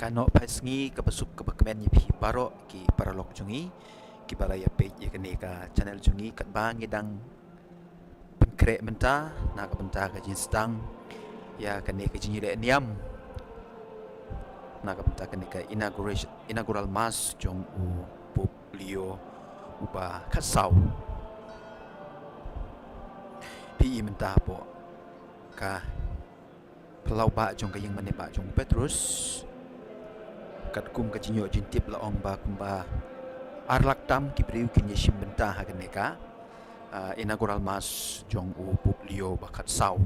Kano pasngi kapasuk kapakmen yipi paro ki paralok jungi ki baraya page ya kene ka channel jungi kat bang idang penkre menta na ka benta ka jinstang ya kene ka jingi le niam na ka benta kene ka inaugural mass jong u pop leo uba kasau pi menta po ka pelau ba jong ka yang mane ba jong Petrus kat kum ka jinyo jintip la ong ba kumba arlak tam ki briu kin yeshim benta ha ka inaugural mas jong u publio bakat sau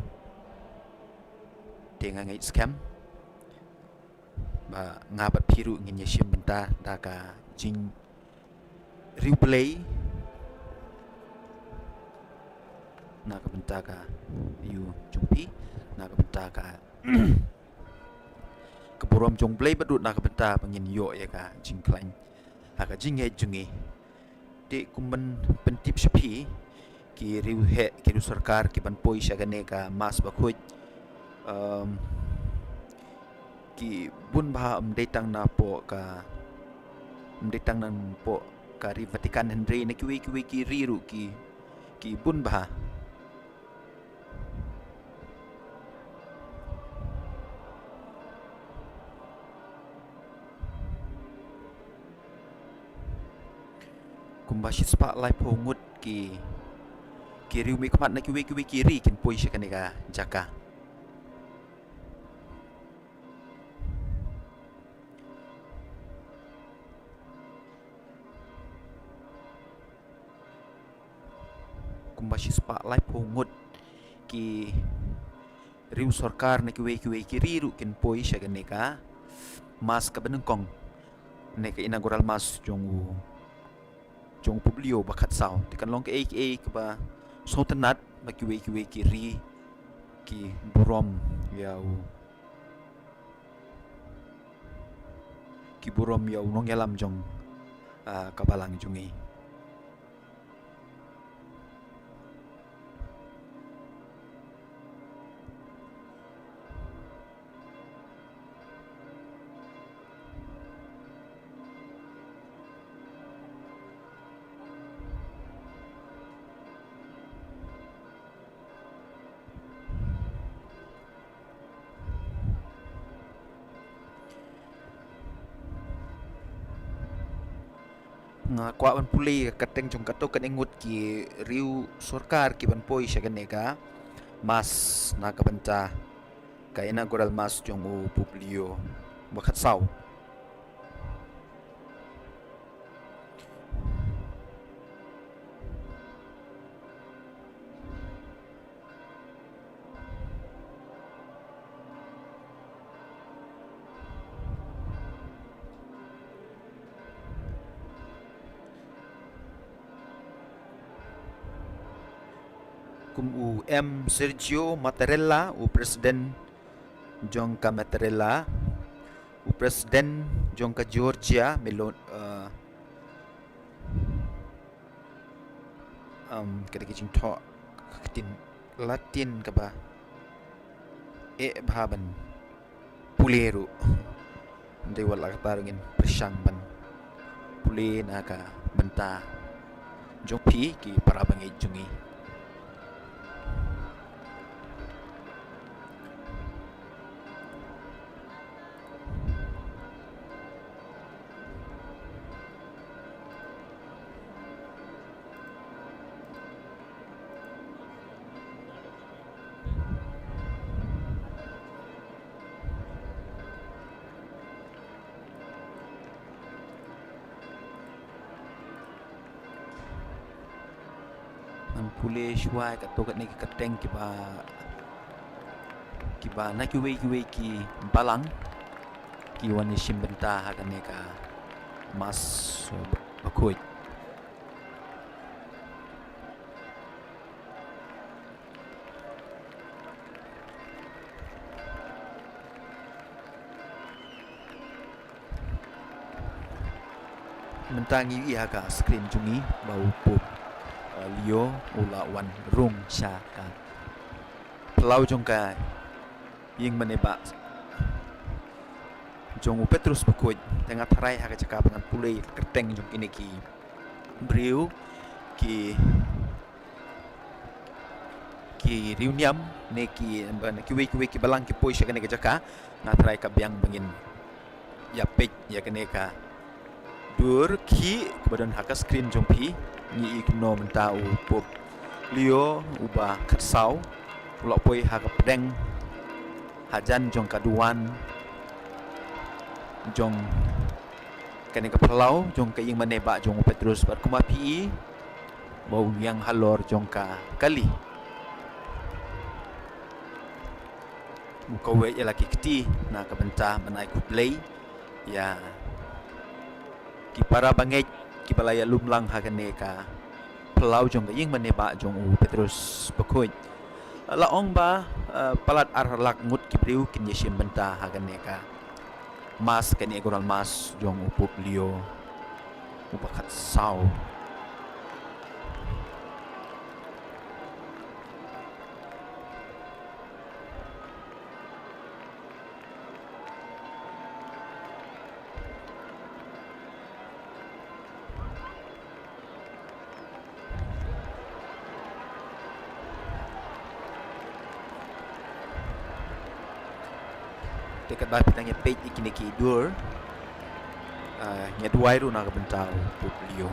dengan ngai scam ba ngabat piru ngin yeshim benta da ka jing replay na ka benta ka yu jumpi na ka benta ka keburom jong play badut na ka benta pangin yo ya ka jing klain ka jing he jungi de kumban pentip sepi ki riu he ki ru sarkar ki ban poi shagane ka mas bakhoj ki bun ba datang na po ka datang nan po ka ri Vatican Henry na ki riru ki bun ba kumbashi spotlight pongut ki riu mi kmat na ki ri kin poi shagane ka jaka kumbashi spotlight pongut ki riu sarkar na ki riru kin poi shagane ka mas ka benengkong ne ka inaugural mas jong publio bakat sau tekan long ke ke ba so tenat ba ki ri ki burom yau ki burom yau nong yalam jong kabalang jungi nga kwa ban puli kateng jong kato kan ingut ki riu sarkar ki ban poi shagane ka mas na ka benta ka inaugural mas jong u publio bakat sau kum u M Sergio Mattarella u presiden jong ka Mattarella u presiden jong ka Georgia melon kada kijing to katin Latin ka ba bhaban puleru de wala ka parangin presyang ban puli na ka benta jong pi ki para bangi jungi ang pule shwai ka tokat ni kateng ki ba na ki balang ki wani shimbenta ha kan ka mas bakhoj mentangi ia ka screen jungi bau pop Leo ula wan rung sha ka pelau jong ka ying meneba jong Petrus bekoj tengah tarai haka cakap dengan pulai kerteng jong kini ki beriu ki riuniam neki ki ki balang ki poi shakane ka jaka ngatrai ka biang bangin ya pej ya kene ka dur ki kebadan haka screen jompi ni ikno mentau pop lio uba katsau ulok poi haka pedeng hajan jong kaduan jong kene ka pelau jong ka ing maneba jong Petrus bar kumapi bau yang halor jong ka kali mukawe ya laki keti na kabenta manai ku play ya ki para bangai ki balaya lumlang hagane ka pelau jong ying maneba jong Petrus bekoj la ong ba palat arlak ngut ki briu kin yesim benta hagane ka mas kani egoral mas jong upup lio ubakat sau dekat bah pitangnya page ikini ki dur nya duai ru na kabentau upup lio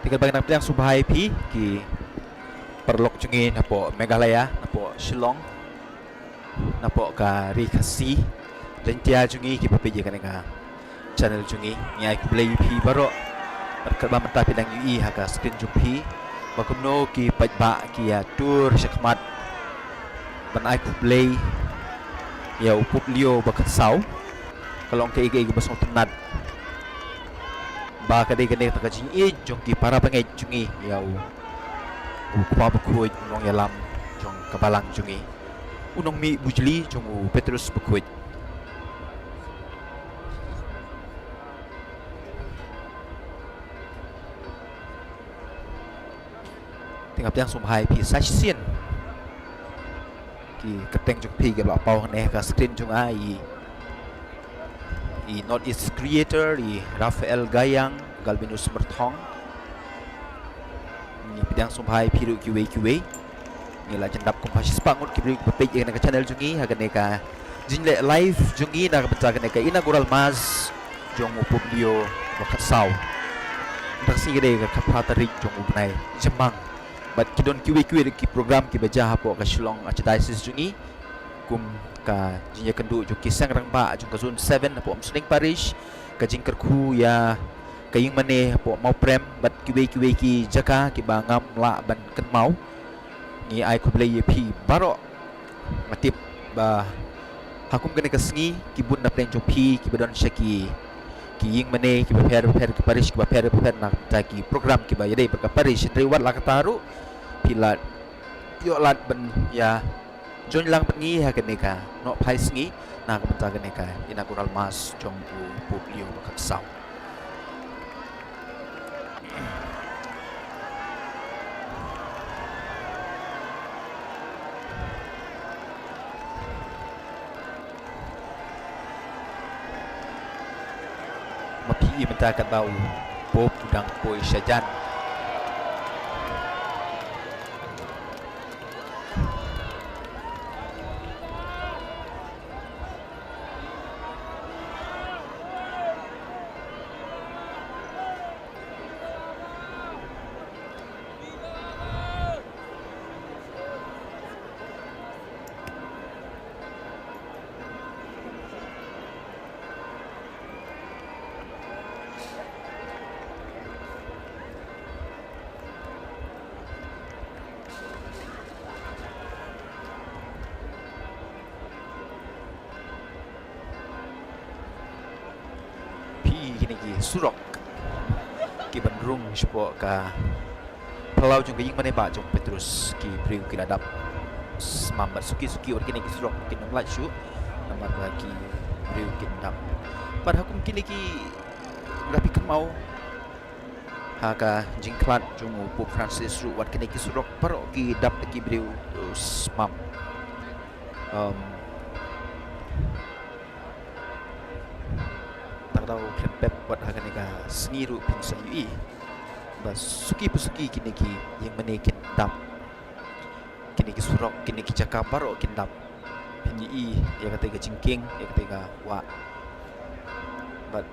tinggal bagi nak yang subhai pi ki perlok jungi napo Meghalaya napo Shillong napo ka Rikasi dan tia jungi ki papeje kaneka channel jungi nyai ku play pi baro perkaba mata pidang UI haka screen jupi bakumno ki pajba ki ya tur syakmat ban ai ku play ya upup lio bakat sau kalau ke ige basong tenat ba ka de taka jing i jong ki para bangai jungi ya kupa bakui unong yalam jong kabalang jungi unong mi bujli jong Petrus bakui tingap yang sumhai pi sasien ki keteng jong pi ke ba pau ne ka screen jong ai i Northeast Creator i Rafael Gayang Galvinus Merthong ni bidang sumhai piru QA ni la jendap kompasi spangut ki bri page na channel jungi ha ka jinle live jungi na ka ka inaugural mas jong publio wakat saw ndak si gede ka kapatari jong ubnai jemang but kidon QA ki program ki baja hapo ka Shillong Archdiocese jungi kum ka jinya kendu ju kisang rang ba ju ka zone 7 apo Musling Parish ka jing kerku ya kaying mane apo mau prem bat QA ki jaka ki bangam la ban ken mau ni ai ku play pi baro matip ba hakum kene ka sngi ki bun na plan ju pi ki badon syaki ki ying mane ki ba per ki parish ki ba per na ta ki program ki ba yade ka parish reward la ka taru pilat yo lat ban ya John lang pengi ha keneka no pai sngi na ka menta keneka inaugural mas jong publio bakat saw mapi menta kat bau pop udang poi syajan kini ki surok ki bandrung sepo ka pelau jong ying mane ba jong Petrus ki priu ki ladap mambar suki or kini ki surok ki nomlat syu namar bagi priu ki dap par hakum kini ki rapi kemau haka jingklat jong Pope Francis ru wat kini ki surok par ki dap ki priu smam tahu klempep buat hakan ega seniru pinsa UI bas suki pusuki kini ki yang menekin dap kini ki surok kini ki cakap baro kin dap PNI ya kata ega jingking ya kata ega wa but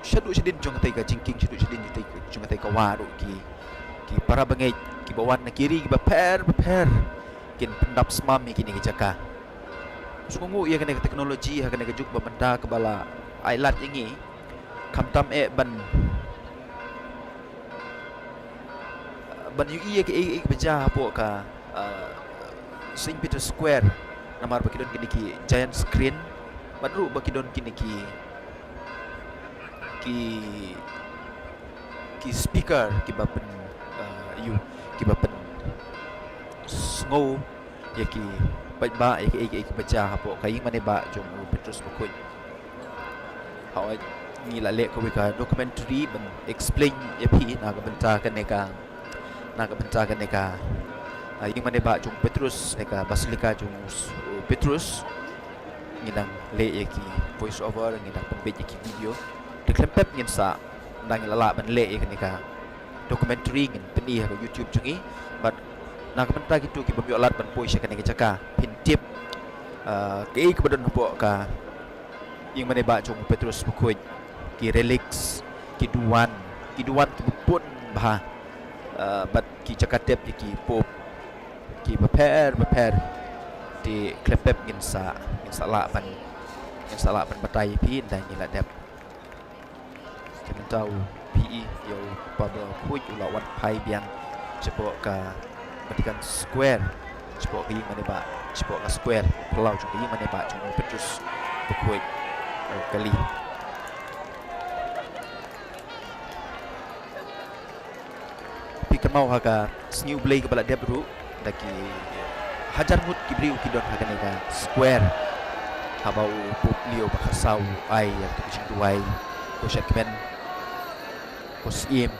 syadu syadin jong kata ega jingking syadu syadin jong kata ega wa ru ki para bangai ki bawan na kiri ki baper kin pendap semam kini ki cakap sungu ya kena teknologi ha kena juk benda kebala ailat ini kamtam ban UI ke beja po ka St. Peter Square namar bakidon kini ki giant screen badru bakidon kini ki speaker ki bapen ki bapen snow ya ki ba ya ki baca po kaing mane ba jong Petrus bakoi how ni la le ko ka documentary ban explain ya pi na ka benta kan neka yung mane ba jong Petrus neka basilika jong Petrus nginang le ya ki voice over nginang pembet ya ki video deklempep ngin sa nang lala ban le ya neka documentary ngin peni ha YouTube jongi but na ka benta gitu ki bamyo lat ban poi sya kan neka caka pintip ke kebadan po ka yung mane ba jong Petrus bakoi ki relics ki duan ki bupun bah but ki jakatep ki pop ki beper di klepep ngin sa la ban batai pi dan ngila dep kita tahu PE yo pada puj lawan pai biang cepo ka Vatican Square cepo ki mana ba cepo ka square pelau chung ki mana ba chung Petrus berkuat kali pi kan mau haga sniu blay ke balak dep ru daki hajar mut ki briu ki don haga nega square habau pup lio bakasau ai yang tu kucing duai kosat kemen kos im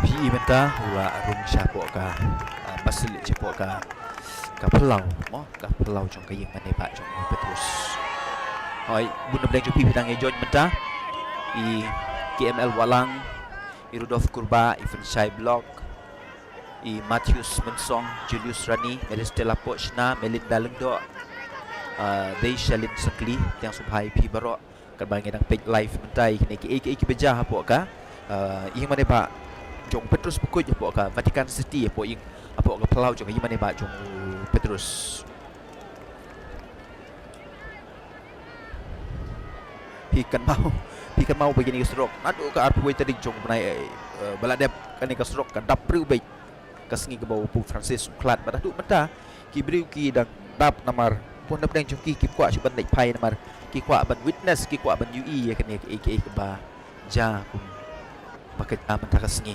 PE benta wa rung chapo ka basil chapo ka pelau mo ka pelau trong ka yeng mane ba trong Petrus hoi bun na ju PE dang e join benta i KML Walang i Rudolf Kurba i Fensai Block i Matthews Mensong Julius Rani Melistela Pochna Melinda Lengdo Dei Shalin Sakli yang subhai PE baro kan bangi dang page live mentai kini ki beja hapo ka yeng mane ba jong Petrus pukul je po ka Vatican City po ing apo ka pelau jong yimane ba jong Petrus pikan mau begini serok adu ka arpu tadi jong nai baladep kan ka serok ka dap priu baik ka sengi ke bau Pope Francis klat pada tu benda ki briu ki dang dap namar pun dap dang jong ki kwa chuban dai pai namar ki kwa ban witness ki kwa ban UE kan ke ba ja kum pakai aman tak sengi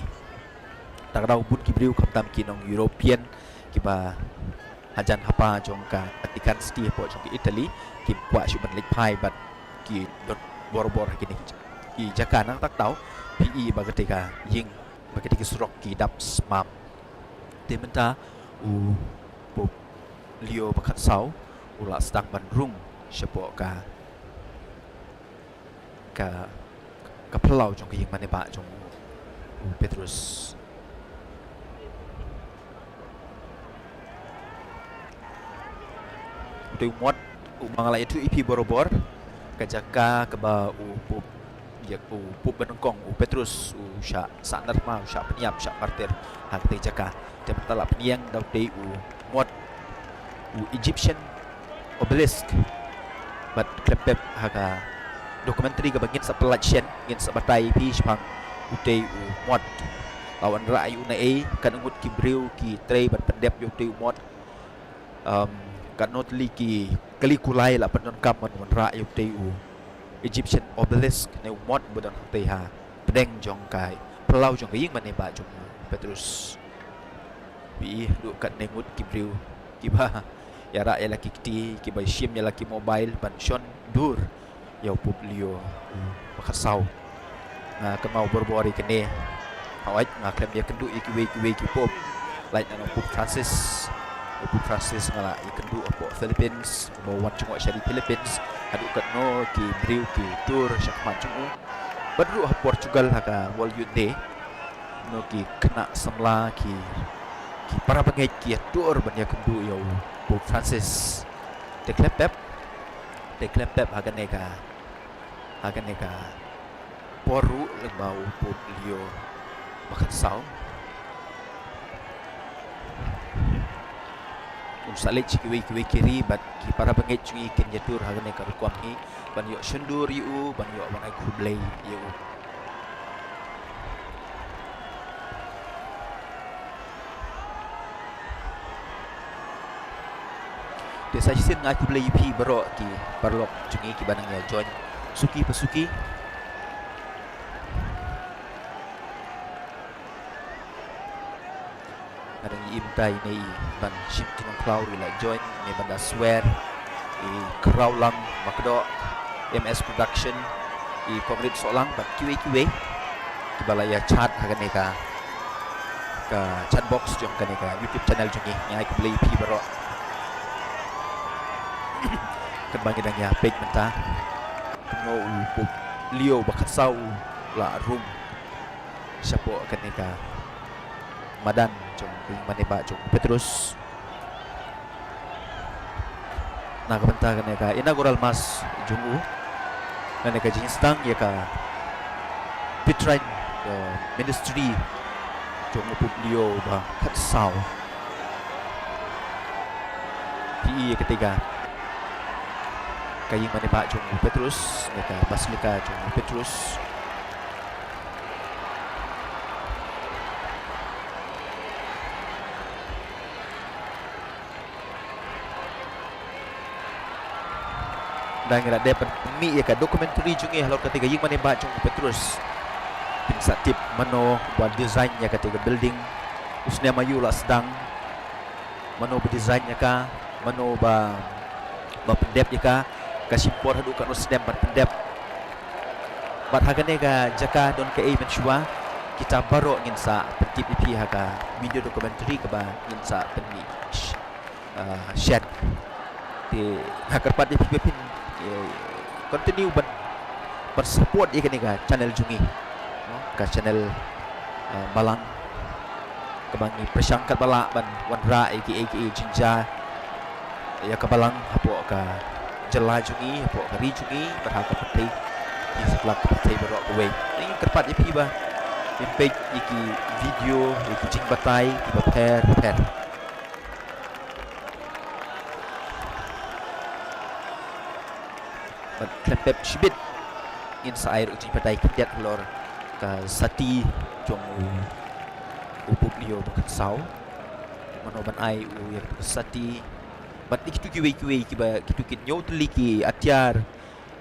tak tahu pun kibriu kaptam kinong European kiba hajan hapa jong ka Vatican City po jong ki Italy ki kwa shuban lik pai bat ki dot bor kini ki jakana tak tahu PE bagatika ying bagatika surok ki dap smam tementa u pop lio bakat sau ula sedang bandrung sepo ka pelau jong ki ying mane ba jong Petrus tu muat mangalai itu IP borobor kajaka keba pup ya pup benengkong Petrus sya sanar ma sya peniap sya parter hak te jaka te talap niang dau te muat Egyptian obelisk but klepep haka dokumentari ke bagian sepelacian ngin sebatai pi sepang utei muat lawan rayu na kan ngut kibriu ki trei ban pendep yo te muat kan not liki kalikulai la panon kaman wan rayu te Egyptian obelisk ne muat bodan te ha pedeng jong kai pelau jong ying mane ba jong Petrus bi du kat nengut kibriu kiba ya ra ya laki kiti kiba shim ya laki mobile ban shon dur yo publio makasau nga kamau borbori kene await nga klem dia kendu iki ki pop lain ana Pope Francis ngala ikendu apo Philippines mo wan cungok syari Philippines adu kat no ki briu ki tour syakman cungu badru ha Portugal haka World Youth Day no ki kena semla ki para pengai ki tour ban ya kendu yo Pope Francis de klepep haka nega poru lembau Pope Leo makan sau salit kiwi kiri bat ki para bangit cui ken jatur hagan ne karu kwamhi ban yo shendur yu ban yo ban ai kublei yu sa sin nga ki blay pi baro ki parlok jungi ki banang ya join suki pasuki adang imtai nei ban ship tinong cloud la join ne banda swear kraw lang makdo MS production konkret solang bat QA ki balaya chat hagan ka chat box jong ka YouTube channel jungi nyai ki blay pi baro kan bangi dang ya page menta no u leo bakat sau la room siapo kan madan jong maneba jong Petrus na kabanta kan inaugural mas jungu kan jinstang ya ka Petrain ministry jong upuk leo bakat sau PE ketiga kayi maneba jong Petrus neka Basilika jong Petrus dan ngira depan mi ya ka dokumentari jungi halor ketiga ying maneba jong Petrus pinsa tip mano buat design ya ketiga building usnya mayu la sedang mano design ya ka mano ba pendep ya ka kasimpor hadu kan usdem pendep bat hagane ga jaka don ke menshua kita baro ngin sa pentip ipi haga video dokumentari ke ba ngin sa penni share di hakar pat ipi pin continue bersupport ikan ga channel jungi ka channel balang kebangi persangkat balak ban wanra aka jinja ya ke balang apo ka jela jungi apo kari jungi berhaka peti di sebelah peti berok away ini kerpat ipi ba impej iki video iki jing batai ki baper bat klempep shibit in sa air jing batai kiat lor ka sati jong upuk lio bakat sau manoban ai u ya sati bat ikitu kiwe kiba kitu kit nyo teliki atiar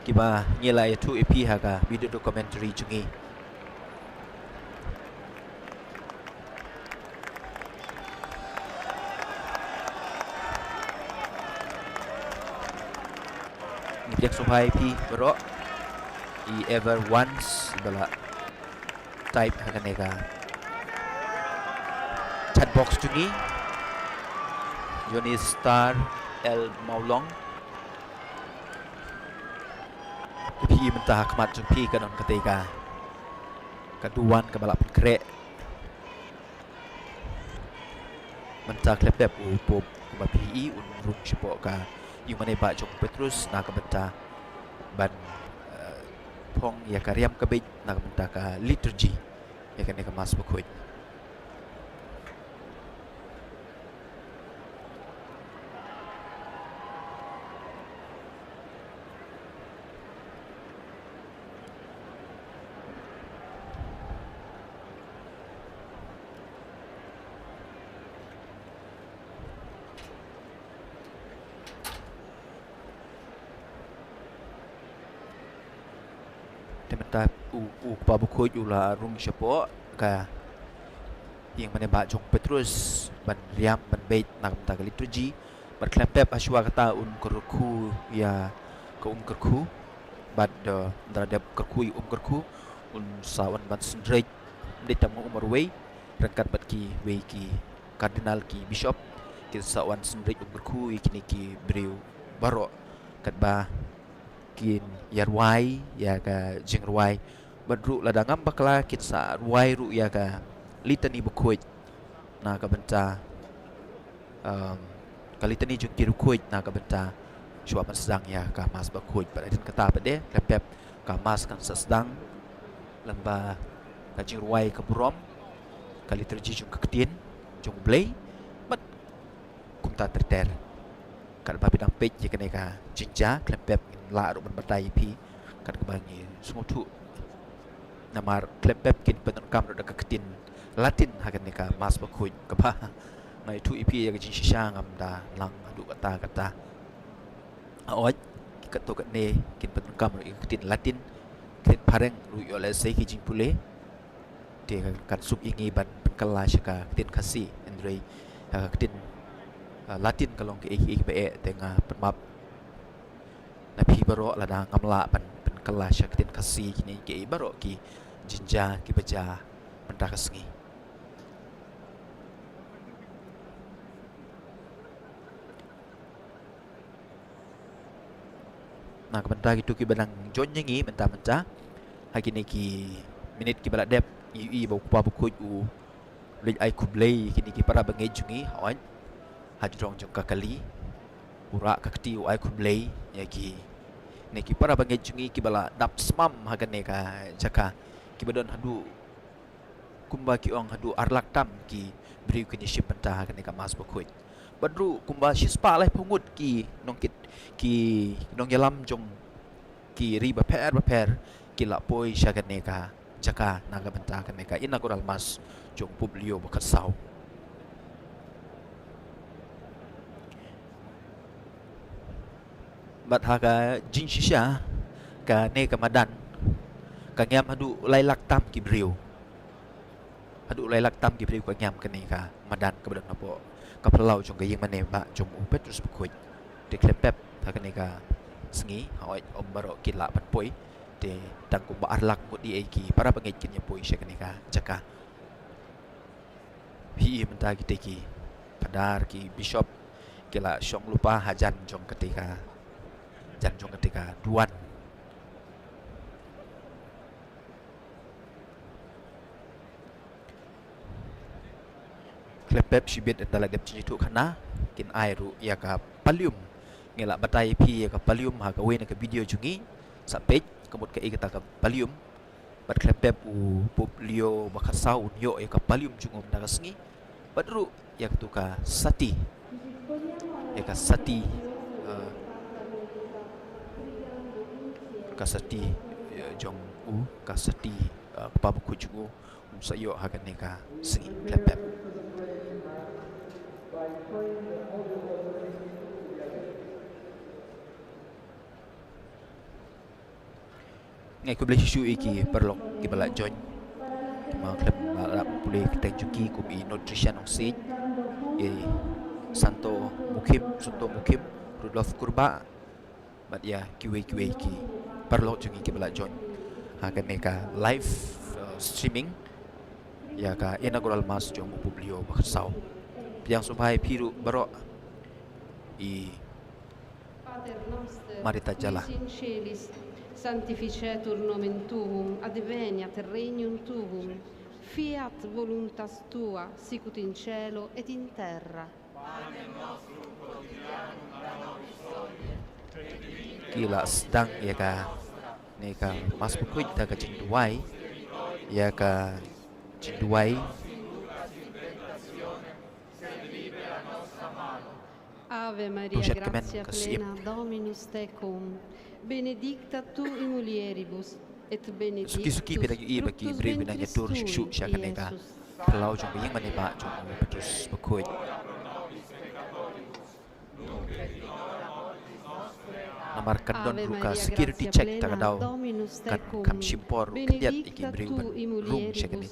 kiba nyela ya tu epi haga video documentary jungi ni piak sopai pi bro ever once bala type haga nega chat box jungi Johnny Star El Maulong pi mentah kemat jumpi kanon ketika kaduan ke balap krek mentah klepep upop kuma PI unrung sipok ka yung maneba jong Petrus na kabenta ban pong ya karyam kabej na kabenta ka liturgy ya kan ka mas bukoy temata pabukoy ula rung siapo ka yang maneba jong Petrus ban riam ban bait nak ta liturgy ban klempep aswa kata kurku ya ke kurku bad dradep kurku kurku sawan ban sendrek ditamu umurway rangkat bat ki we ki kardinal ki bishop ki sawan sendrek kurku kini ki breu baro kat ba kin yarwai ya ka jingruai badru ladangam bakla kit sa ruai ru ya ka litani bukoy na ka benta kalitani jung kiru koy na ka benta suapan sedang ya ka mas bakoy pada din kata pade lepep ka mas kan sedang lamba ka jingruai ka burom kali terji jung keketin jung blay bat kumta terter kad babi dang pej ya ka jinja lepep la ru ban batai pi kan kebangi sumutu namar klepep kin peton kam ru da ketin latin hakan ka mas bakuj ka ba ngai tu ipi ya jin shisha ngam da lang adu kata Aoj ketok ne kin penungkam ru ikutin Latin kit pareng ru yo le sei ki jing pule te kan sub ingi ban penkala shaka kitin kasi andre kitin Latin kalong ke ik be tenga penmap na pi baro la da ngamla ban penkala shaka kitin kasi kini ke baro ki jinja ki baja pentakasngi nah kebenta gitu ki benang jon nyengi menta hagi ni ki minit ki balak dep i bau pa bu kuj u lej ai kublei kini ki para bangai jungi on hajrong jong kakali ura kakti u ai kublei ya ki ne ki para bangai jungi ki bala dap smam hagan ne ka jaka ki badon hadu kumba ki ong hadu arlak tam ki beri kini shipenta hagan ne ka mas bu kuj badru kumba shispa lai pungut ki nongkit ki nong yalam jong ki riba per ki la poi shagan ne ka jaka naga benta kan ne ka inaugural mas jong publio bakat sau bat haga jin shisha ka ne ka madan ka ngam hadu lai lak tam ki brio hadu lai lak tam ki brio ka ngam kan ne ka madan ka badan apo ka pelau jong ga yeng mane ba jong u petrus bukuj de klepep ta kan ne ka sengi hoi om baro ki la pat poi de tang ku ba arlak mut di ki para bangai kin ya poi shek ne ka jaka hi menta ki te ki padar ki bishop kila syong lupa hajan jong ketika jan jong ketika duan klepep shibit entala dep citu kana kin airu ya ka palium ngela batai pi ya ka palium ha ka wena ka video jungi sapej kemut ka ikata ka palium bat klepep u pop lio bakasau nyo ya ka palium jungom dagasngi badru ya tu ka sati ya ka sati kasati jong u kasati pabuku jugo sayo hagan ne ka singi klepep ngai ku beli susu iki perlok ki balak join ma klep balak pulih keteng juki ku bi nutrition ong sit santo mukim Rudolf Kurba bat ya kiwe ki perlok jungi ki balak join hagan ne ka live streaming ya ka inaugural mas jong publio baksau yang supaya piru baro i marita jala Sanctificetur nomen tuum, adveniat regnum tuum, fiat voluntas tua, sicut in cielo et in terra. Panem nostrum quotidianum da nobis hodie, kila sedang ya ka ne ka mas bukuj ta ka cinduai ya ka cinduai Ave Maria, gratia plena, Dominus tecum, benedicta tu in mulieribus, et benedictus suki pira yu iba ki bre bina nya tur shu sha ka ne ka pelau jong yeng mane ba jong petrus bukuj namar kandon ruka security check ta kadau kan kam shimpor kediat iki bre room sha ka ne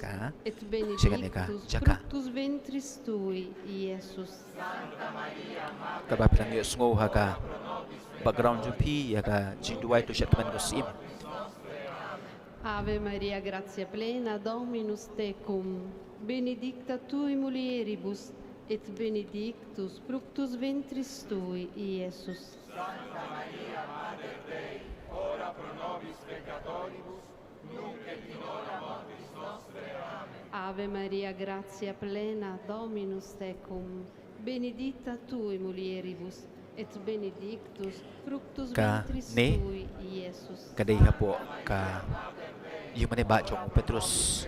ka jaka fructus ventris tui, Iesus. ka ba pirang yu sngo ha ka background jupi ya ka jinduai tu shatman gosim Ave Maria, gratia plena, Dominus tecum, benedicta tu in mulieribus, et benedictus fructus ventris tui, Iesus. Santa Maria, Mater Dei, ora pro nobis peccatoribus, nunc et in hora mortis nostre. Amen. Ave Maria, gratia plena, Dominus tecum, benedicta tu in mulieribus, et benedictus fructus ventris tui, Iesus. Kadai hapo ka yu mane ba jong Petrus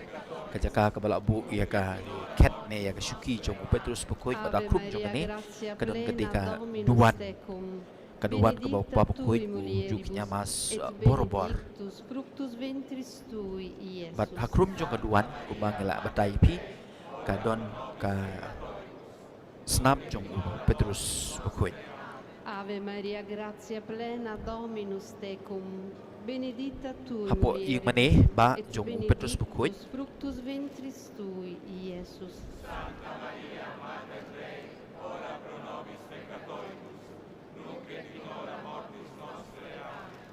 ka jaka ka balak bu ya ka cat ne ya ka shuki jong Petrus pukoi pada krum jong ne kadon ketika duan kaduan ke bawah papa pukoi jukinya mas borobor fructus ventris tui, Iesus. bat hakrum jong kaduan kumbang la batai pi kadon ka snap jong Petrus pukoi Ave Maria, grazia plena, Dominus tecum, benedicta tu in hapo yung mani mulieribus, ba et jong Petrus bukuit benedictus fructus ventris tui, Iesus.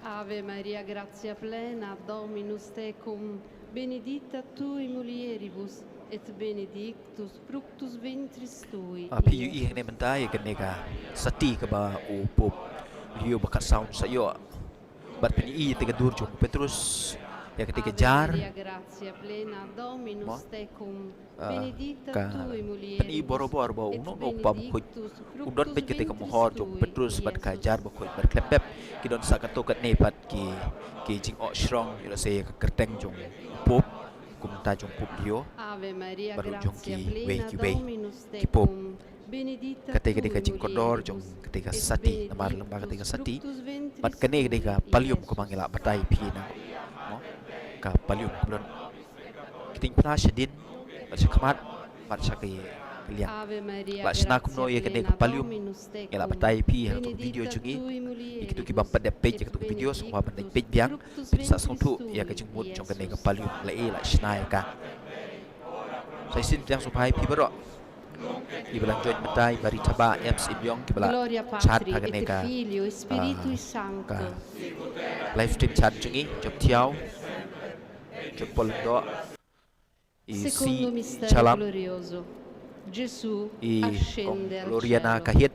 Ave Maria, grazia plena, Dominus tecum, benedicta tu in mulieribus, et benedictus fructus ventris tui, pi yu Iesus. i hang mentai kan nega sati ka ba u pop liu bakat sound sa yo bat pen i tega dur jong Petrus ya ketika Ave jar Maria, grazia plena, Dominus Mo? tecum, Ah, benedicta ka tu in pen i mulieribus, boro-bor ba et uno no pa bukuit benedictus udon fructus bet ketika ventris mohor jong tui, Petrus bat ka Iesus. jar bukuit bat klepep ki don sa ka to kat ne bat ki jing o strong yo se ka kerteng jong pop kum ta jong pop liu Ave Maria, baru grazia jong ki plena, wei Dominus ki pop tecum, benedicta ketika tu deka in jing kodor jong mulieribus, ketika et sati namar benedictus lemba ketika sati fructus ventris bat kene tui, deka palium ko Iesus. mangila batai pina mo ka palium blon kiting pna shadin bat shakamat bat shakai kalian Ave Maria, ba shna kum no ye kene ka plena, palium Dominus tecum, ngila batai pi ha to video benedicta jungi tu in ikitu ki mulieribus, bampa de page et ka to video so wa ban benedictus page biang fructus pin sa ventris song tu tui, ya ka jing mut jong kene ka Iesus. palium la e la shna ya ka sai sin tiang supai pi baro ki belang join batai bari taba ems ibyong ki bala Gloria chat Patri ha et kene ka Filio et Spiritui Sancto. ka live stream chat jungi job tiao job pol do i si Secondo mistero chalam glorioso, Gesù i ascende al Gloriana cielo. kahit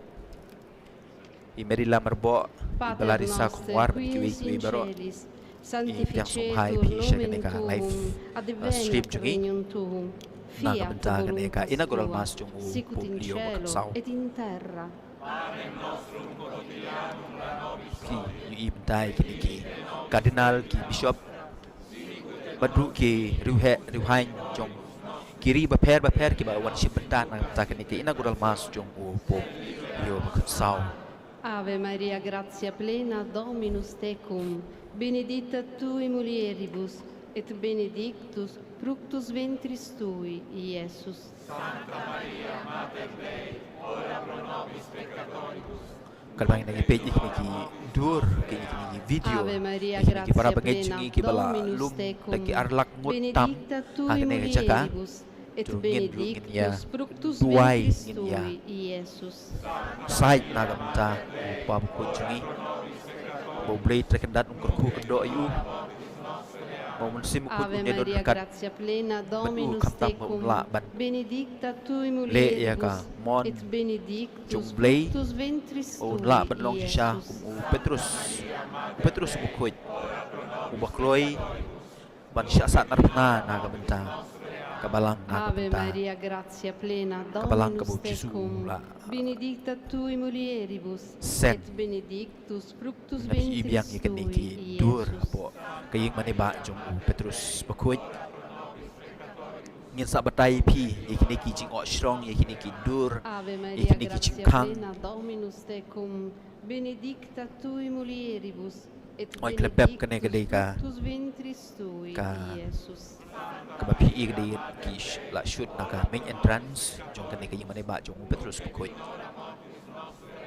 i Merila marbo i Pater Balarisa noster, kumwar qui kiwi es kiwi in baro celis, tiang sumhai sanctificetur pi siya nomen kaneka live tuum, stream adveniat jungi regnum tuum, na fiat kabenta kaneka voluntas inaugural tua, mas jung u sicut in publio cielo bakasau et in terra. ki yu i bentai kini ki kardinal ki bishop badru ki riuhain jong kiri baper ki ba wan shibentan na ta kini ki inaugural mas jung u publio bakasau Ave Maria, grazia plena, Dominus tecum, benedicta tu in mulieribus, et benedictus fructus ventris tui, Iesus. kalbang nagi page kini ki dur kini video Ave Maria, kini ki para grazia bagai plena, jungi ki bala Dominus lum tecum, lagi arlak ngutam benedicta tu ha in kini jaka mulieribus, et Jungin ya benedictus fructus duai ventris ngin ya tui, Iesus. side na gamta pa bu jungi bo blade rekendat ungkur ku kendo ayu bo mensim ku Ave dunia don Maria, dekat grazia plena, Dominus kamtam tecum, la ban benedicta tu in le ya ka mulieribus, mon et benedictus jung blay fructus ventris o tui, la ban long shisha Iesus. kum Petrus bu kuit u bakloi ban sya sat narpna na gamta kabalang na Ave gamta Maria, grazia plena, kabalang Dominus kabu Jesu tecum, la benedicta tu in mulieribus, Sen. et benedictus fructus nabi ibiang ventris ikan tui, ki dur Iesus. po kaying maniba jong Petrus bakuit ngin sa batai pi ikini ki jing o strong ikini ki dur Ave Maria, ikini ki jing grazia kang plena, Dominus tecum, benedicta tu in mulieribus, et Oi, klepep kene benedictus gede ka- fructus ventris tui, ka- Iesus. kabapi ikini ki la shoot na ka main entrance jong kani kaying maniba jong Petrus bakuit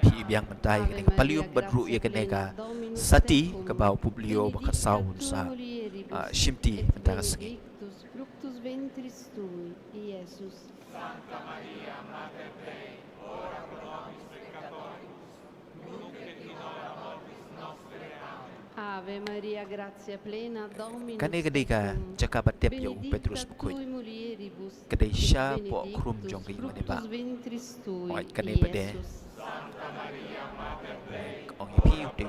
pi ibiang mentai Ave kani Maria, palium badru grazia kani ka plena, Dominus sati tecum, kabau publio benedicta bakasaun tu sa mulieribus, shimti et mentara sengi benedictus fructus ventris tui, Iesus. Ave Maria, grazia plena, Dominus kani gede ka tecum, jaka batep yo benedicta Petrus bakuit tu in mulieribus, Kadai et siya po benedictus krum jong kayong maniba. fructus ventris tui, Oit kanay pa de. Iesus. ong ipi te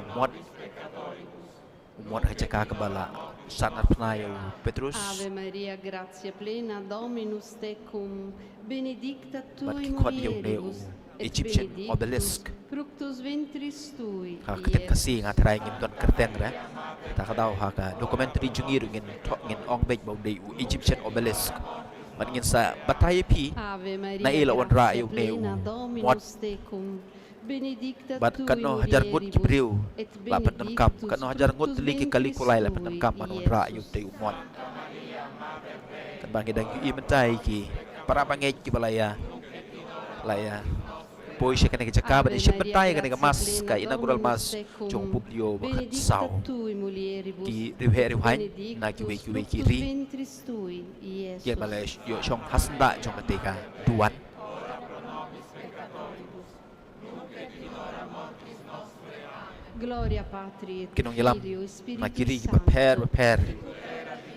umot ha jaka kabala sanar penayo Petrus Ave Maria, grazia plena, Dominus tecum, benedicta tu Bat in kikot yung mulieribus, neo et Egyptian benedictus obelisk. fructus ventris tui, ha keten Iesus. kasi nga try ngin don kerteng ra ta kadaw ha ka documentary jungir ngin ngin ong bej baw de Egyptian obelisk man ngin sa batay pi Ave Maria, na ila wan ra yung neo plena, what Dominus tecum, benedicta bat tu kano in hajar ngut mulieribus, kibriu et lapan ton kam benedictus kano hajar ngut fructus liki kali ventris kulay lapan ton tui, kam man ra yung Iesus. te umot kan bang idang i mentai ki para bangej ki balaya laya Pois siya kanega jaka ba Ave siya Maria, bantay kanega gratia mas plena, ka inaugural Dominus mas tecum, jong publio bakat benedicta sao tui mulieribus, ki riwhe riwhain benedictus na kiwe kiwe fructus kiri ventris tui, kian Iesus. balay yo jong hasda jong kateka duan Gloria Patri et kinong yalam Filio et na Spiritus kiri ki Sancto. paper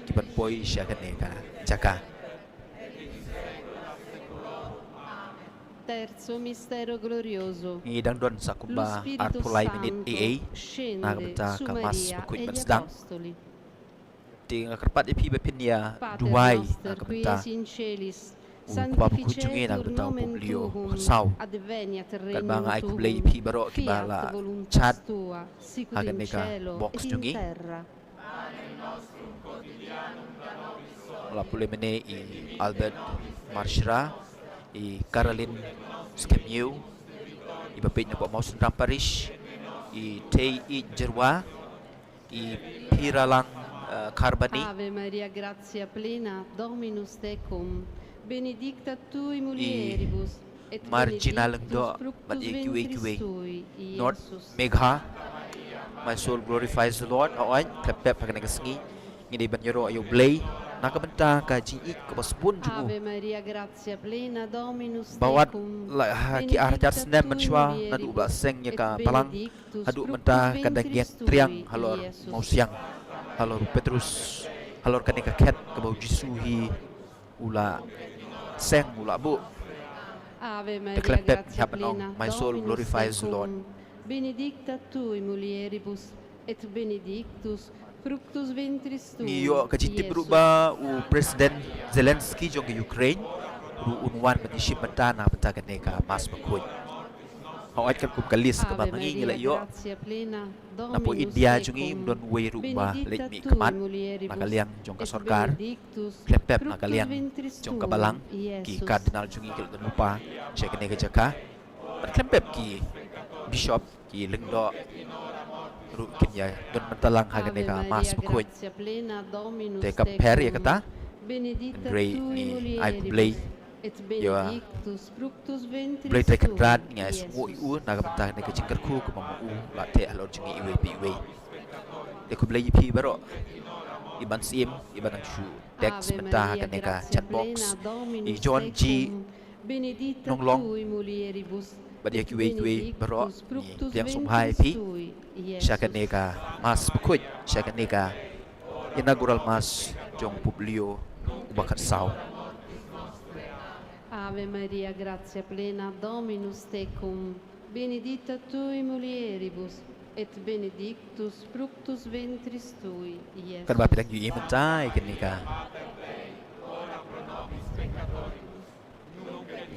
ki ban poi siya kanega jaka. Terzo mistero glorioso. Ngidang don sa Lo kumba Spirito arpulay minit Santo EA scende nakabenta su ka mas Maria makuit e man gli sedang apostoli. ting karpat ipi bepinya Pater duway noster, qui nakabenta es in celis, kupapukunjungi na sanctificetur benta nomen publio tuum, saw adveniat kan regnum mga ay tuum, kublay ipi baro fiat kibala voluntas chat tua, sicut hagan in neka cielo box et in jungi. terra. wala pulay mene i Albert Marshra i Caroline Skemeu i bapit na po Mausan Ramparish i Tay i Jerwa i Pira lang Carbani Ave Maria, gratia plena, Dominus tecum, benedicta tui mulieribus, et marginal benedictus do fructus but ventris ikiwe tui, North Iesus. Megha. My soul glorifies the Lord. Aoy, klep hagan nagasengi. Ngini banyoro ayo blay. Nakabenta ka jingi kapaspun jungu. Ave Maria, gratia plena, Dominus Bawat tecum, ki arjat sendem mensyua nadu ba seng nya ka palang hadu menta kadang gen triang halor mau siang halor Petrus halor kanika ket ka bau jisuhi ula seng ula bu. Ave Maria, Declare gratia happen on. plena, My soul Dominus glorifies the tecum, Lord. benedicta tui mulieribus, et benedictus fructus ventris tui, Niyo kajiti Iesus. berubah Presiden Zelensky jong ke Ukraine ru unwan menyisip mentana pentakan neka mas bakun. Hawat kan kum kalis ke Ave mangi Maria, ngila yo gratia plena, na po Dominus India tecum, jungi don way rubah benedicta let mi tui kaman mulieribus, nakaliang jong ka et sarkar benedictus klepep fructus nakaliang ventris jong tui, ka balang ki Iesus. kardinal jungi kil don lupa cek neka jaka klepep ki bishop ki lengdo ru kinya don mentalang hagan Ave neka Maria, mas bakun. gratia plena, Dominus Te compare ya tecum, kata benedicta Andrei tui ni mulieribus, ai kublay et yo benedictus fructus ventris Blay tay tui, kadran nga Iesus. sungu iu nagamta na kajingkar ku ku mamu la te alor jingi iwe pi iwe de ku blay pi baro iban sim iban ang shu text Ave menta Maria, ka neka gratia chat box plena, Dominus i John G tecum, benedicta nong long tui mulieribus, badia et ki we baro benedictus ni fructus yang sum ventris hai pi tui, siya ka Iesus. neka mas bakut siya ka neka inaugural mas jong publio ubakat saw. Ave Maria, gratia plena, Dominus tecum, benedicta tui mulieribus, et benedictus fructus ventris tui, Iesus. Kan ba pinang yu imentai kan neka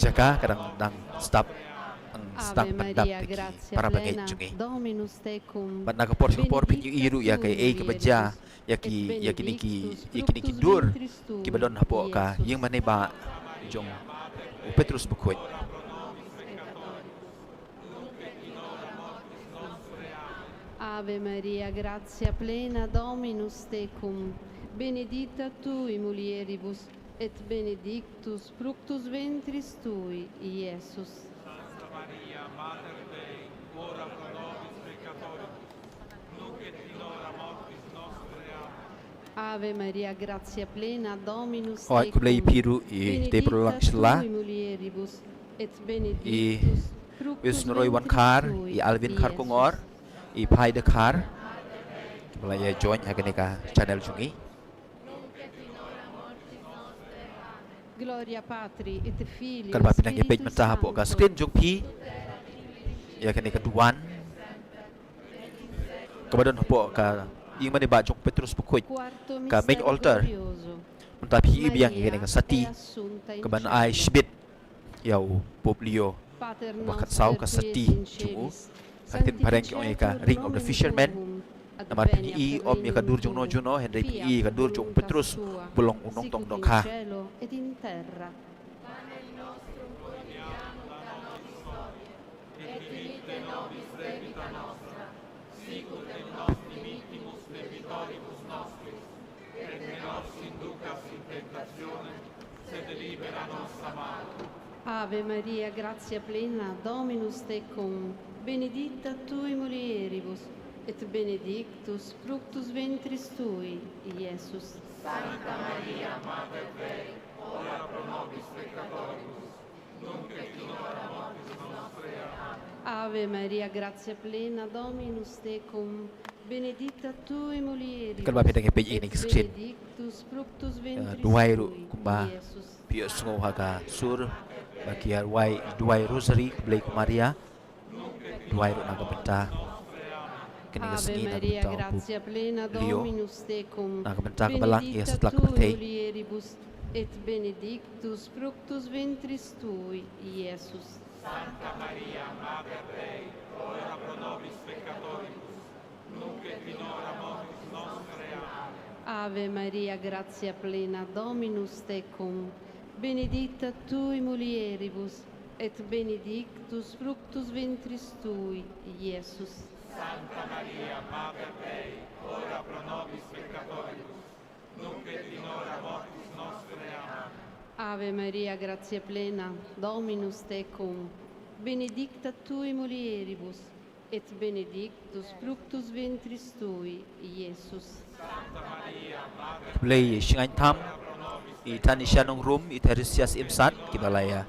jaka kadang dang stop ang stop Ave pandap Maria, ki gratia para bangay plena, jungi. Dominus tecum, Bat nakapor pinyo iru ya kay ay kabaja ya kini ki dur ki balon hapo ka yung maniba jong Petrus bukoy. Ave Maria, gratia plena, Dominus tecum, benedicta tui mulieribus, et benedictus fructus ventris tui, Iesus. Ave Maria, gratia plena, Dominus Hoy kublay piru i te prolang sila tui mulieribus, et i benedictus wis fructus noroy wan ventris kar tui, i Alvin kar Iesus. kongor i pai de kar mulai ya join hagane ka channel jungi Gloria Patri et Filio kan ba pinang ipej mata hapo ka screen jung pi ya kani ka duan kabadon hapo ka yung maniba jong Petrus bukoy Quarto ka main mistero altar glorioso. muntapi ibiyang Maria hagane ka sati è assunta in kaban cielo. ay shbit yaw poplio Pater bakat noster, saw ka qui sati es in jungu celis, atin pareng ki ong ka ring of the sanctificetur fishermen nomen tuum, namar adveniat pinyi om ya kadur jong no regnum juno tuum, Henry fiat pinyi kadur jong voluntas Petrus tua, bulong unong tong sicut dong in ka cielo et in terra. Ave Maria, grazia plena, Dominus tecum, benedicta tui mulieribus, et benedictus fructus ventris tui, Iesus. Ave Maria, grazia plena, Dominus tecum, benedicta tui mulieribus, Kan bapit ang ipay ini et kisaksin. benedictus fructus ventris Duway ru tui, kumba Iesus. pios ngo haga sur bagi duway rosary blay ku Maria. Duway ru naga benta. Kini Ave kasengi naga Maria, benta bu grazia plena, Leo. Dominus tecum, Naga benta ka balang iya benedicta setelah tui kematay. mulieribus, et benedictus fructus ventris tui, Iesus. Ave Maria, grazia plena, Dominus tecum, benedicta tui mulieribus, et benedictus fructus ventris tui, Iesus. Ave Maria, grazia plena, Dominus tecum, benedicta tui mulieribus, et benedictus fructus ventris tui, Iesus. Blay shingain tham I tani shanong room I teresias imsat kibalaya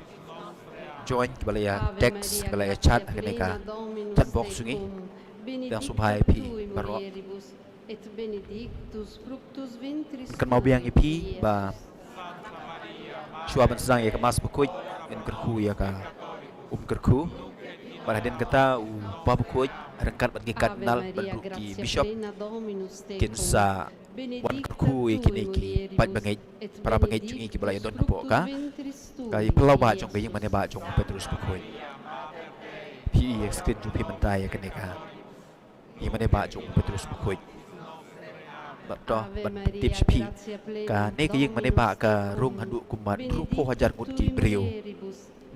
join kibalaya Ave text Maria, kibalaya grazia chat plena, akaneka Dominus chat box tecum, sungi benedicta subhay pi tui baro. mulieribus, et benedictus fructus ventris kan mau biang tui, ipi Iesus. ba Shuaban sedang ya ke mas bukuj in kerku ya ka kerku Barahadin kata babukuj rengkat bagi Ave kardinal Maria, bandruki grazia bishop plena, Dominus tecum, kinsa wan kerku ya kini ki pat bangay para bangay jungi ki balaya don napo ka kay pelau ba jong gayeng mane ba jong Petrus bukuj pi screen ju pi mentai ya kaneka i mane ba jong Petrus bukuj bab to ban tips pi ka ne ka yeng mane ba ka rung handu kumat rupo hajar ngut ki brio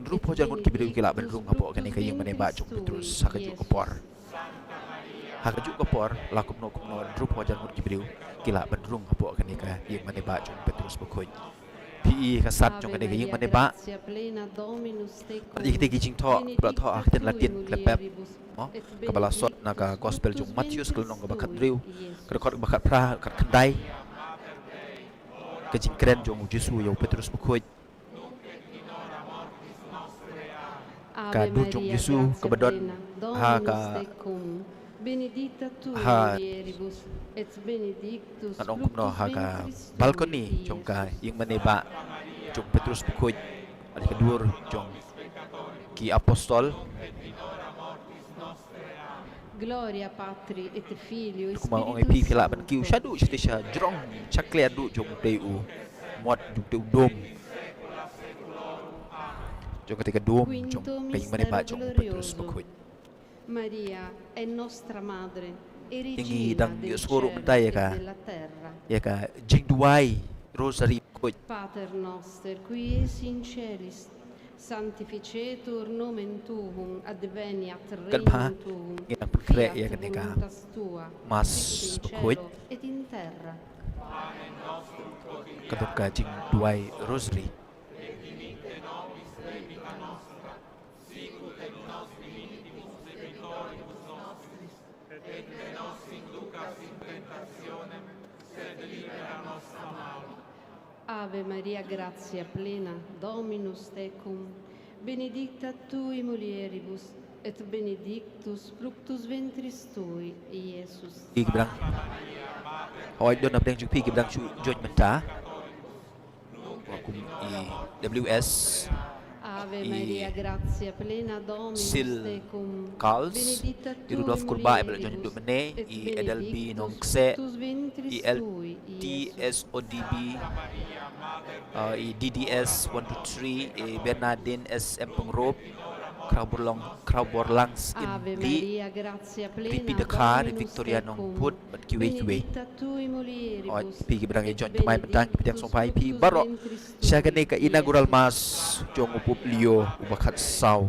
rupo hajar ngut ki brio kila ban rung hapo ka ne ka yeng mane ba jong Petrus hakaju kopor hakaju kopor lakum no rupo hajar ngut ki brio kila ban rung hapo ka ne ka yeng mane ba jong Petrus bukuj pi ka sat jong ka ne ka yeng mane ba ikte gi jing tho bra tho akten latin klepep mo kabala sot naga gospel jong Matius kelong ka bakat riu rekod bakat pra kat kendai ke jing kren jong Jesu yo Petrus bukuj Ka dujung Yesu kebedon ha ka benedicta tu ha mulieribus et benedictus anong kumno ha ka balcony jong ka yung maneba jong Petrus bukuj ali kedur jong ki apostol Gloria Patri et Filio et kuma ong Spiritus ipi pila ban kiu shadu stisha jrong chakle du jong teu mod jong teu dom jong ketika dom jong kay maneba jong Petrus bukuj Maria è nostra madre e Ingi regina dang del skoro cielo mentai e ka della terra. ya ka jing duai rosary bukuj Pater noster, qui es in celis, sanctificetur nomen tuum, adveniat Kan pa, regnum tuum, ginang pagkre ya fiat kanika voluntas tua, mas sicut in bukuj cielo et in terra. kadok ka jing duai rosary Ave Maria, grazia plena, Dominus tecum, benedicta tui mulieribus, et benedictus fructus ventris tui, Iesus. Gibrang Hoy don na jung pi gibrang joj menta wakum I WS Ave I Maria, grazia plena, Dominus Sil tecum, Carls benedicta I tui Rudolf Kurba ebel mulieribus, jon du mene et I Edelbi benedictus Nongse fructus ventris I tui, Iesus. LTSODB I DDS 123 I Bernardine SM Pengrop Krauborlang Ave in Li Maria, grazia plena, Ripi Dekar Dominus Victoria Nong tecum, Put Bat Kiwe benedicta tui mulieribus, Oi pi gibrang e jon tumay mentang benedictus pitang songpai pi fructus baro ventris tui, siya gani ka inaugural Iesus. mas jong upup Leo ubakat saw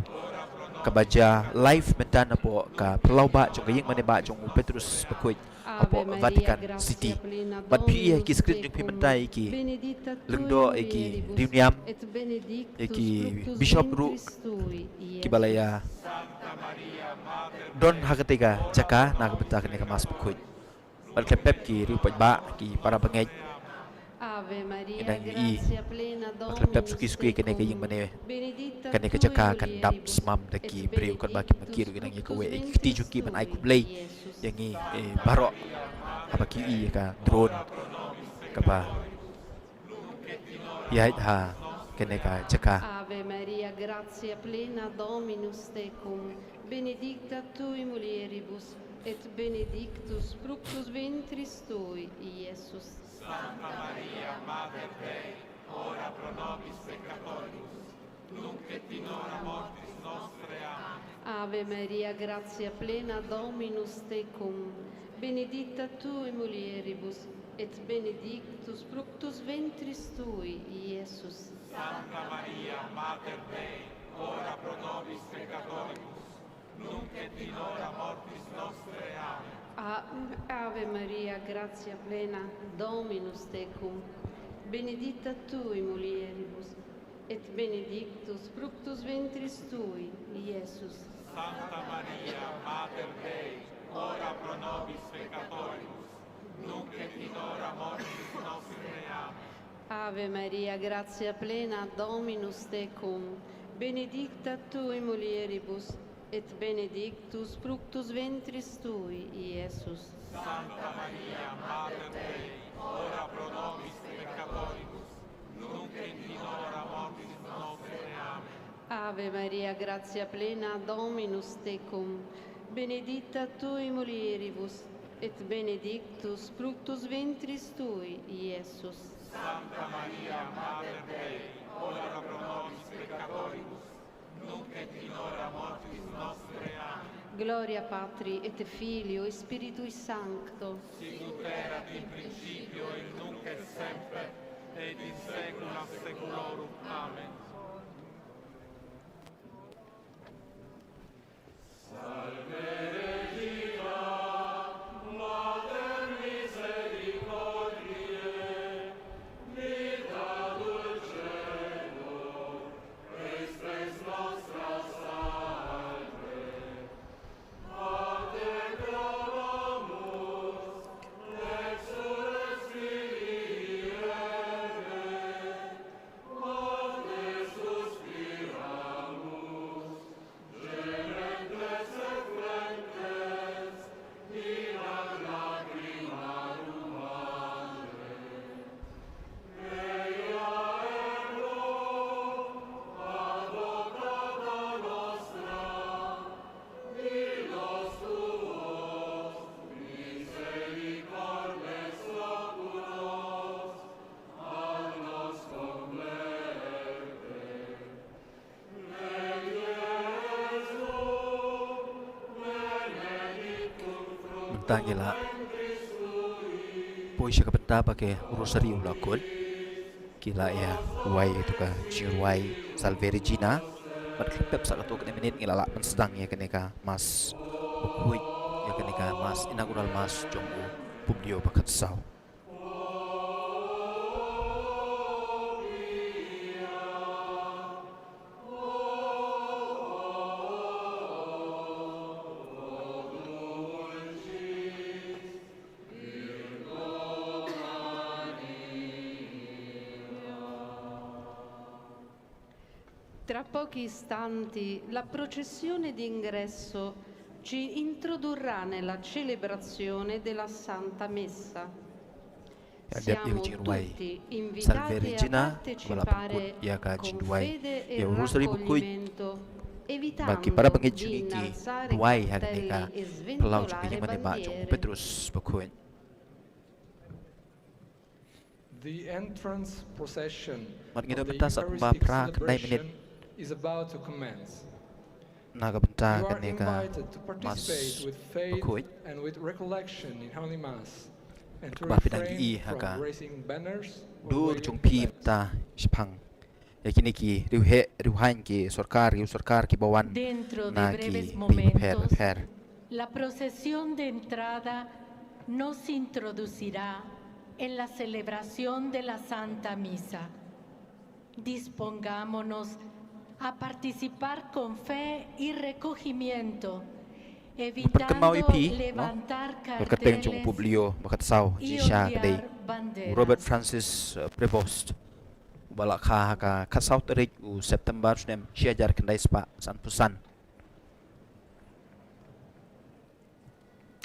kabaja live mentan na po ka pelau ba jong gayeng mane ba jong Petrus pakuit Apo Vatican City bat pi ki skrin jung pi mandai ki lengdo ki riuniam ki bishop ru ki balaya don hakatega jaka na benta kene mas pukut bal kepep ki ru ba ki para bangai Ave Maria, Inang grazia plena, maklapap Dominus suki-suki kene ke yung tecum, mane benedicta kene ke tui jaka kan dap mulieribus, smam et daki breu kan baki makiru kinang benedictus yakawe fructus kiti juki ban ai kublay ventris tui, yang i barok apa ki i ka drone ka ba yait ha kene ka jaka Ave Maria, grazia plena, Dominus tecum, benedicta tui mulieribus, et benedictus fructus ventris tui, Iesus. Ave Maria, grazia plena, Dominus tecum, benedicta tui mulieribus, et benedictus fructus ventris tui, Iesus. Ave Maria, grazia plena, Dominus tecum, benedicta tui mulieribus, et benedictus fructus ventris tui, Iesus. Ave Maria, grazia plena, Dominus tecum, benedicta tui mulieribus, et benedictus fructus ventris tui, Iesus. Ave Maria, grazia plena, Dominus tecum, benedicta tui mulieribus, et benedictus fructus ventris tui, Iesus. Gloria Patri et Filio et Spiritui Sancto. Sicut erat in principio et nunc et semper et in saecula saeculorum. Amen. tangila poi siya kapenta pakai rosary ulakon kila ya wai itu ka jiwai salve regina mat klep sa kato kene menit ngilala man sedang ya kene ka mas bukuy ya kene ka mas inaugural mas jonggu publio bakat saw Tra pochi istanti la processione d'ingresso ci introdurrà nella celebrazione della Santa Messa. Siamo tutti invitati a partecipare con fede e raccoglimento, evitando di innalzare cartelli e sventolare bandiere. The entrance procession of Margino the benta sa Eucharistic pra kendai menit celebration is about to commence. naga benta You are kene ka invited to mas participate with faith bukuy and with recollection in Holy Mass, and to Ba pinang refrain haka. from raising banners or dur waving chung pi flags. ta shpang yakini ki riuhan ki sarkar ki bawan Dentro de na breves ki momentos, per la procesión de entrada nos introducirá en la celebración de la Santa Misa. Dispongámonos a participar con fe y recogimiento, evitando levantar Berkateng jong carteles publio bakat sau y jisha kadai ondear banderas. Robert Francis Prevost balak ka kasau terik September snem siajar kendai spa san pusan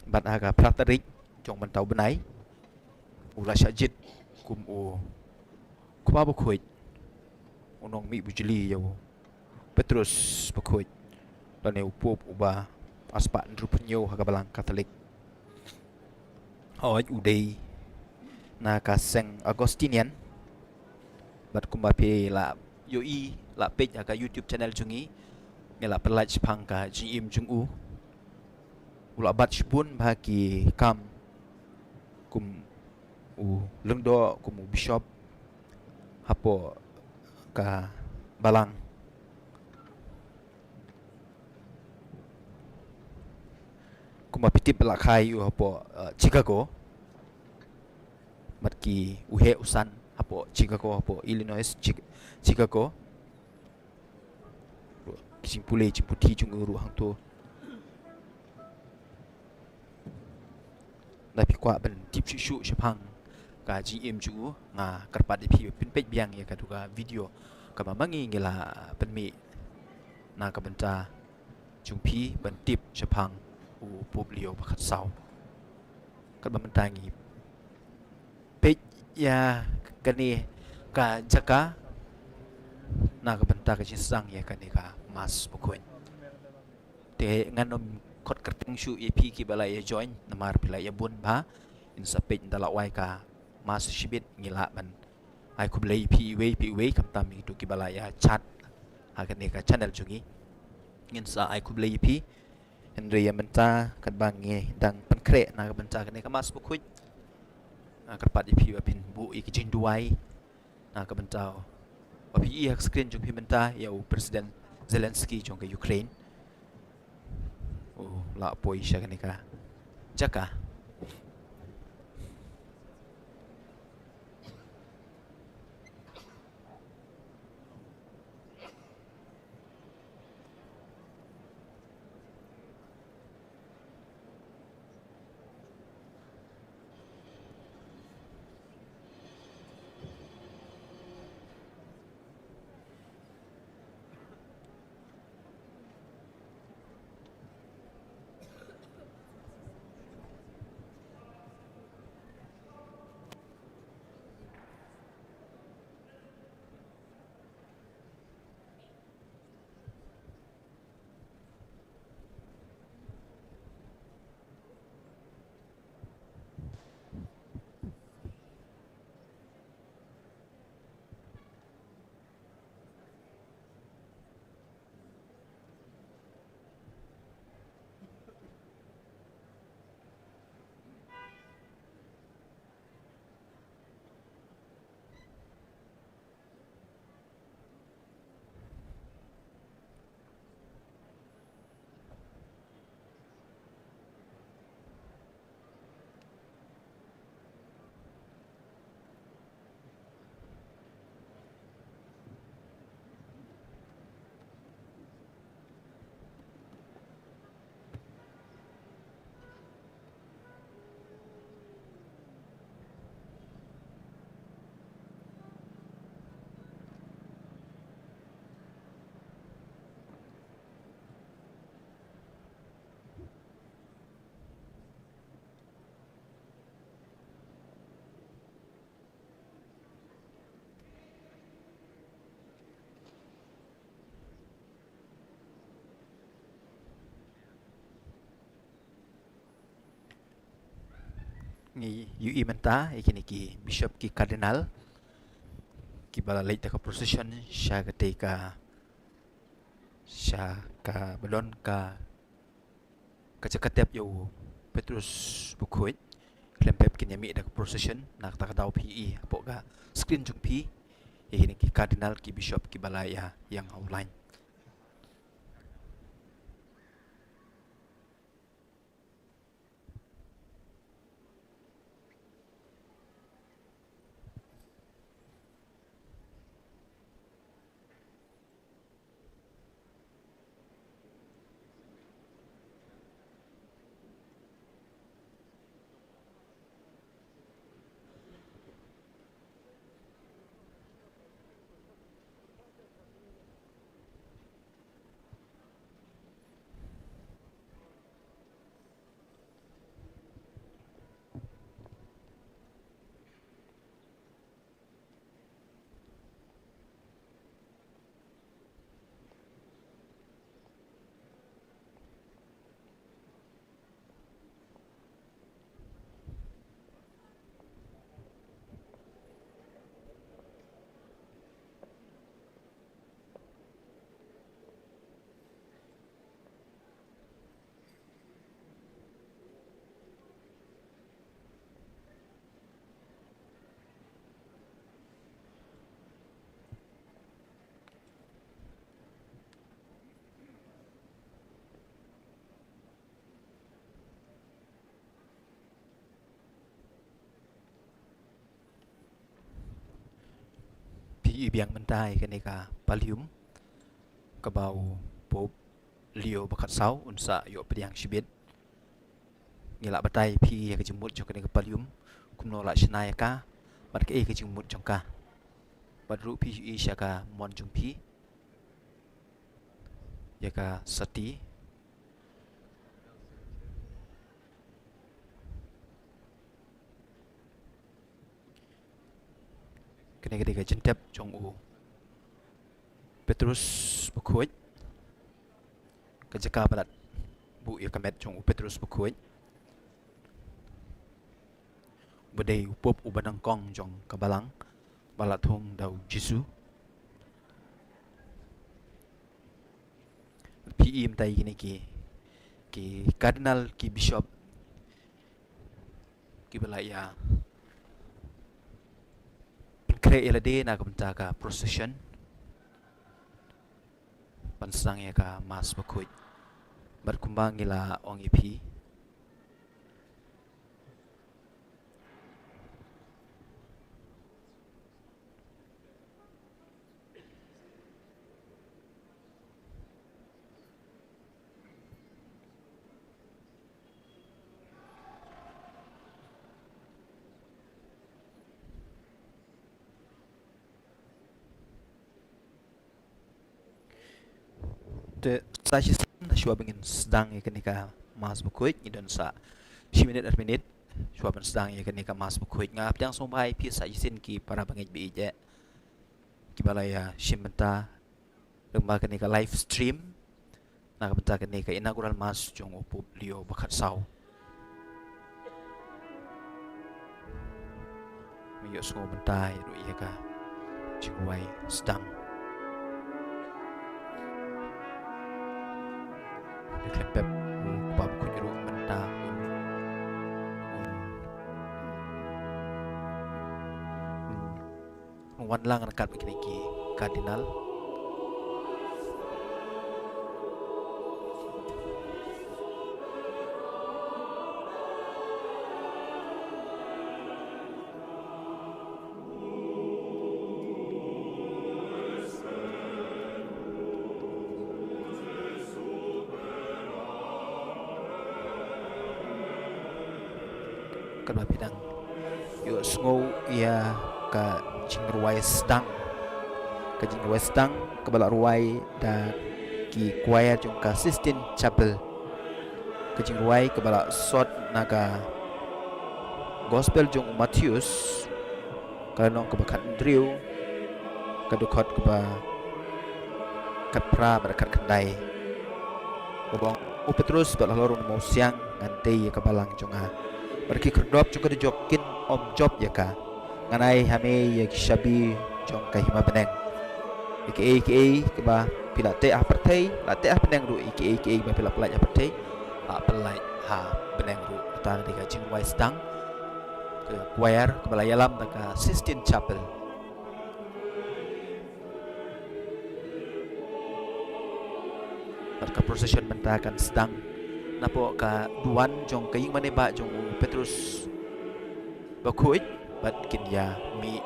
bat aga pratarik jong bantau benai ula syajit kum kuba bukhoit unong mi bujeli yo Petrus bukhoit lane upop uba aspa ndrupunyo haga balang Katolik hoj udai na kaseng Agostinian bat kumbape la yoi la page aga YouTube channel jungi ngela perlaj pangka jim jungu ula bat shpun bagi kam kum lengdo kum bishop hapo ka balang kumapitip la khai hapo Chicago matki uhe usan hapo Chicago hapo Illinois Chicago kisimpule cimputi junguru hang tu tapi kwa ben tip shu shapang ka GM ju nga karpat ipi pin pej biang ya kaduga video kama mangi ngela penmi na ka benta jungpi ben tip shapang publio bakat sau kat bentangi pej ya kani ka jaka na ka benta ka jinsang ya kani ka mas bukoin te nganom kot kerteng shu EP ki balai join namar pila ya bun ba in sapej dala wai ka mas shibit ngila ban ai ku balai EP kam tami tu ki balai ya chat akan ka channel jungi ngin sa ai ku balai EP Henry yang benta kat bangi dang penkre na ka benta kani ka mas bukoin kerpat EP pin bu ik jin duai na ka benta api hak screen jung pi benta ya Presiden Zelensky jong ke Ukraine la poi siya kanika jaka ngi UI menta ikini ki bishop ki cardinal ki bala late ka procession sya ketika sya ka belon ka kacakatep yo Petrus bukuit klempep kinyami da procession nak tak daw PE apo ka screen jung pi ikini ki cardinal ki bishop ki balaya yang online pi biang mentai kenika palium kabau pop Leo bakat sau unsa yo pediang shibit ngila batai pi ya kejemut jong kenika palium kumno la shnaya ka bar ke kejemut jong ka badru pi syaka mon jong pi ya ka sati kenika jentep jong u Petrus Bukuit kejaka balat bu ya kamet jong Petrus Bukuit bedai upop ubanang kong jong kabalang balat hong dau Jisu PE mtai gini ki cardinal ki bishop ki balaya kre elade na kamta ka procession pansang ya ka mas Bukuit berkumbang ila ong ipi te sashi shua bengin sedang ya kenika mas Bukuit ngidon sa 10 minit shua ben sedang ya kenika mas Bukuit ngap yang sombai pi sa isin ki para bangit bi je ki balaya shimbenta lemba kenika live stream na benta kenika inaugural mas jong upup Leo bakat sau miyo so bentai ru ya ka jingwai sedang Klepep bab kunjuru menta wan lang rekat begini ki kardinal kan bidang yo sngo ia ka jingruai sedang ka jingruai sedang ke balak ruai da ki choir jong ka Sistine Chapel ke jingruai ke balak sot naga gospel jong Matius ka nong ke bakat Andrew ka dukot ke ba kat pra berakat kendai bobong Petrus balak lorong mau siang ngantai ke balang jonga Berki kerdop juga dijokin om job ya ka nganai hame ya shabi jong ka hima beneng ike ke ba pila te apartei la te beneng ru ike ba pila pelaj apartei pelaj ha beneng ru ta diga jing wai sedang ke choir ke balayalam ka Sistine Chapel berka procession mentakan sedang napo ka duan jong kaying maneba jong Petrus Bukuit bat kinya mi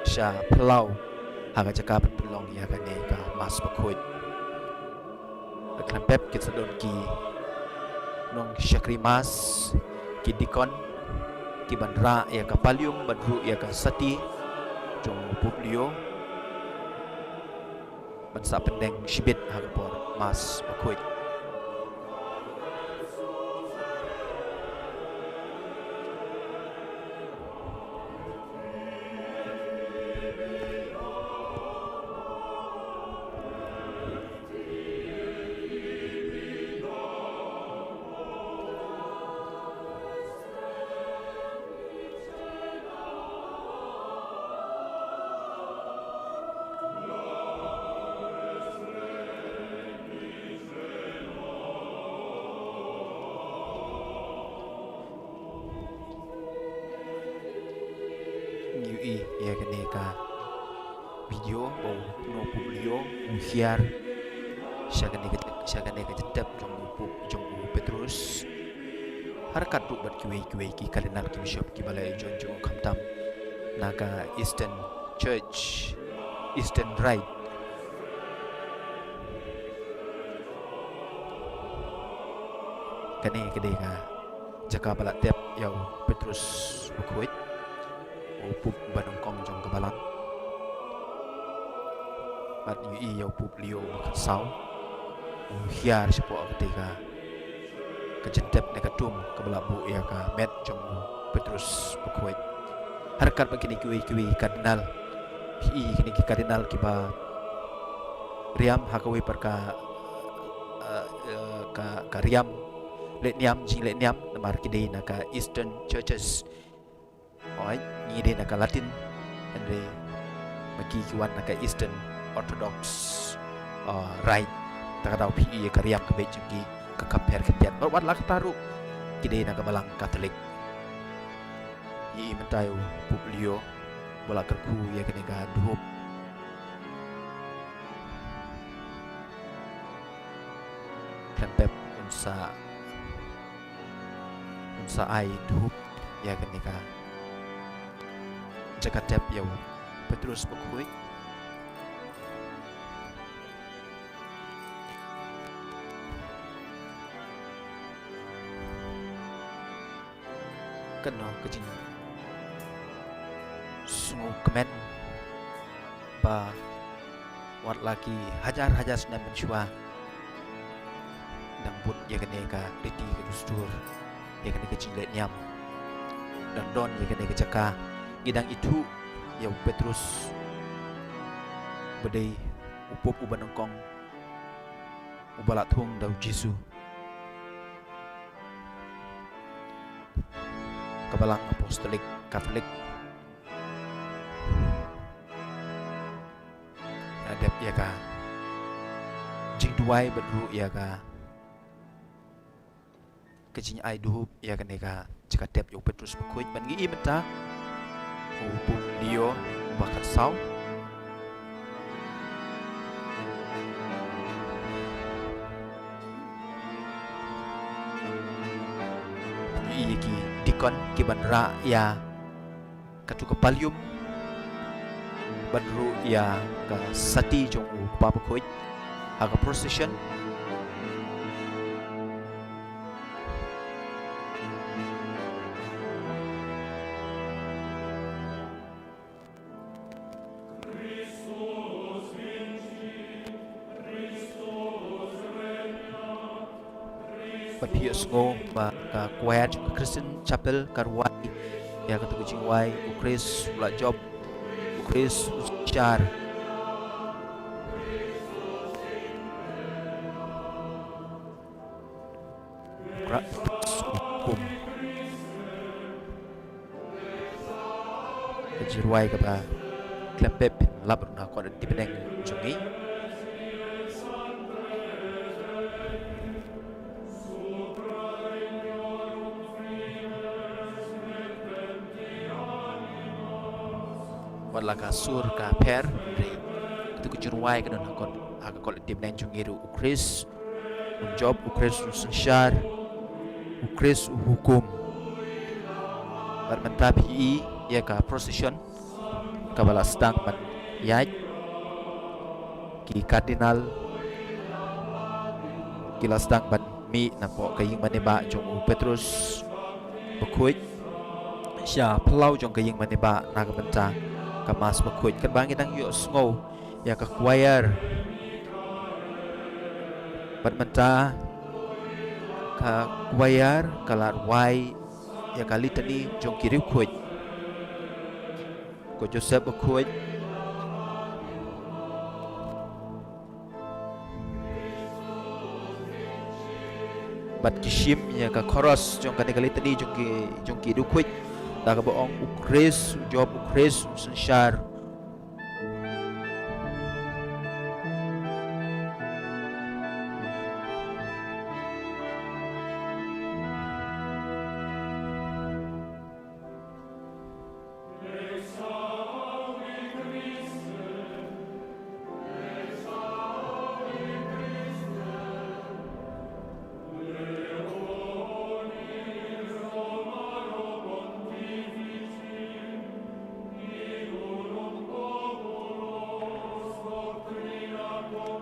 sha pelau haga jaka pelong ya kane ka mas Bukuit aklempep kit sadon ki nong syakri mas ki dikon ki bandra ya ka palium badru ya ka sati jong Publio bansa pendeng shibit haga por mas Bukuit ya kene ka video o no Publio uhiar syagane ka jedap jong Petrus harakat duk bat kiwe ki kardinal ki bishop ki balai jonjo khamtam naga Eastern Church Eastern Rite. Kani kedai ka jaka balak tiap yau Petrus Bukuit pup Banung Kong jong kebalang bat yui yau pup Leo makan sau hiar sepo ketika kejentep nekatum kebalak bu ya ka met jong Petrus Bukuit harkat begini kiwi kardinal kini kardinal kiba riam hakawi perka ka riam letniam namar kidei naka Eastern Churches oi ni de naka Latin ande maki kiwan naka Eastern Orthodox right takadau pi ka riam ka bejungi ka kaper ketian wat lak taru kidei naka balang Katolik yi mentayo Publio bola kerku ya kenega duhop Klempep unsa ai duhop ya kenega jakatep yau Petrus Bukuit kena kecing sungu kemen ba wat lagi hajar senam mensyua dan pun ya kenega riti kedustur ya kenega cilet nyam dan don ya kenega jaka gidang itu ya Petrus bedai upup ubanengkong ubalat hung dau Jisu kebalang apostolik Katolik adep ya ka jing duai bedru ya ka kecing ai duhub ya kan neka cekatep yo Petrus Bukuit ban gi imenta upum Leo bakat sau iki dikon ki bandra ya katu kepalium bandru ya ka sati jong Papa Bukuit aga procession Pius ngo ba ka kwayat Christian Chapel karwai ya ka tukucing wai ukris ula job ukris usyar hukum kejirwai ka ba klempep labruna ko di pedeng jungi wala ka sur ka per re tu ku jurwai ka don hakon aga kol tim nen jungiru ukris job ukris usyar ukris hukum bar mentabi ya ka procession ka bala stang man yai ki kardinal ki lastang ban mi napo kaying maneba jong Petrus Bukuit sya pelau jong kaying maneba naga benta kamas Bukuit kan bangin ang yos ngo ya ka choir menta ka choir kalar wai ya ka litany jong kiri Bukuit ko Joseph Bukuit bat kishim ya ka chorus jong ka litany jong ki Bukuit da ka boong ukris job ukris sensyar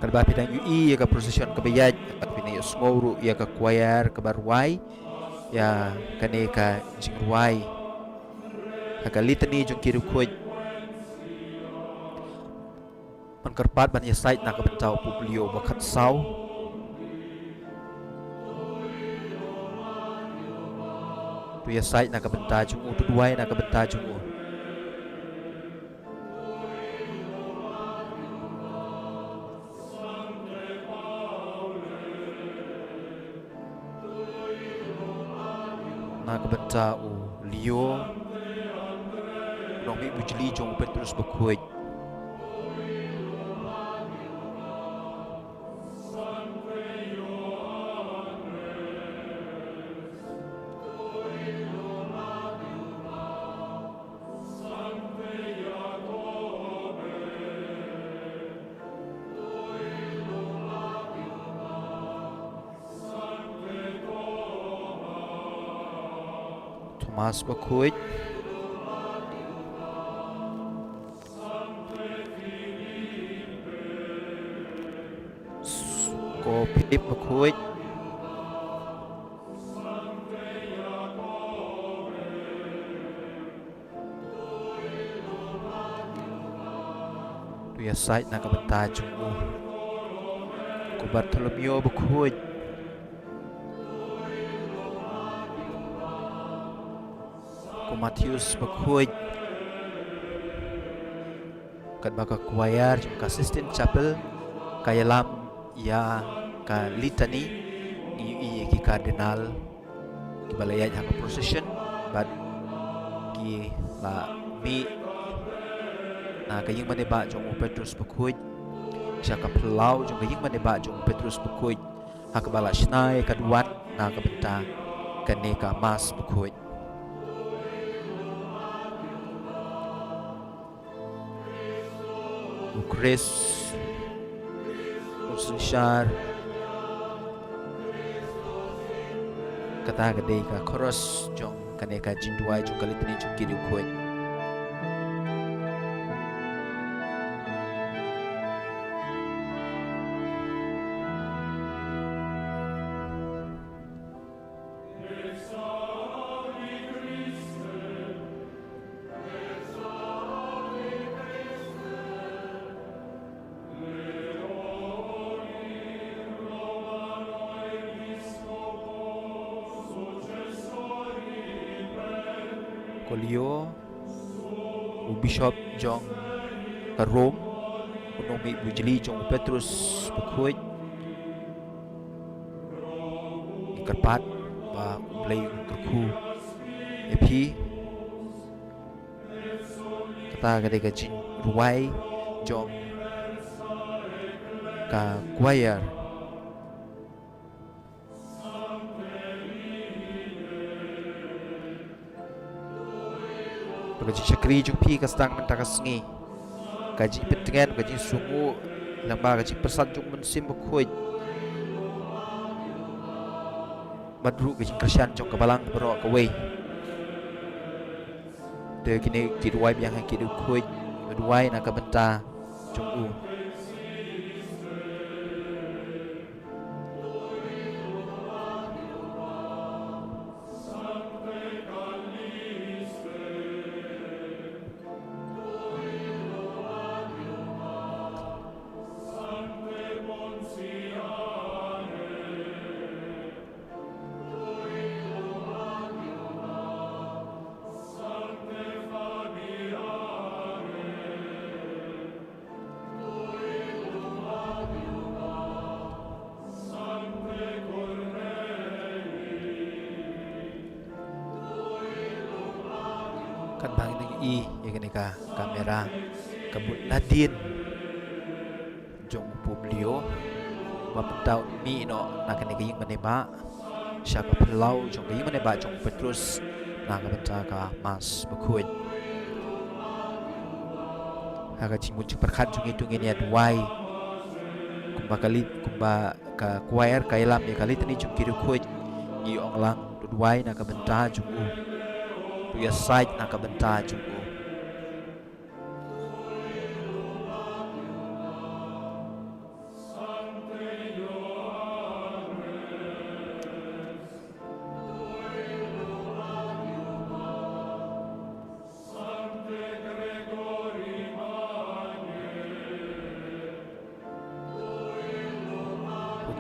Kadba pinang UI ya ka procession ka bayad pinay smoro ya ka choir ka barway ya kane ka jingruay litany jong kiru khoj man karpat ban ya site na ka bentau publio bakhat sau tu ya site na ka benta jung tu duai na ka benta jung na ka benta lio nong mi bujli jong Petrus bakhoj Thomas bakhoj ko Philip bakhoj tu ya site na ka benta jung ko Bartolomeo bakhoj ko Matthews bakhoj kad baka choir jung ka Sistine Chapel kayalam ya ka litany i ki cardinal ki balaya ha ka procession but ki la mi na kaying maniba jong Petrus bakhoj siya ka plau jong kaying maniba jong Petrus bakhoj ha ka bala shnai kadwat na ka benta kane ka mas bakhoj Chris Usunshar kata gede ka chorus jong kane ka jinduai jong kalitni jong kiri khoj Kolio u Bishop jong ka Rome unong mi bujli jong Petrus bakhoj ikarpat ba play ku epi kata gade ka jin ruai jong ka choir kaji chakri jung pi ka stang man taka sngi kaji pentengan kaji sungu lamba kaji persat jung mensim bakhoj madru kaji kersian jong kabalang bero ka wei de kini kiduai yang ha kidu khoj duai na ka benta jung u kan bang i ya kene ka kamera kabut nadin jong publio mapentau mi no na kene kaying maneba siya ka pelau jong kaying maneba jong Petrus na ka benta ka mas bakhoj haga jimut jing perkhat jong itu ngene duai kumba ka choir kailam ya kali tani jong kiru khoj i onglang duai na ka benta jong tu ya site na ka benta jong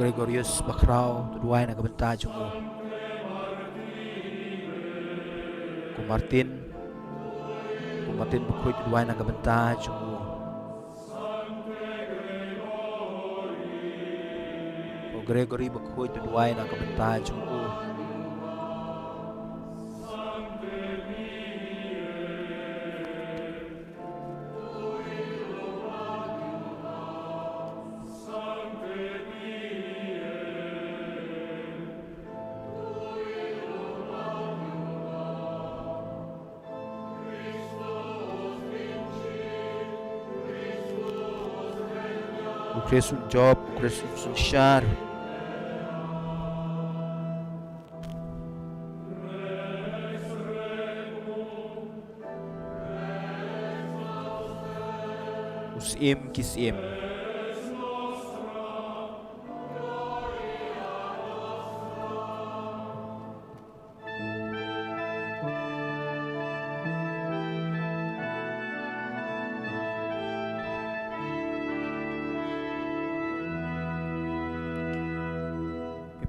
Gregorius Bakrao tuduai na kabenta jungo. Ku Martin bukoy tuduai na kabenta jungo. Ku Gregory bukoy tuduai na kabenta jungo. Ukresun Job, Ukresun Shar. Usim Kisim.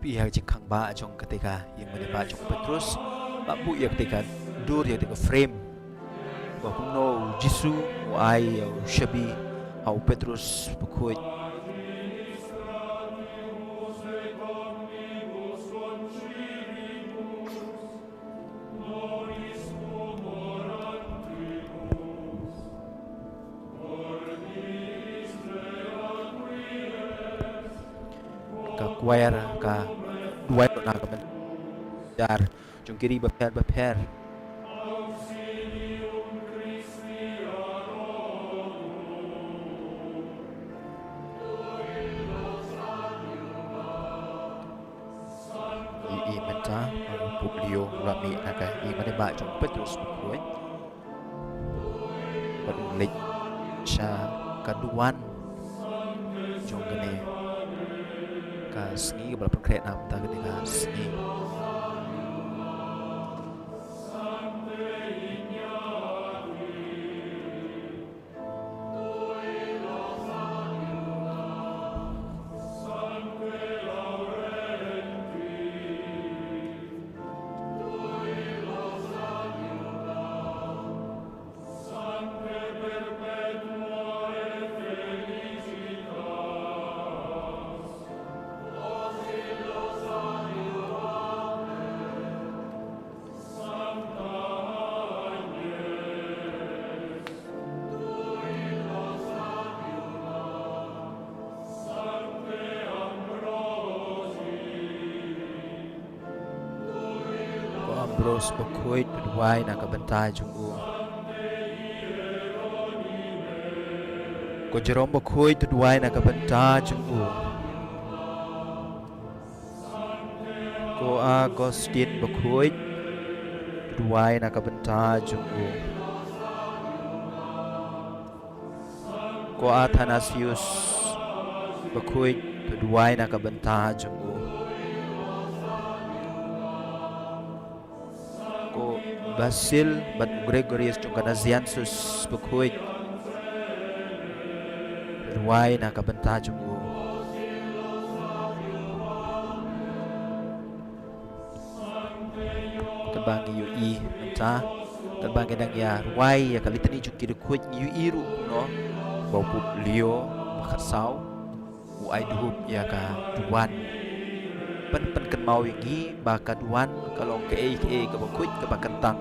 Pihak jengkang ba jong ketika yang menyebab jong Petrus babu ya ketika dur ya ketika frame bahwa no Jisu ai au shabi au Petrus bukuit choir ka duai na ka bentar jong kiri beper i menta publio lami naka i mane ba jong Petrus bukuy padulik sya kaduan jong kene ka sengi walaupun kreat nam ta ketika sengi Ambros bukuit berduai na kabenta jungu ko Jerome bukuit berduai na kabenta jungu ko Agustin bukuit berduai na kabenta jungu ko Athanasius bukuit berduai na kabenta jungu Basil bat Gregorius jong Nazianzus bukuit berduai na kabenta jungu terbangi UI menta terbangi dang ya ruai ya kalitani jung kidukut UI ru no bau pup Leo bakat sau uai duhup ya ka duan pen ken mau ingi baka duan kalau ke ke bakut ke bakentang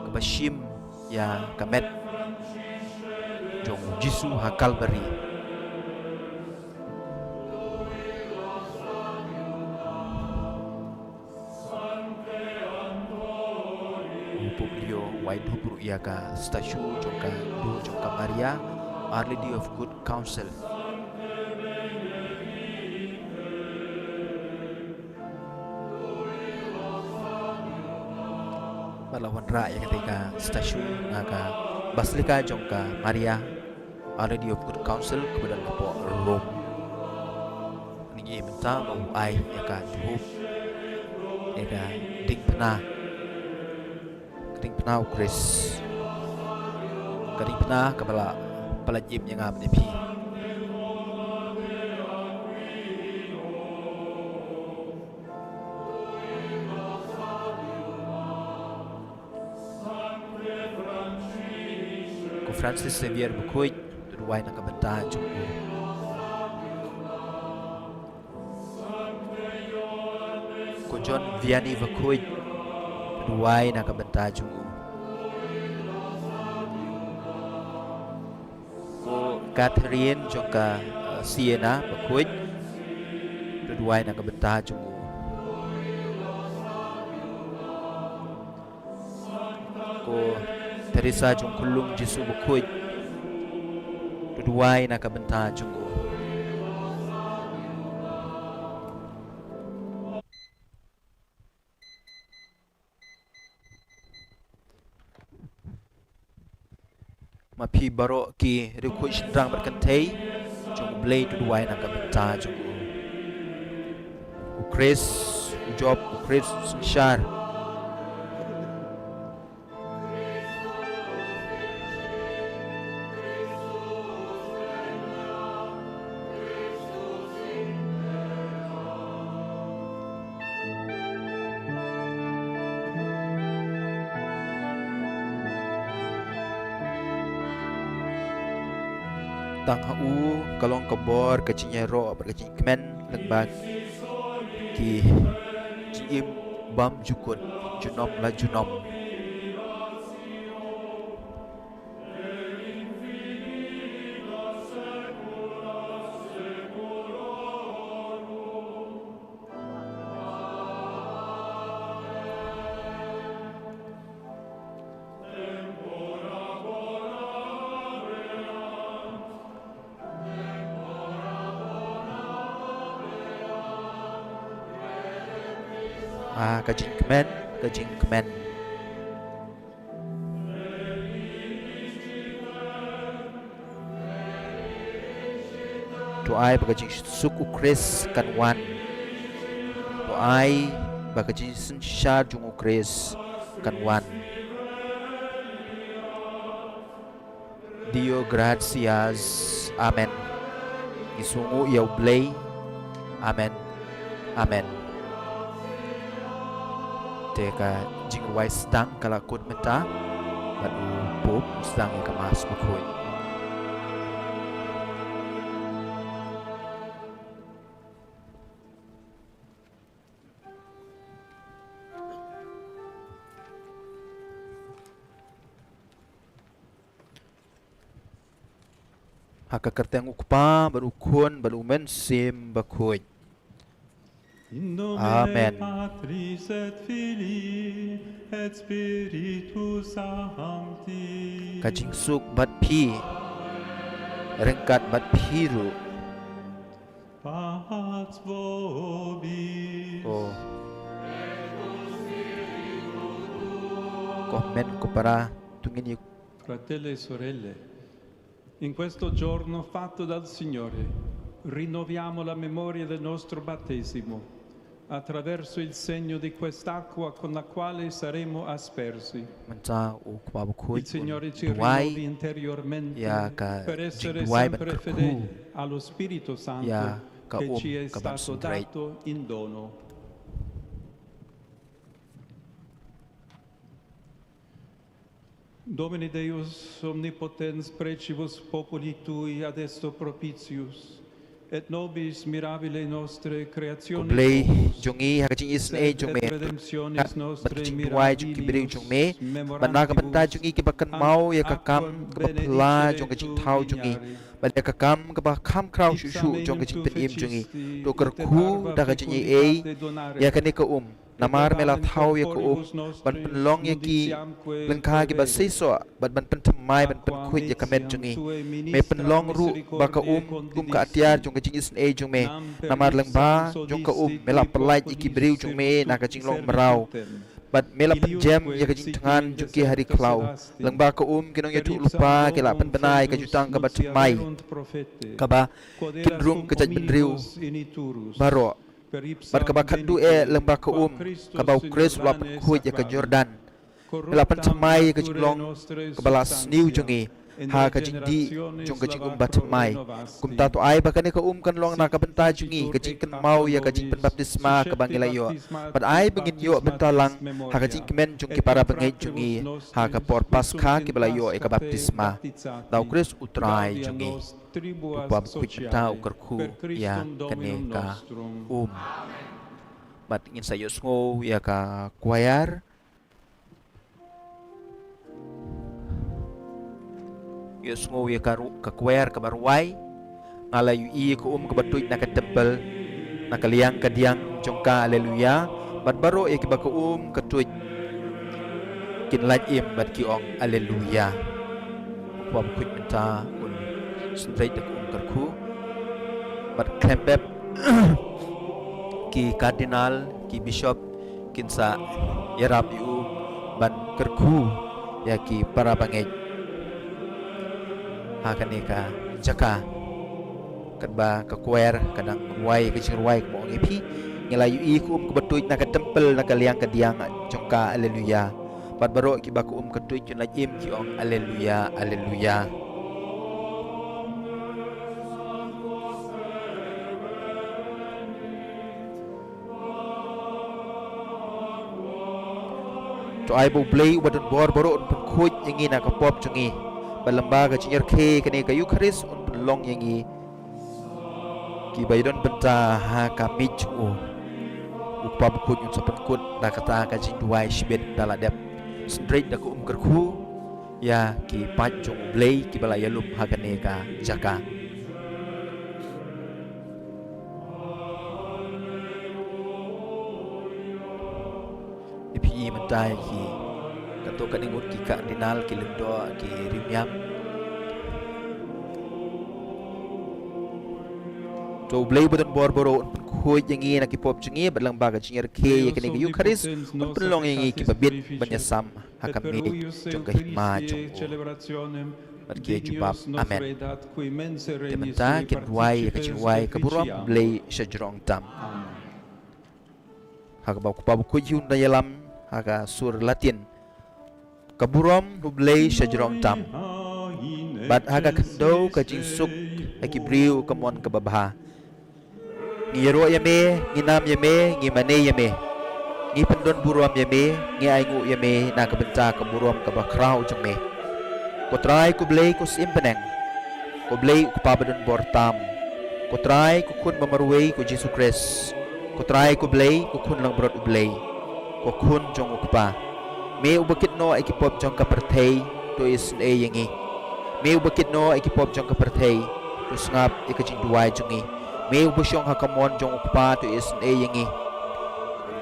ke bashim ya kamet jong Jisu hakal beri publio wide hubru ya ka stasiun jong ka du jong ka Maria Our Lady of Good Counsel lawan rakyat ketika stasiun naga Basilika jongka Maria Our Lady of Good Counsel kemudian lapo Rome ini minta mau ai ya ka juhub ya ka ding pena Chris kading pena kepala pelajim yang ngam ni pi Francis Xavier Bukuit Duduay na kabanta Junggu Ko John Vianney Bukuit Duduay na kabanta Junggu Ko Catherine Jongka Siena Bukuit Duduay na kabanta Junggu Ko Teresa Jungkulung Jisu Bukuit Duduay na kabanta Junggu Mapi baro ki Rikuit Shindrang Berkantay Jung Blay Duduay na kabanta Junggu Chris Job Chris Sunshar Tang hau kalong kabor kacinya ro berkacing kemen lengbag ki jim bam jukun junom la junom kajing kemen doai bagajing suku Chris kanwan doai bagajing sensyar jungu Chris kanwan Dio gracias amen isungu yau blay amen amen Teka jingwai sedang kalakut menta lalu pop sedang kemas bukuin haka kerteng ukpa berukun berumen sim bukuin In nomine Amen. Patris et Filii et Spiritus Sancti. Kajing suk bat pi rengkat bat piru Pax vobis. Komen kupara tungin yuk Fratelli e sorelle, in questo giorno fatto dal Signore, rinnoviamo la memoria del nostro battesimo attraverso il segno di quest'acqua con la quale saremo aspersi. menca ukpa bukuin Il Signore ci duai rinnovi interiormente ya ka per essere jingduai sempre ban fedeli allo Spirito Santo ya ka che ci è ka ban stato sundrai dato in dono. Domine Deus omnipotens precibus populi tui ad esto propitius, et nobis mirabile nostre creatione Kublay povus, jungi hakajing is e sed jungme et redemptionis nostre bakajing duai jung kibriu jungme mirabilis bana ka banta jungi ki bakan mau ya ka kam ka bapla jung kajing thau jungi balik ka kam ka ba kam krau shu shu jung kajing penim jungi to kerku da kajing e ya kane ka namar mela thau ya ko ban penlong ya ki lengka ki basiso ban pentemai ban penkuit ya kamet jungi me penlong ru ba ka ka atiar jung kajing is e jung me namar lengba jung ka mela pelai iki briu jung me na kajing long merau bat mela penjem ya kajing tangan jung ki hari klau lengba ka kinong ya tu lupa ke la penpenai ka jutang ka bat mai ka ba kinrung ka jaj benriu baro Bar kabakan du lembah ke kabau kres lap kuit ya ke Jordan. Melapan semai ke Jinglong kebalas niu jungi. ha ka jing di jong ka jing bat mai kum ta to ai ba ka ne ka kan long na ka benta jungi ka jing kan mau ya ka jing pen baptisma ka bangila yo but ai bengin yo benta lang ha ka jing kemen jong ki para bengai jungi ha ka por paskha ki bala yo e ka baptisma dau kris utrai jungi upam kuit ta ukar khu ya ka ne ka bat ingin sayo ngo ya ka choir Yus ngo ya ka choir ka barwai ngalayu i ko ka batuit na ka temple na kaliang ka diang jongka haleluya bat baro e ki ba ko ka tuit kin laj im bat ki ong haleluya pom kuit menta un straight ka karku bat klembep ki cardinal ki bishop kinsa yarap yu ban karku ya ki para bangej akan ika jaka kadba ka choir kadang ruai ka ruai mo ngipi ngelayu i ku ka batuit na ka temple na kaliang ka diang jongka haleluya pat baro ki ba ku ka tuit na im ki ong haleluya haleluya to ai bo play wadon bor baro pun khuj yangi na ka pop jungi balembaga jinyer ke kene ka Eucharis un long yangi ki baydon benta ha ka michu upam kun yun sapan kun da kata ka jing duai shibet dala dep straight da ku kerku ya ki panjung blay ki bala yalum ha kene ka jaka ipi mentai ki kato kaningut ki kardinal ki lendo ki rimyam to blay bodon borboro un khoi yangi na ki pop jungi badlang baga jinyer ke yakini ki Eucharis un pelong yangi ki babit banyasam hakami jong ka hikma jong bat ki jubab amen tementa ki ruai ka jinwai ka buram blay shajrong tam hakabaw ku babu ku yun dayalam haka sur latin kaburom nublay shajrong tam bat haka kendo ka jinsuk akibriu kamon kababaha ngiro yame nginam yame ngimane yame ngi pendon burom yame ngi aingu yame na kabenta kaburom kabakrau jome ko try ko blay ko simpeneng ko blay ko pabadon bortam ko try ko kun mamarway ko Jesus Christ ko try ko blay ko kun lang brod ublay ko kun jong ukpa me ubakit no ay kipop jong kapertay to is e yangi me ubakit no ay kipop jong kapertay to ngap ikajing duway jongi me ubasyong hakamon jong ukpa to is e yangi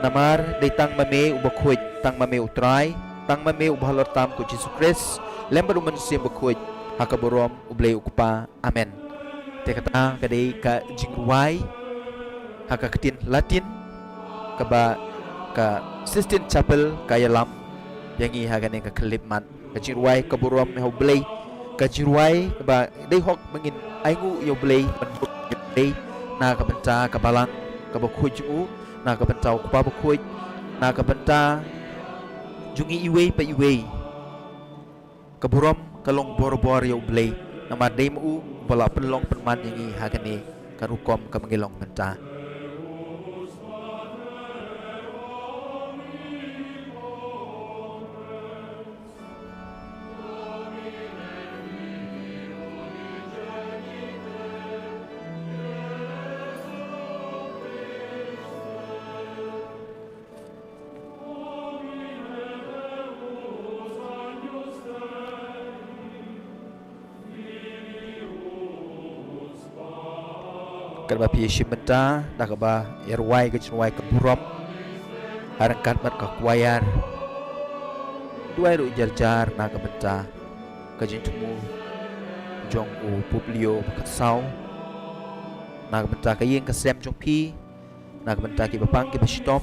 namar day tang mame ubakhuj tang mame utray tang mame ubahalor tam ko Jesus Christ lembar umansim bakhuj hakaborom ublay ukpa amen tekata kadai ka jingruway hakakitin latin kaba ka Sistine Chapel kayalam yangi hagane ka klipman ka jirwai ka burom ho blay ka jirwai ba dei hok mangin aingu yo blay blay na ka benta ka balang ka bakhuju na ka benta ko pa bakhuj na ka benta jungi iway pa iway ka burom kalong borbor yo blay na madai mu bala penlong penman yangi hagane ka rukom ka mangilong benta Kerba pi shimenta dakaba yarwai ke chwai ke burom harangkat mat ka kwayar duai ru jarjar na ka benta ka jintumu jong u publio ka sau na ka benta ka yeng ka sem jong pi na ka benta ki bapang ki bastom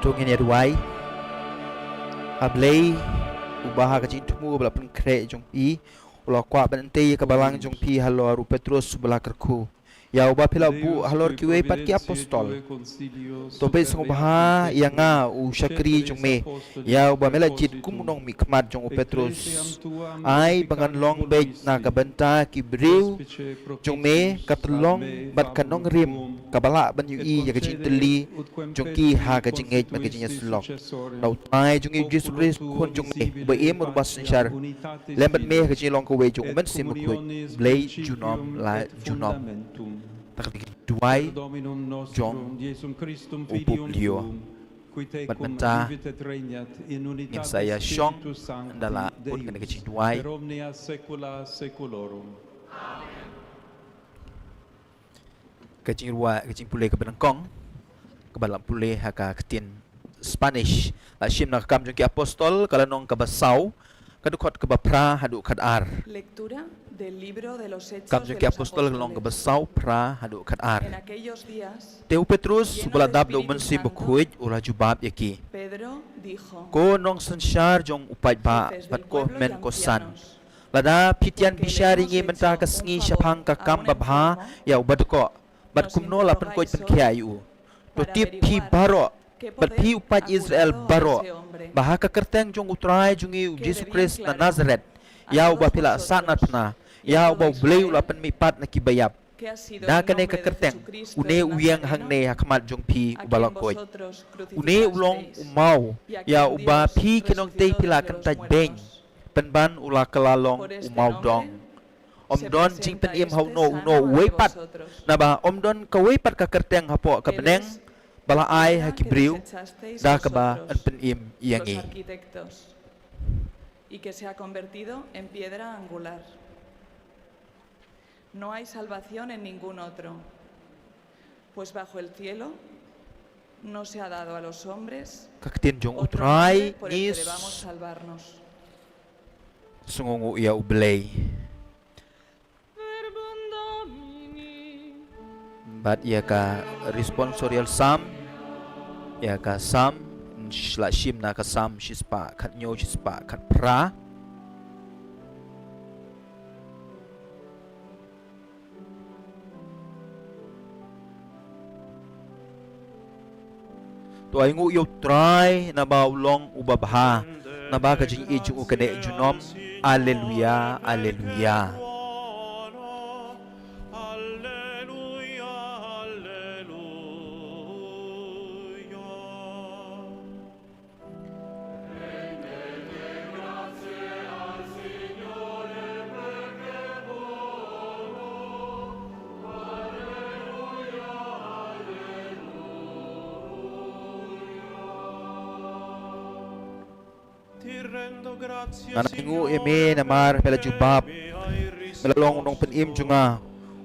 Jong ini ruai ablay ubaha kajing tumu bala pen kre jong pi ulah kwa bente ka balang jong pi halo aru Petrus bala kerku ya uba pila bu halor kiwe pat ki apostol to be song baha ya nga u shakri jong me ya uba mela jit kumunong mi kmat jong Petrus ai bangan long be na ka benta ki briu jong me katlong bat kanong rim kabala ban yu i ya kajing teli jong ki ha kajing ej ma kajing slok nau ai jong i Jesus Christ kun jong me ba em ur bas shar lembat me kajing long ko we jong men sim ku blay junom la junom duai jong upuplio bat menta in saya syong andala pun kena kecil duai kecil ruai kecil pulih ke benengkong ke balam pulih haka ketin Spanish la shim nak kam jong ki apostol kala nong ka basau kadukot ke bapra hadu kadar Lectura del libro de los Hechos kam de jong ki los apostol long ke Apóstoles. basau pra hadu kadar En aquellos días, Teu Petrus bala dab do man sim kuit ula jubab yaki Pedro dijo, ko nong sanshar jong upaj ba "Jefes pat del ko pueblo y men ko san ancianos, lada pitian bishari ngi menta ka sngi shapang ka kam babha ya ubad ko bat kumno la pen ko pen khayu to tip phi baro bat phi upaj Israel baro baha ka kerteng jong utrai jungi Jesus Christ na Nazareth ya uba pila sanat na ya uba bleu la pen mi pat na kibayap que ha sido da el kane nombre ka de kerteng Jesucristo une el uyang Nazareno, hang ne hakmat jong phi a quien ubala koy vosotros une ulong crucificasteis, umau y a ya quien uba Dios phi kinong te resucitó pila de kan los taj muertos. beng penban ula kalalong Por este umau nombre dong om se don jing pen presenta im hau este no sano uno ante wepat vosotros. na ba om don ka wepat ka kerteng hapo ka Él beneng es bala la ai piedra ha que kibriu desechasteis da ka ba vosotros, an pen im los yangi arquitectos, y que se ha convertido en piedra angular. No hay salvación en ningún otro, pues bajo el cielo no se ha dado a los hombres ka ketin jong otro utrai nombre por el que ngis debamos salvarnos. sungungu ya ublei bat ia ka responsorial sam ia ka sam shla shim na ka sam shispa khat nyo shispa khat pra to ai ngu yo try na ba ulong ubabha na ba ka jing iju u kane junom alleluia alleluia Alleluia, alleluia. Ti rendo grazie, nangu eme namar pela jubab melalong nong pen im junga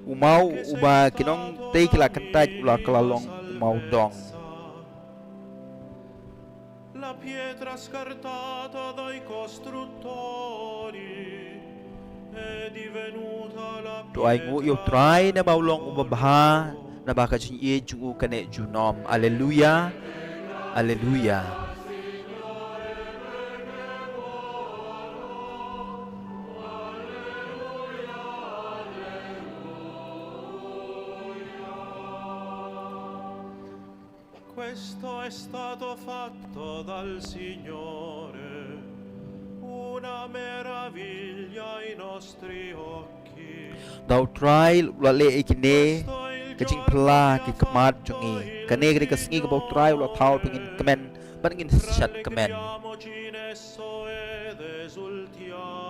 umau uba kinong te kila kentaj ula kelalong umau dong la pietra scartata dai costruttori è divenuta la to ai ngu yo try na baulong ubabha na ba ka jing e jungu kane junom alleluia alleluia Questo è stato fatto dal Signore, una meraviglia ai nostri occhi. dau try ula le ikine Questo è il ka jing giorno pla che ki ha kamat fatto jungi il kane gre ka sngi ka bau try ula thau pingin kemen ban ngin shat kemen Rallegriamoci in esso ed esultiamo.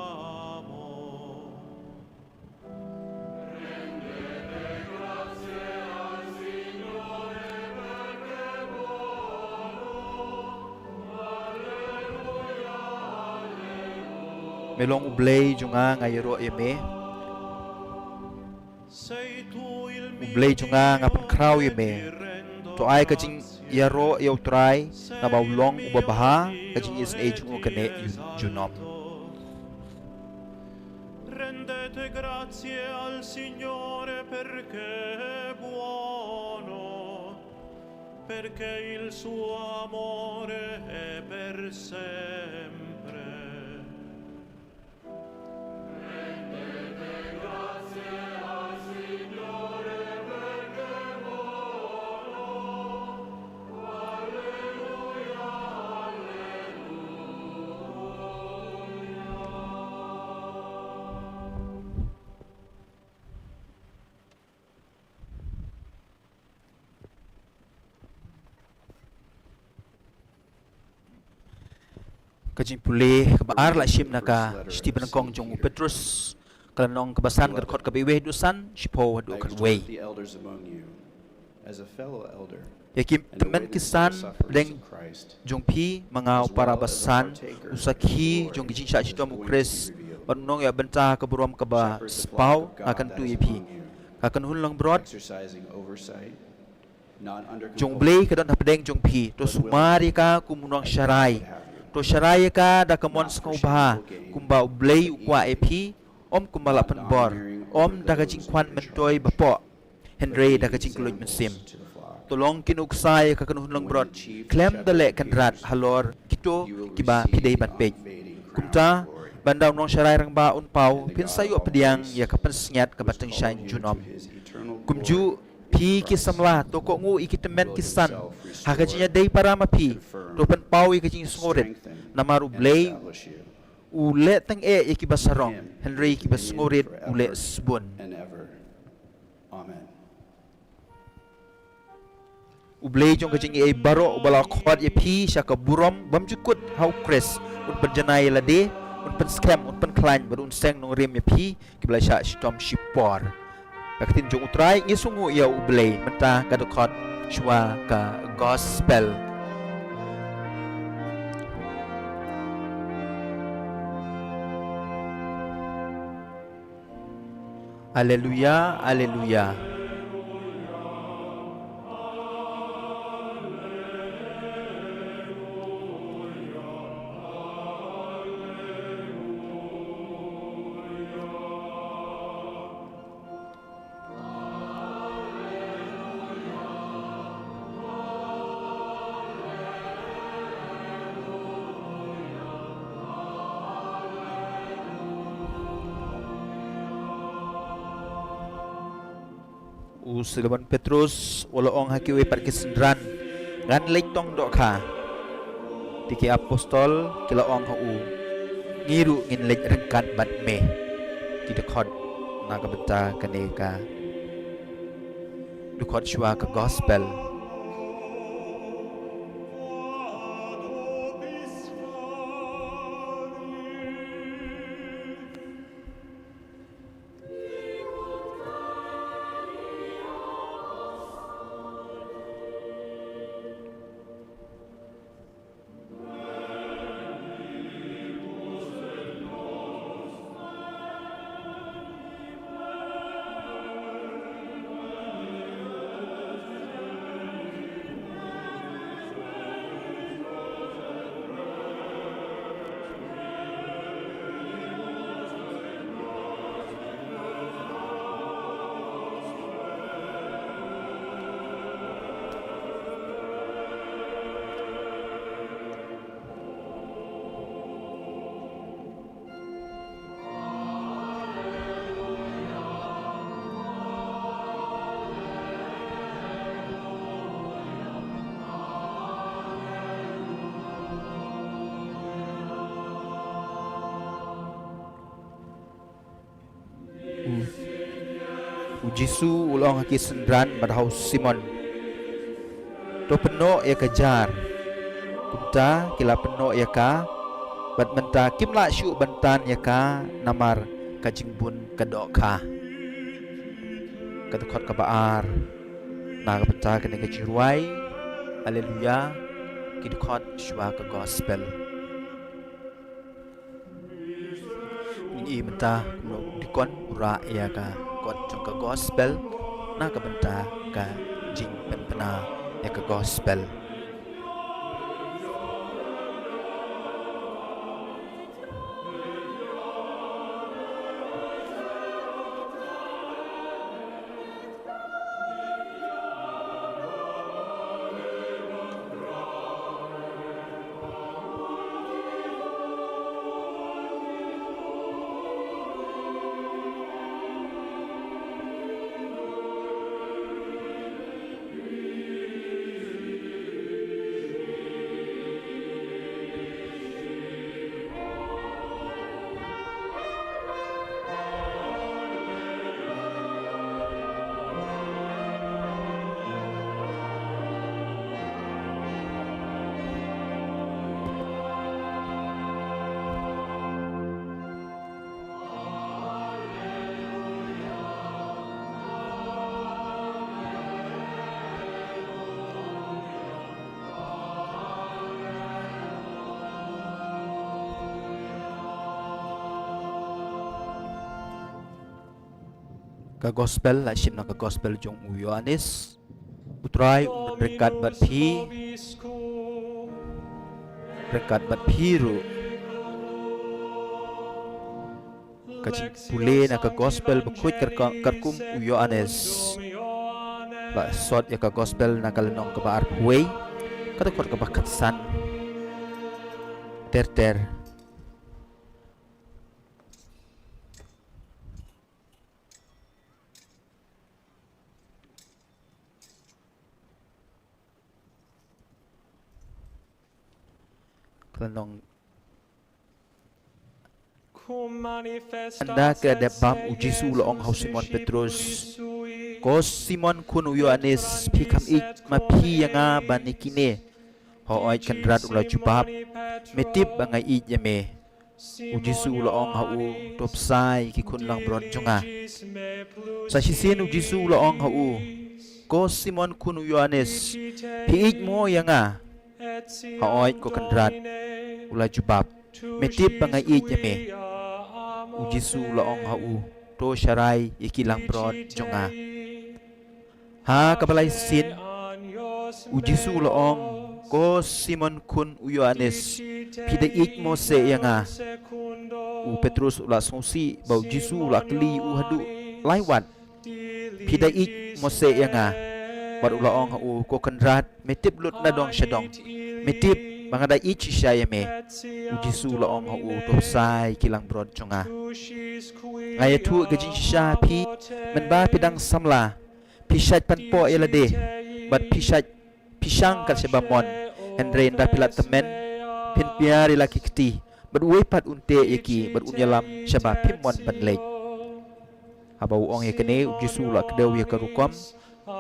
melong ublei junga ngayro yeme Sei tu il mio ublei junga ngapan kraw Dio, yeme ti rendo to ai ka jing grazie. yaro yo try na baulong ubabha ka jing is e jungu kane junom Rendete grazie al Signore perché è buono, perché il suo amore è per sempre. Kajing pulih kebaar la shim naka shti benengkong jong Petrus kalanong kebasan gerkot kabeweh dusan shipo hadu I kanwei exhort the elders among you, as a fellow elder, yakim and to temen witness kisan the sufferings deng of Christ, jong pi mangau as para well as a basan partaker usaki of the jong glory gijing that sha is shitom going to ukris be revealed. panong ya benta keburom keba Shepherd the flock spau of God akan that tu is yepi among you, akan hunlang brod exercising oversight, not under jong compulsion, blei kadon hapdeng jong pi to sumari ka kumunong as God syarai would have you, to syarai ka da kamon not for skau bah shameful gain, kumba blei but ukwa eagerly, epi om kumbala not penbor domineering om over da those kajing in kwan your mentoy charge, bapo but Henry being da kajing kulut examples mesim to the flock. tolong kin uksai ka kanun lang And when brod the chief klem shepherd dale kan rat appears, halor kito you will kiba receive pidei the ban pej unfading crown kumta of glory. bandaw nong syarai rang ba un pau And the pin God sayo of all pediang grace, ya kapan senyat ka who has batang called syain you junom to his eternal kumju glory pi in ki Christ, samla to ko ngu ikitemen will kisan himself restore, ha kajinya dei para mapi confirm, to pen pau i kajing songoret strengthen, namaru and blei establish you. ule tang e ikibasarong Him Henry be kibasngoret dominion ule forever sbon and ever. Amen. ublei jong kajing e baro ubala khod ye phi sha ka burom bam jukut hau kres un penjanai lade un pen scam un pen klan bar un seng nong rem ye phi kibla sha shitom shipor katin jong utrai ngisungu ya ublei menta ka khod shwa ka gospel Haleluya, haleluya. Usilaban Petrus walaong hakiwe parkisendran ngan leitong dok kha tiki apostol kilaong hu ngiru ngin lej rengkat bat me ki dekhot naga benta kaneka dekhot shwa ka gospel Jisu ulong haki sendran badhau Simon to peno ya kejar kumta kila peno ya ka bad menta kimla syu bantan ya ka namar kajing bun kadok ka kadokot ka baar na ka benta kene kajirwai haleluya kidokot shwa ka gospel ni menta no dikon ura ya ka kot jong ka gospel na ka benta ka jing penpena ya ka gospel Ka gospel la shim na ka gospel jong Ioannes utrai rekat bat phi rekat bat phiru kacing pule na ka gospel bekut karkum Ioannes la sot ya ka gospel na kalenong ka baar huwei katakot ka bakatsan ter kalenong anda ke debam uji su loong hau Simon Petrus ko Simon kun Ioannes pikam ik ma pi yanga banikine ho oi kendrat ula jubab metip bangai i yame uji su loong hau topsai ki kun lang bron jonga sa sisin uji su loong hau ko Simon kun Ioannes pi ik mo yanga ho oi ko kendrat ula jubab metip bangai i yame uji su loong hau to syarai ikilang bron jonga ha kabalai sin uji su loong ko Simon kun Ioannes pida ik mo se yanga u Petrus ula songsi bau jisu ula kli u hadu laiwat pida ik mo se yanga bar ula ong u ko kendrat metip lut na dong syadong metip mangada ich syayame uji su ula ong u to sai kilang bron jonga ngaya tu gajin sya pi menba pidang samla pishat panpo elade bat pishat pisang kat sebamon hendrain da pilat temen pin piari laki keti berwe pat unte yaki berunyalam syaba pimon banlek habau ong yakene uji sula kedau ya karukom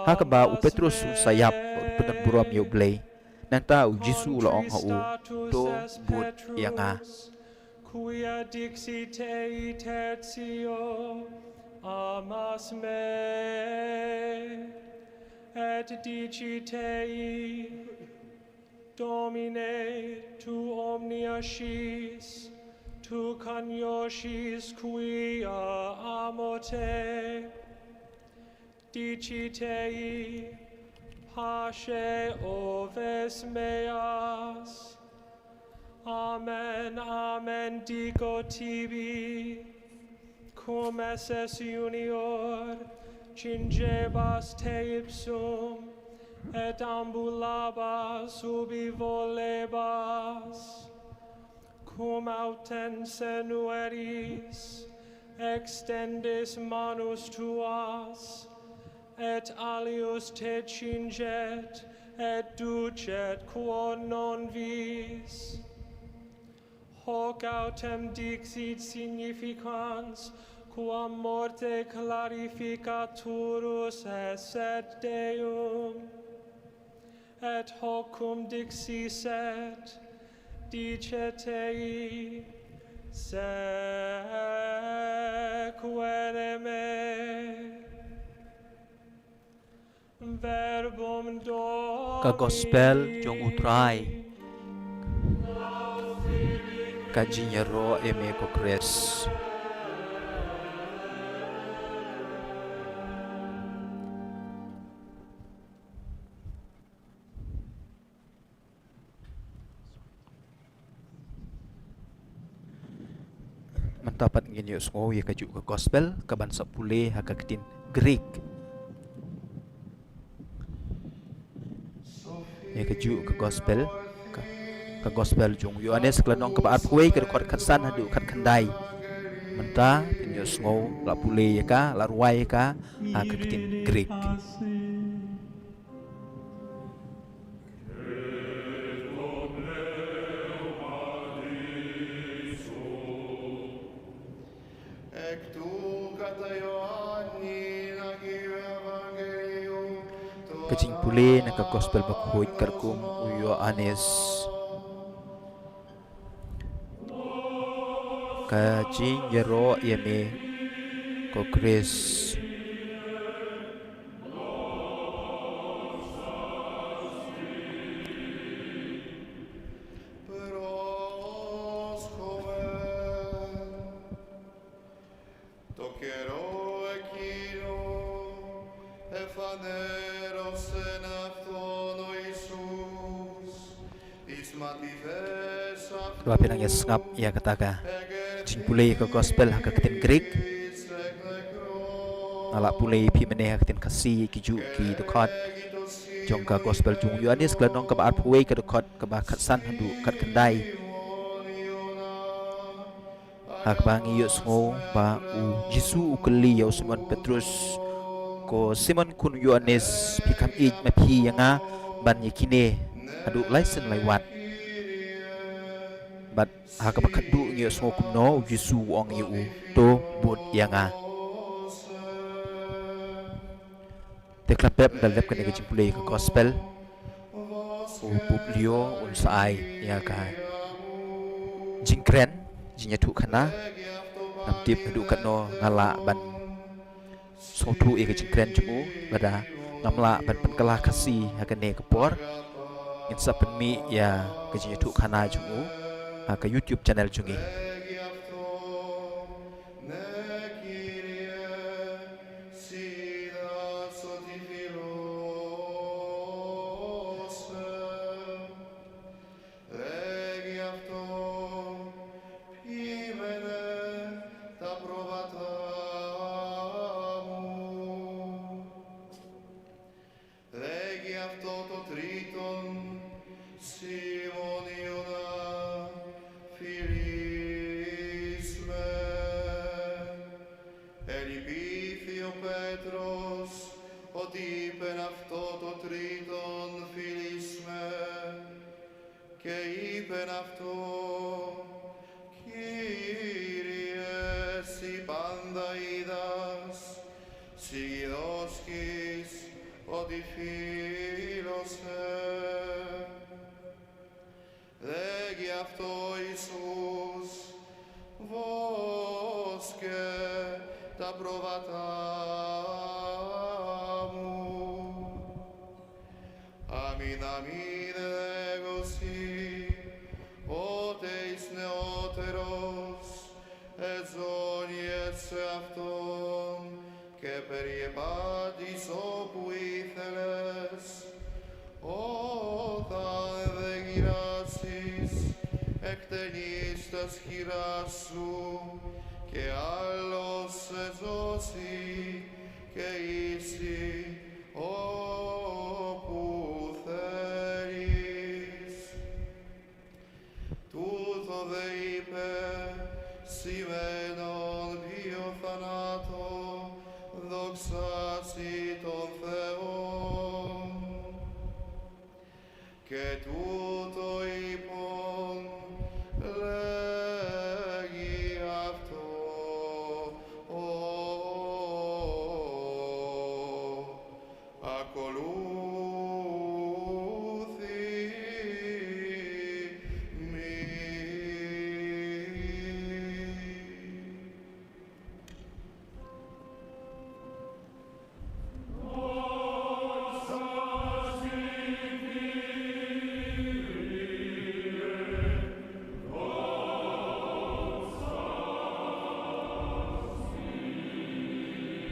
ha kaba u Petrus sayap pedan buram yo blei nanta uji sula ong hau to but yanga quia dixite tertio amas me et dicitei Domine tu omnia scis tu cognoscis quia amo te dicitei pace oves meas amen amen dico tibi cum esses junior cingebas te ipsum et ambulabas ubi volebas cum autem senueris extendis manus tuas et alius te cinget et ducet quo non vis hoc autem dixit significans quam morte clarificaturus esset Deum et hocum dixiset dicetei sequere me verbum Domini ka gospel jong utrai ka jinyero eme ko kres dapat ngin yus ngo ya kaju ke gospel ka bansa pule ha ka ketin Greek ya kaju ke gospel ka gospel jong Ioannes klanong ka baat kuwe ka rekod kansan hadu kan kandai menta yus ngo la pule ya ka la ruai ka ha ka ketin Greek kacing pule na ka gospel bakuhoy karkum Ioannes kacing yero yeme ko Chris Toquero equino Dua pinang ngap ya kataga jing pulei ke gospel haka ketin Greek alak pulei pi meneh ketin kasih kiju ki dekat jong ka gospel jung Yohanes kladong ka baat puei ka dekat ka ba khatsan handu kat kendai hak bangi yo sngo ba u Jesu ukeli yo Simon Petrus ko Simon kun Yohanes pi kam ij ma pi yanga ban yakine adu laisen laiwat bat haka bakadu ngi sngo kumno Jesu ong yu to bot yanga teklapep dalep kene ke jimpulei ke gospel u publio un sai ya ka jingkren jinya tu khana nam tip hadu katno ngala ban sotu e ke jingkren jumu bada ngamla ban penkalah kasih hakane ke por insa penmi ya ke jinya tu khana jumu ke YouTube channel jungi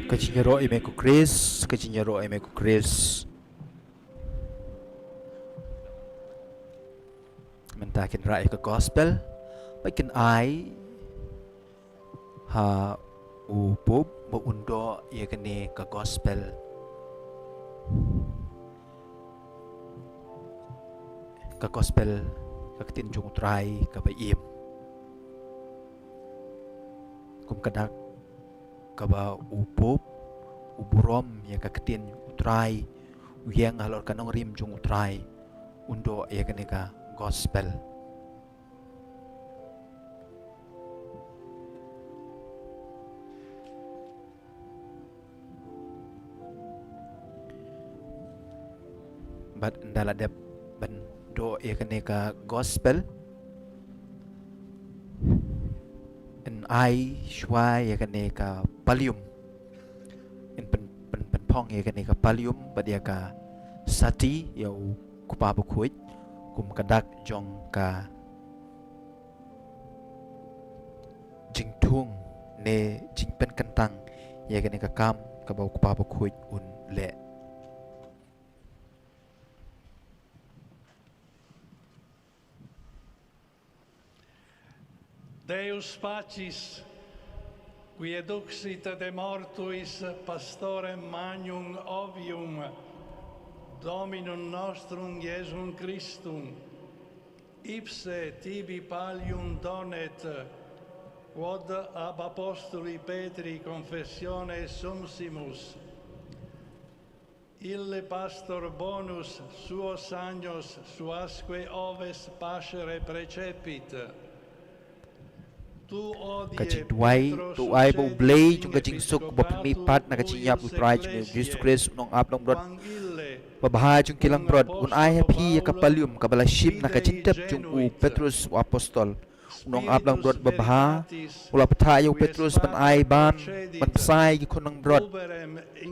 kajinyaro ime ku Chris kajinyaro ime ku Chris mentakin rai ke gospel bakin ai ha u pub ba undo ye kene ke gospel kaketin jung trai ka ba im kum kadak kaba upop uburom ya kaketin utrai uyang halor kanong rim jung utrai undo ya kaneka gospel bat ndala dep ban do ya kaneka gospel en ai shwa ya kaneka palium in pen pong ya kaneka palium badia ka sati ya kupa bukuit kum kadak jong ka jingtung ne jingpen kentang ya kaneka kam ka bau kupa bukuit un le Deus Pacis, qui eduxit de mortuis pastorem magnum ovium, Dominum nostrum Iesum Christum, ipse tibi pallium donet, quod ab apostoli Petri confessione sumsimus, ille pastor bonus suos agnos suasque oves pascere precepit. Kajing duai tu ai bo blay chung kajing suk bo pmi pat na kajing yap utrai chung Jesus Christ nong ap long brot babha chung kilang brot un ai happy ya kapalium kabalashim na kajing tep chung u Petrus u apostol nong ap long brot babha ula patha yu Petrus ban ai ban ban sai gi khonang brot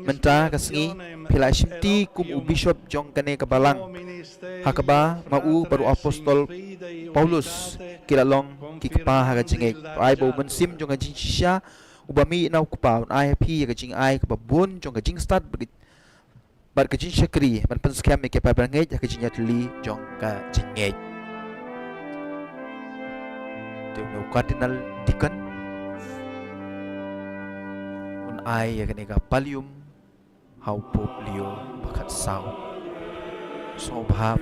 menta kasngi philashim ti kum u bishop jong kane kabalang hakaba mau baru apostol Paulus kilalong kikapa ha kajing ai bo man sim jong kajing shisha ubami nau kupa ai happy kajing ai kababun jong kajing start bar kajing syakri man pen scam ke pa bangai kajing yatli jong kajing ngej tu no cardinal deacon un ai ya kane ka palium hau pop leo bakat sau so bhap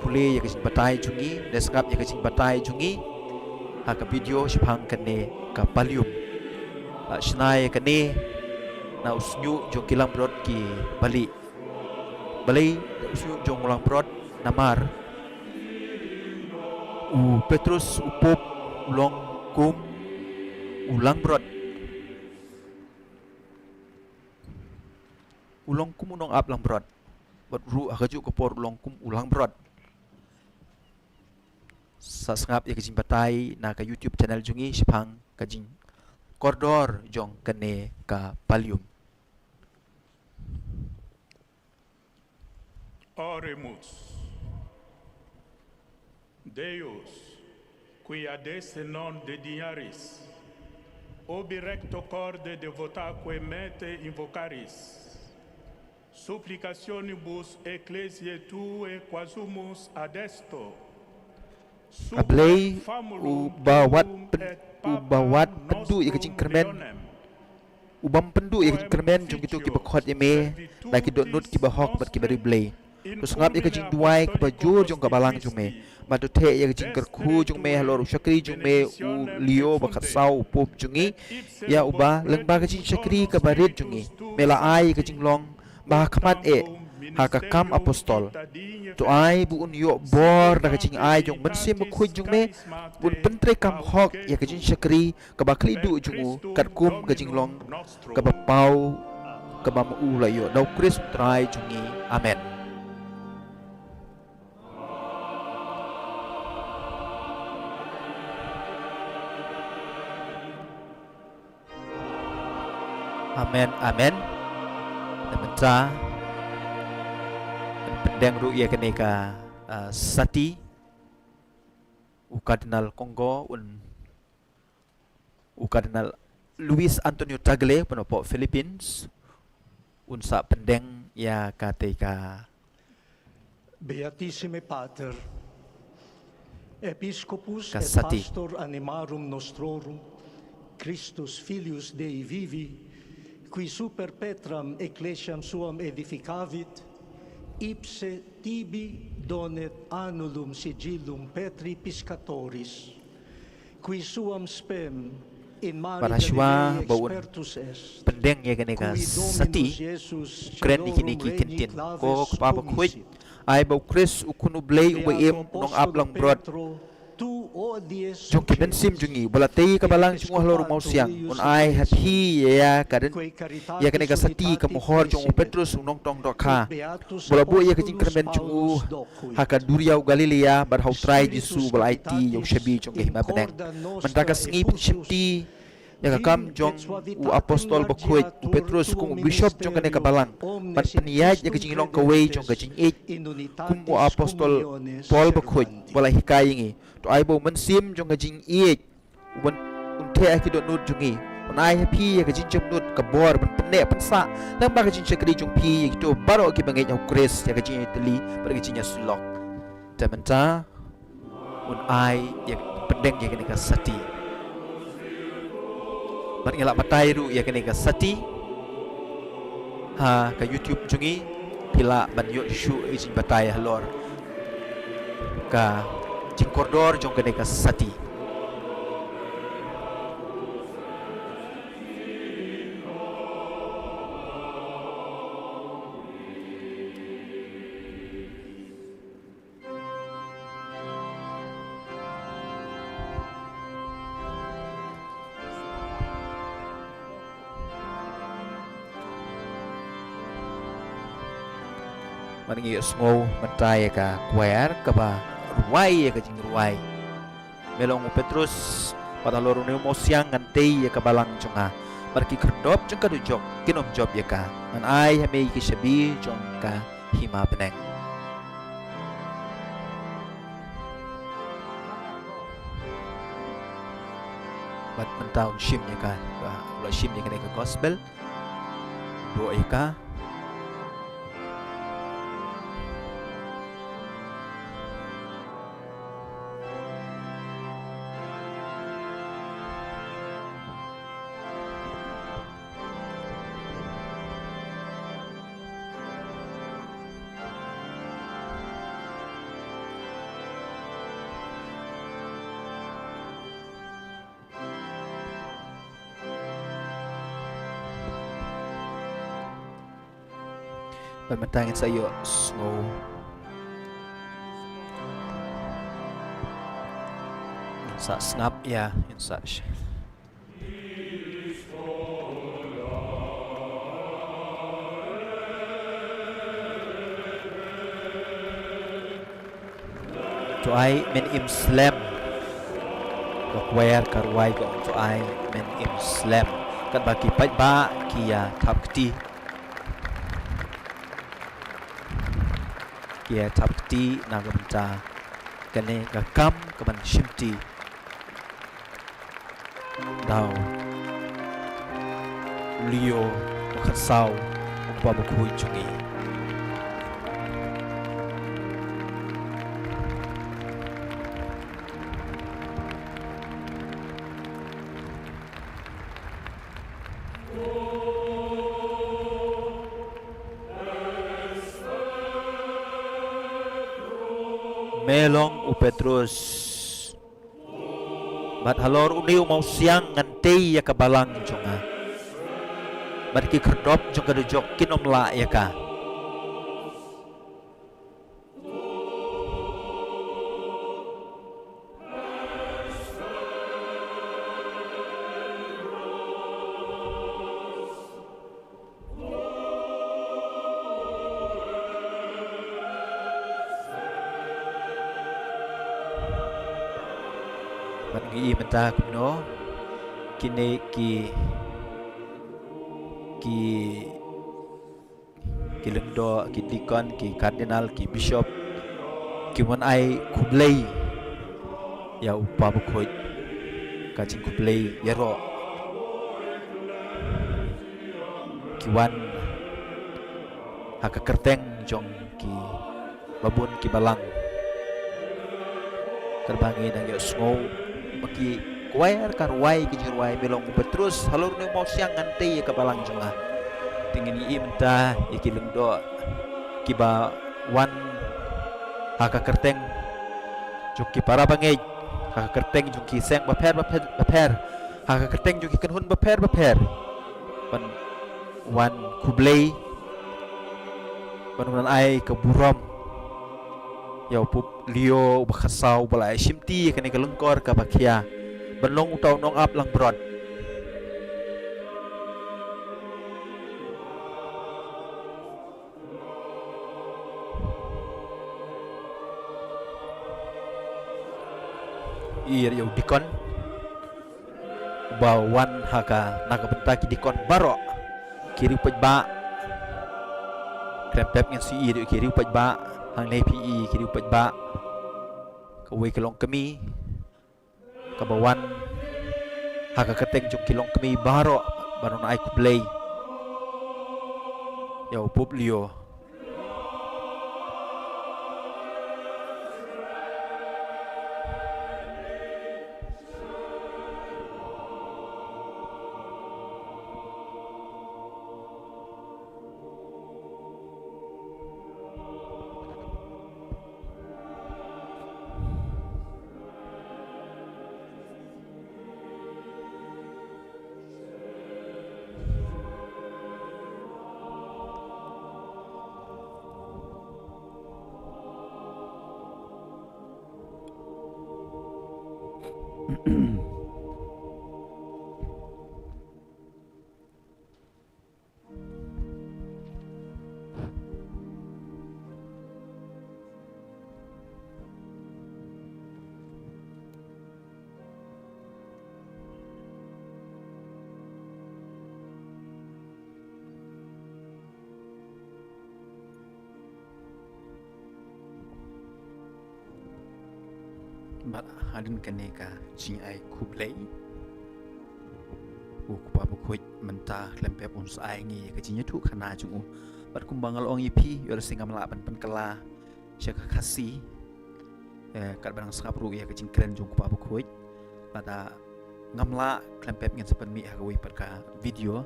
pule ya kajing batai jungi deskap ya kajing batai jungi haka video shipang kane ka palium shnai kane na usnyu jong kilang brot ki bali usnyu jong ulang brot namar u Petrus u pop ulong kum ulang brot ulong kum unong ap lang brot bat ru akaju ko por ulong kum ulang brot sa sangap ya kajing batai na ka YouTube channel jungi shipang kajing kordor jong kane ka palium. Oremus. Deus, qui adesse non dediaris, obi recto corde devotaque mete invocaris, supplicationibus ecclesiae tue quasumus adesto, Ablay ubawat pendu ya kajing kermen ubam pendu ya kajing kermen jong gitu ki bakhot yeme la ki dot nut ki bahok bat ki bari blay to sangap ya kajing duai ki bajur jong ka balang jong me matu the ya kajing kerku jong me halor syakri jong me u lio bakat sau pop jongi ya uba lengba kajing syakri ka barit jongi mela ai kajing long bah khamat haka kam apostol to ai bu un yo bor da kajing ai jong bensim khu jong me bun pentre kam hok ya kajing syakri ka bakli du jungu kat kum kajing long ka bapau ka bamu la yo dau kris trai jungi amen. Amen amen. Teman-teman pendang ru'ya kene ka sati u Kardinal Kongo u Kardinal Luis Antonio Tagle penopo Philippines unsa pendang ya kateka Beatissime Pater Episcopus et Kasati. Pastor animarum nostrorum Christus Filius Dei vivi qui super Petram ecclesiam suam edificavit ipse tibi donet annulum sigillum Petri Piscatoris, qui suam spem in mari Parashwa Galilei baun expertus est, pendang ya kene ka sati kren ikini ki kentin ko papa kuit ai bau Chris ukunu blay ubaim nong ablang brod jong ki bensim jungi balatei ka balang jung halor mau siang un ai happy ya kaden ya kene ka sati ka mohor jong Petrus nong tong dokha bola bu ya kajing kerben jung haka duriau Galilea bar hau try Jesu bal IT yung shabi jong ke hima benang mentaka ngip shipti ya kam jong u apostol bakuit u Petrus kum bishop jong kene ka balang man peniyaj ya kajing long ka way jong kajing kum u apostol Paul bakuit bola hikayingi to ai bo man sim jong kajing un unte akidot nut jungi un ai happy ya kajing jom nut ka bor ban penne pansa lang ba kajing syakri jong pi to baro ki bangai ya Chris ya kajing teli bar kajing ya sulok tementa un ai ya pendeng ya kene ka sati Bat ngelak batai ru ya kene ka sati ha ka YouTube jungi pila ban yo shu ijin batai halor ka jing koridor jong kene ka sati. Mangi small mentai ka kuer ka ba ruai ka jing ruai melong Petrus pada lorong ne mo siang ngantei ka balang jonga marki kerdop jong ka dujok kinom job ya ka an ai hame ki shabi jong ka hima peneng bat mentau shim ya ka lo shim ya ka gospel do ya ka Pemantangin sa iyo snow sa snap ya in such to ai men im slam where karwai go to ai men im slam kan baki pai ba kia tapti kia tapti nagamta kane kakam kaman shimti daw Leo makasau upah bakui jungi melong Petrus bat halor uniu mau siang ngantei ya kabalang jonga bat ki kerdop jong ka dujok kinom la ya ka Mangi menta kuno kini ki lendo ki dikon ki kardinal ki bishop ki mon ai kublei ya upa bukoi ka jing kublei yero ki wan haka kerteng jong ki babun ki balang terbangi nang yo snow bagi kuair karwai ki jirwai belong Petrus halur ne mau siang ngante ka balang jonga tingin i menta iki lengdo kiba wan haka kerteng joki para bangej haka kerteng joki seng baper haka kerteng joki kenhun baper pan wan kublei panunan ai ke burom ya pup Leo bakasau balai shimti kene kelengkor ka bakia benong utau nong ap lang brod ir yo dikon bawan haka nakabenta ki dikon baro kiri pejba krempep ngan si ir kiri pejba hang nei pi kiri pejba kawai kelong kami kabawan haka keteng jok kilong kami baro baron ai kublei ya pup Leo Mat hadin kaneka jing ai kublei u kupa bukuit mentah lempe pun sai ngi ka jinya tu khana chung u bat kumbang al ong ipi yor singam la ban kala syaka khasi kat barang skap ru ya ka jing kren jung kupa bukuit pada ngamla lempe ngan sepen mi ha wi pat ka video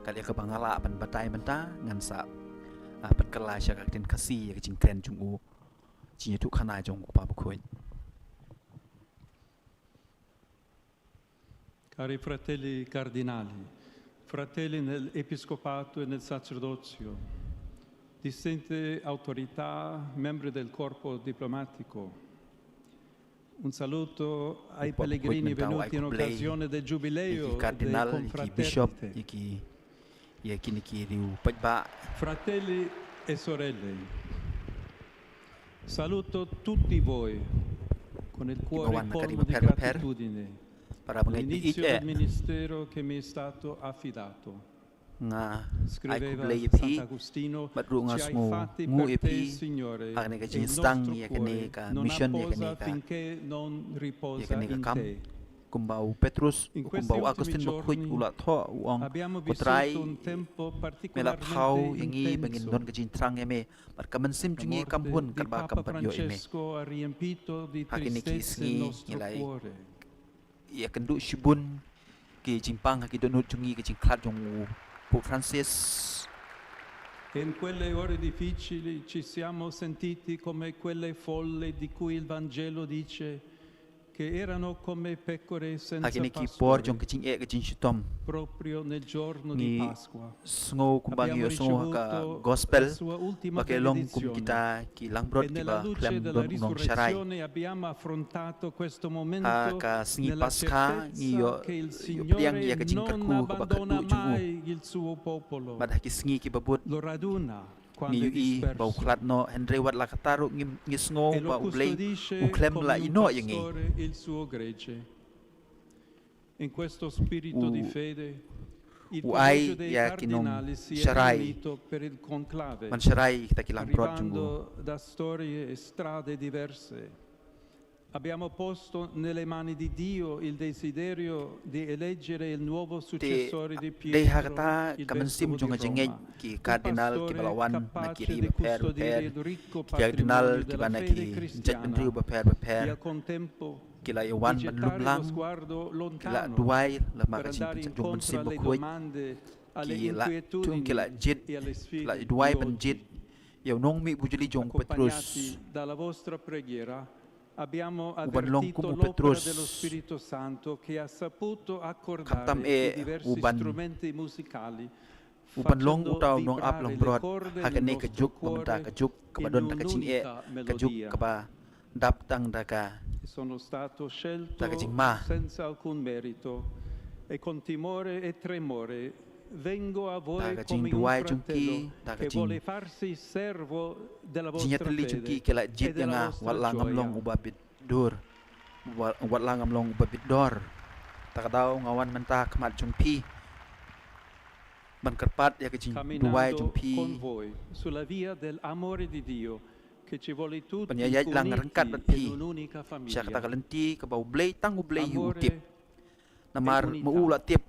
kali ka bangala ban batai menta ngan sa ban kala syaka tin khasi ya ka jing kren jung u jinya tu khana jung kupa bukuit. Cari fratelli cardinali, fratelli nell'episcopato e nel sacerdozio, distinte autorità, membri del corpo diplomatico, un saluto ai pellegrini venuti in occasione del giubileo dei confraternite. Fratelli e sorelle, saluto tutti voi con il cuore colmo di gratitudine para all'inizio del ministero che mi è stato affidato. Scriveva Sant'Agostino, ci hai fatti per te, Signore, e il nostro cuore non apposa finché non riposa in te. Kumbau Petrus, kumbau Agustin Mukhuj ulat tho uang putrai melat thau yangi bangin don kajin trang eme par kaman sim jungi kampun karba kampat yo eme hakini kisni nilai ya kendu shibun ki jimpang ki donut jungi ki jingklat jong Pope Francis. In quelle ore difficili ci siamo sentiti come quelle folle di cui il Vangelo dice che erano come pecore senza pastore proprio nel giorno di Pasqua. Abbiamo ricevuto la sua ultima benedizione e nella luce della risurrezione abbiamo affrontato questo momento nella certezza che il Signore non abbandona mai il suo popolo, lo raduna quando è disperso e lo custodisce come un pastore il suo gregge. In questo spirito di fede il collegio dei cardinali si è riunito per il conclave, arrivando da storie e strade diverse. Abbiamo posto nelle mani di Dio il desiderio di eleggere il nuovo successore di Pietro, il vescovo di Roma, un pastore capace di custodire il ricco patrimonio della fede cristiana e al contempo di gettare lo sguardo lontano per andare incontro alle domande, alle inquietudini e alle sfide di oggi. Accompagnati dalla vostra preghiera abbiamo avvertito l'opera dello Spirito Santo che ha saputo accordare i diversi strumenti musicali facendo vibrare le corde del nostro cuore in un'unica melodia. Sono stato scelto senza alcun merito e con timore e tremore vengo a voi come un fratello che vuole farsi servo della vostra fede e della vostra gioia. Camminando con voi sulla via dell'amore di Dio che ci vuole tutti uniti in un'unica famiglia. Amore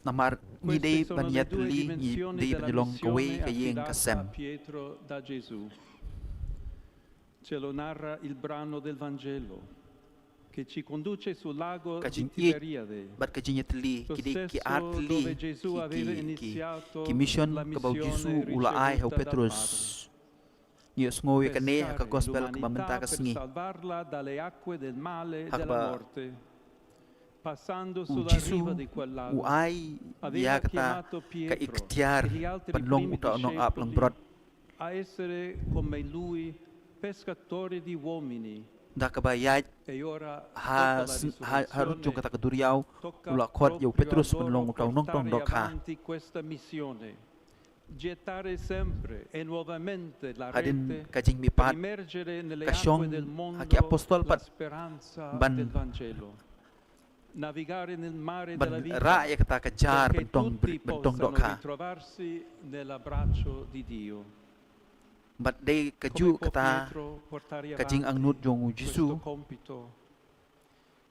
Namar ni dei banyatli ni dei penyolong kawe kayeng kasem. Pietro da Gesù. Ce lo narra il brano del Vangelo che ci conduce sul lago di Tiberiade, lo stesso dove Gesù aveva iniziato la missione ricevuta dal Padre. Per salvarla dalle acque del male e della morte. Passando sulla riva di quel lago, aveva chiamato Pietro e gli altri primi discepoli a essere come lui pescatori di uomini da kabayat E ora, harut jong kata keduriau ula khot eu Petrus penlong utau nong tong dok ha questa missione, gettare sempre e nuovamente la hadin rete kajing mi per pat immergere nelle kasyong acque del mondo haki apostol la pat speranza ban del Vangelo, navigare nel mare ban della vita ra ya kata kejar perché tutti bentong dok possano ha ritrovarsi nell'abbraccio di Dio. bat dei Come kaju può kata Pietro portare kajing ang nut jong questo Jisu compito?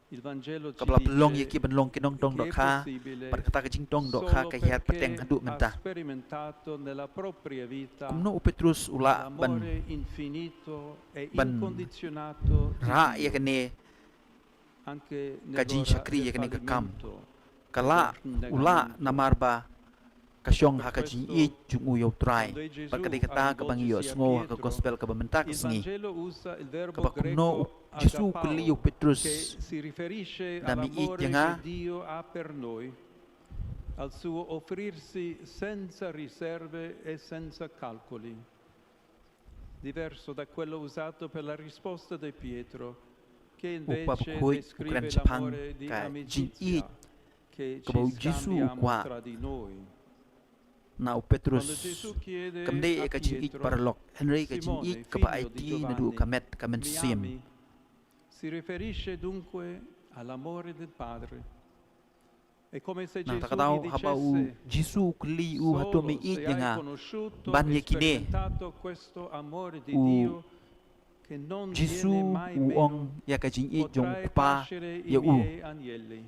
Il Vangelo ci kapla pelong dice yaki benlong kinong tong dok ha pat kata kajing tong dok ha kahiat peteng hadu ha ngenta sperimentato nella propria vita kumno Petrus ula ban l'amore infinito e ban incondizionato di ra Dio, ya kene anche kajing nell'ora syakri ya del kene kekam fallimento, kala del ula negamento. namarba kasyong ha kajing i jungu yo try pat kadai kata kabang yo sngo ka gospel ka bamentak Il sngi Vangelo usa il verbo kabakumno greco Jisu agapao, kuli yo Petrus che si riferisce Dami all'amore itjanga. che Dio ha per noi, al suo offrirsi senza riserve e senza calcoli, diverso da quello usato per la risposta di Pietro, che Upa invece bukhoy descrive ukran Japan l'amore di ka jin amicizia che kabau ci Jisu scambiamo kwa tra di noi. na o Quando Petrus Gesù chiede kamde a e kajing i Pietro, paralok Henry kajing Simone, i kapa figlio di IT na du Giovanni, kamet kamen mi sim ami? Si riferisce dunque all'amore del Padre. È come se nang Gesù takadaw gli haba u dicesse: Jisu kuli u hato solo mi i se hai nga conosciuto ban e yakine sperimentato questo amore di u Dio che non Jisu viene mai u meno, ong ya kajing i jong potrai pa pascere i ya u miei agnelli.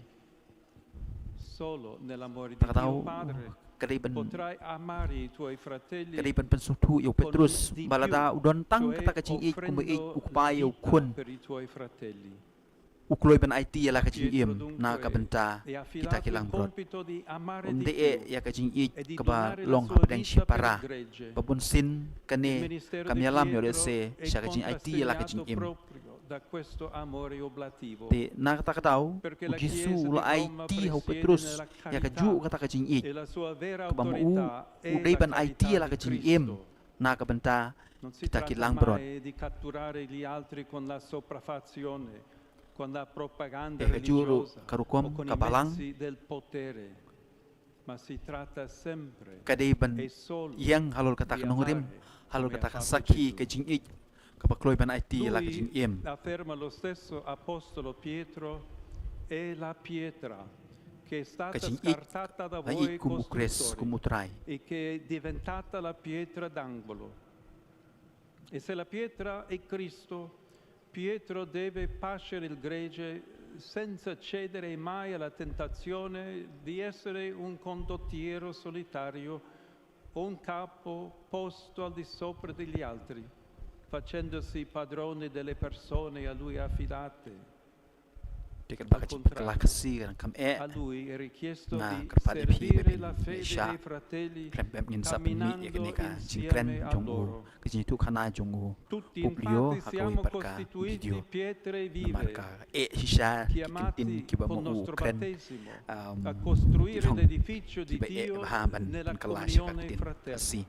Solo nell'amore di Dio takadaw Padre kadai ban potrai amare i tuoi fratelli kadai ban pensutu yo Petrus di balada più, udon tang cioè kata kajing i kumbe i offrendo ukpa yo vita kun per i tuoi fratelli. ukloy ban IT ya la kajing Pietro im dunque na kabenta è affidato kita il kilang brot compito di amare umde di e più ya kajing i e di kaba donare la long sua hapedeng vita per para il gregge. babun sin Il kane ministero di kamyalam yo Pietro se è sya kajing IT ya la kajing contrassegnato im proprio da questo amore oblativo, te na kata kataw perché la Jisu Chiesa di ula Roma IT hau presiede Petrus nella ya carità kaju kata kajing i e la sua vera kaba mu autorità è udai la ban IT carità ya la di kajing im Cristo. na kabenta Non si kita tratta kilang brot mai di catturare gli altri con la sopraffazione, con la propaganda e kajuru religiosa o karukom con i kabalang mezzi del potere, ma si tratta sempre kadai ban e solo yang halul kata di kanungrim amare halul come ha kata fatto kasaki Gesù. kajing i kaba kloy ban IT ya la kajing Lui, im afferma lo stesso apostolo Pietro, è la pietra che è stata kajing i scartata da ai voi kum ukres costruttori kum utrai e che è diventata la pietra d'angolo. E se la pietra è Cristo, Pietro deve pascere il gregge senza cedere mai alla tentazione di essere un condottiero solitario o un capo posto al di sopra degli altri, facendosi padrone delle persone a lui affidate. dekat Al baka cip contrario, kala kasi kan kam e a lui è richiesto na di kerpa de pi servire be la ben fede sha dei fratelli klem bem ngin sa pen mi ya camminando kene ka jing insieme kren a jong u loro. kajing tu khana jong u Tutti publio infatti hakawi siamo parka costituiti video pietre na vive, marka e shisha chiamati kitin kiba col mo u nostro kren battesimo a um costruire ilhom l'edificio di kiba e Dio bahaban nella kan kala shi comunione katin fraterna, kasi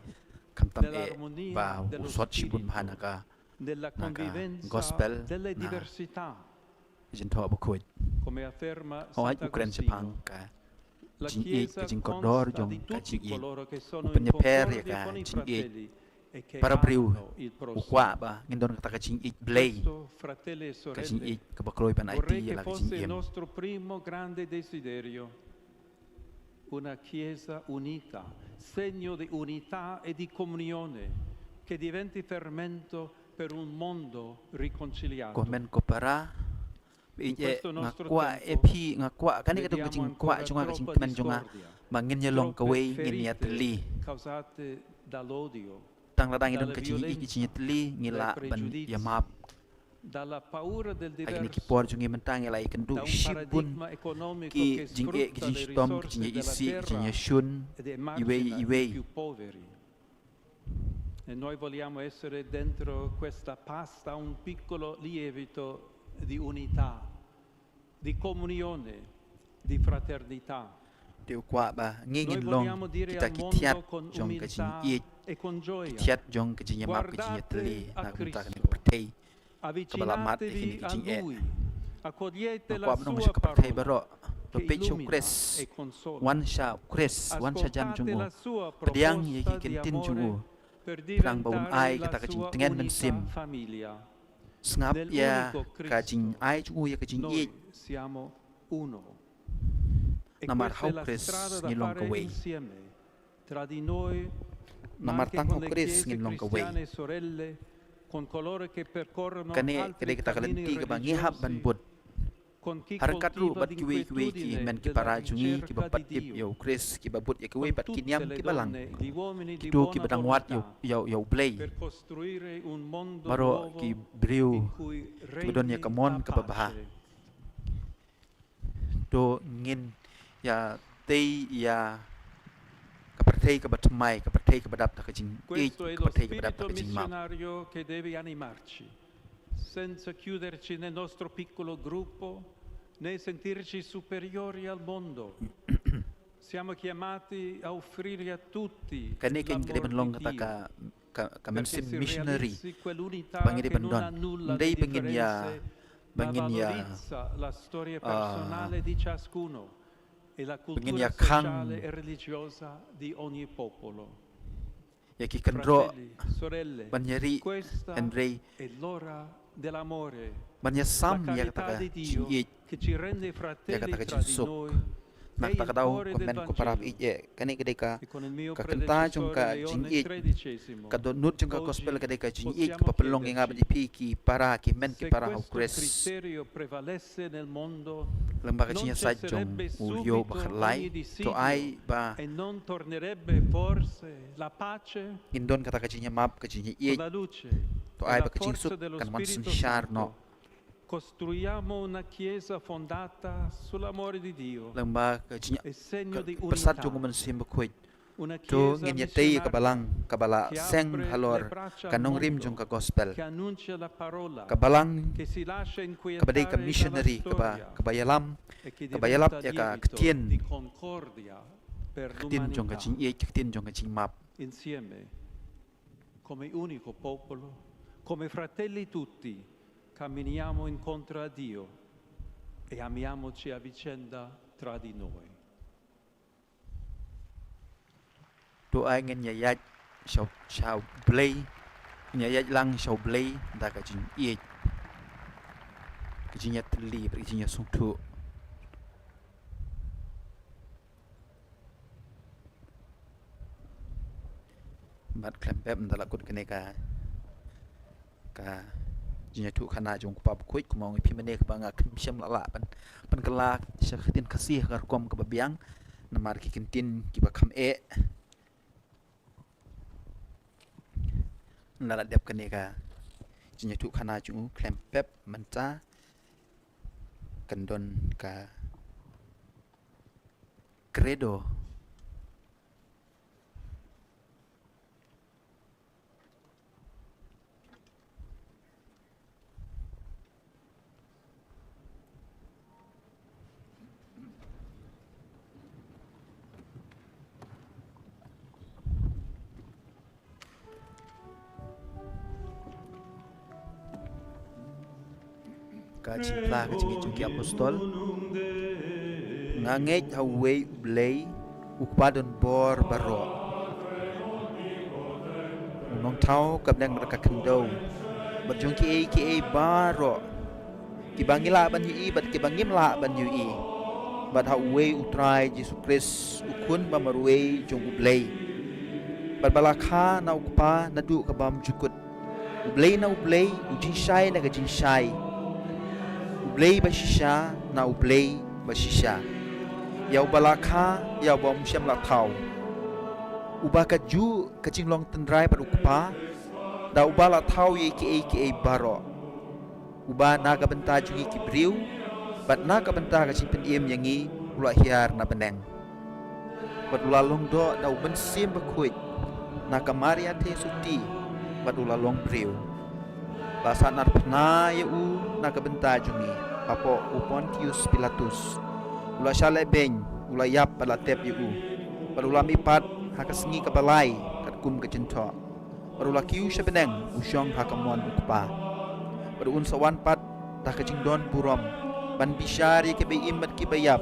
kam tam e nell'armonia ba dello usot shibun spirito, bahana ka nella naga convivenza gospel delle na diversità, jin tho abukoy come afferma o ai ukren sepang Sant'Agostino. ka La jing e Chiesa kajing kodor consta jong di ka tutti jing e coloro che sono in upen per ya concordia ka con i jing e fratelli e che para briu amano il prossimo. ukwa ba ngindon kata kajing e blay Questo, fratelli e kajing sorelle, e kabakloy pan IT vorrei ya che la fosse kajing il em nostro primo grande desiderio, una Chiesa unita, segno di unità e di comunione, che diventi fermento per un mondo riconciliato. komen ko para In ije questo nostro ngakwa tempo epi ngakwa kani kadung vediamo kajing kwa ancora junga kajing troppa kemen junga discordia, mangin nyelong troppe kawai ngin ya ferite teli causate dall'odio, tang ladang idon dalle kajing i violenze, kajing teli ngila dai ban pregiudizi, ya map dalla paura del agni diverso, kipor jungi mentang ya lai kendu da un shibun paradigma economico ki che jing e sfrutta kajing le stom risorse kajing della isi terra kajing shun ed iwei emargina i iwei più poveri. E noi vogliamo essere dentro questa pasta un piccolo lievito di unità, di comunione, di fraternità. Teu kwa ba Noi ngingin vogliamo long dire kita al mondo kitiat con jong kajing umiltà i e con gioia: kitiat jong kajing ya map kajing ya guardate teli a na bentak Cristo, ni pertei Avvicinatevi a Lui, accogliete Qua la benong sua siya kapatay parola, baro. Pepech yung illumina Chris. e consola. Wan siya Chris. Wan siya jan Ascoltate jungo. la sua Padiang proposta yaki di kintin amore jungo. per Prang bawun diventare ay la kata kajing sua tengen men unica sim. famiglia. Sngap ya Nell'unico kajing Cristo, ay jungo ya kajing Noi i. siamo uno. E Namar questa è la Chris strada da ngilong fare kaway. insieme, tra di noi, ma Namar anche tang con ho le Chris chiese ngilong kaway. cristiane e sorelle, con coloro che percorrono Kani altri kede kita cammini kalenti ka bangihap ban religiosi, bud. con chi Harakat ru coltiva bat kiwi kiwi ki l'inquietudine men ki della para jungi ki ricerca bapat di ip Dio, yo Chris ki babut ya kiwi con bat tutte kinyam le ki balang. donne, gli uomini di Kitu ki buona badang wat volontà, yo blay. per costruire un mondo Maro nuovo ki briu in cui ki badon ya regni kamon la ka babaha. pace. Do ngin ya tei ya kapatay ka batmay kapatay ka badap ta kajing i Questo è lo kapatay ka badap ta spirito kajing map. missionario che deve animarci, senza chiuderci nel nostro piccolo gruppo né sentirci superiori al mondo. Siamo chiamati a offrire a tutti Kani ken kede benlong l'amor kata di ka Dio, kamansim perché si missionary realizzi quell'unità bangin che non bandon. annulla le Ndai bangin ya differenze, ma bangin ya valorizza la storia personale di ciascuno e la cultura ya kang sociale e religiosa di ogni popolo. ya ki kendro Fratelli, sorelle, banyari questa Henry è l'ora dell'amore, banya la sam ya carità kata di ka Dio jing i che ci rende ya fratelli kata ka tra jing di sok. noi. Nak È tak il daw cuore del komen ko parap Vangelo. i kani kede ka E con il mio ka kanta jung ka predecessore jing Leone i XIII, ka donut jung ka oggi gospel kede ka jing i possiamo ka papelong nga chiederci, ba ki para ki men ki se para ho questo Chris. criterio prevalesse nel mondo, Lembaga non chinya sa jong cesserebbe ulyo subito bakhalai ogni to ai dissidio ba e non tornerebbe forse la pace indon kata ka jinya map ka jinya i con la luce to e ai la ba ka jing forza suk dello kan wan sun Spirito shar Santo. no Costruiamo una chiesa fondata sull'amore di Dio lemba ka jinya e segno di persat unità, jong men sim khoi una to chiesa ngin ya tei ka missionaria balang ka bala che seng apre le halor braccia al kanong rim mondo, jong ka gospel che annuncia la parola, ka balang che si lascia ka badai inquietare ka dalla missionary storia ka bayalam e che ka bayalap diventa ya ka lievito ktien di concordia per ktien jong ka l'umanità. jing i ktien jong ka jing map Insieme, come unico popolo, come fratelli tutti, camminiamo incontro a Dio e amiamoci a vicenda tra di noi. to ai ngin ya ya shau blay nya ya lang shau blay da ka jing i ka jinya tli ka jinya sung thu bat klem pep ndala kut kene ka jinya tu khana jong pa kuit ku mong pi mene ka banga kim syam la pan kala syakhin kasih kar kom ka babiang namar ki kintin ki ba kham e nala dep kene ka jinya tu khana jong klem pep manta kandon ka credo ka chipla ka jingi jungki apostol ngangej haway ublay ukpadon bor baro nong tau kabdang mereka kendo berjungki ki baro ki bangila ban yu bat ki bangim la ban yu bat haway utrai Jesus Christ ukun bamarwe jung ublay bat balakha na ukpa nadu ka bam jukut ublay na ublay ujinshai na ka jinshai ublay ba shisha na ublay ba shisha yaw balakha yaw bom syam la thau uba ka ju ka jinglong tendrai par ukpa da uba la thau ye ki baro uba naga benta jungi ki briu bat naga benta ka simpen iem yangi ula hiar na beneng bat ula long do da uben sim ba kuit na kamaria te suti bat ula long briu basa nar pna ye u na ka benta jungi apo Pontius Pilatus ula syale beng ula yap bala tep ye u ula mipat hakasengi ka balai kat kum ka jento ula kiu syabeneng usyong hakamon ukpa berun sawan pat dah kajing don burom ban bishari ke beim bat ki bayap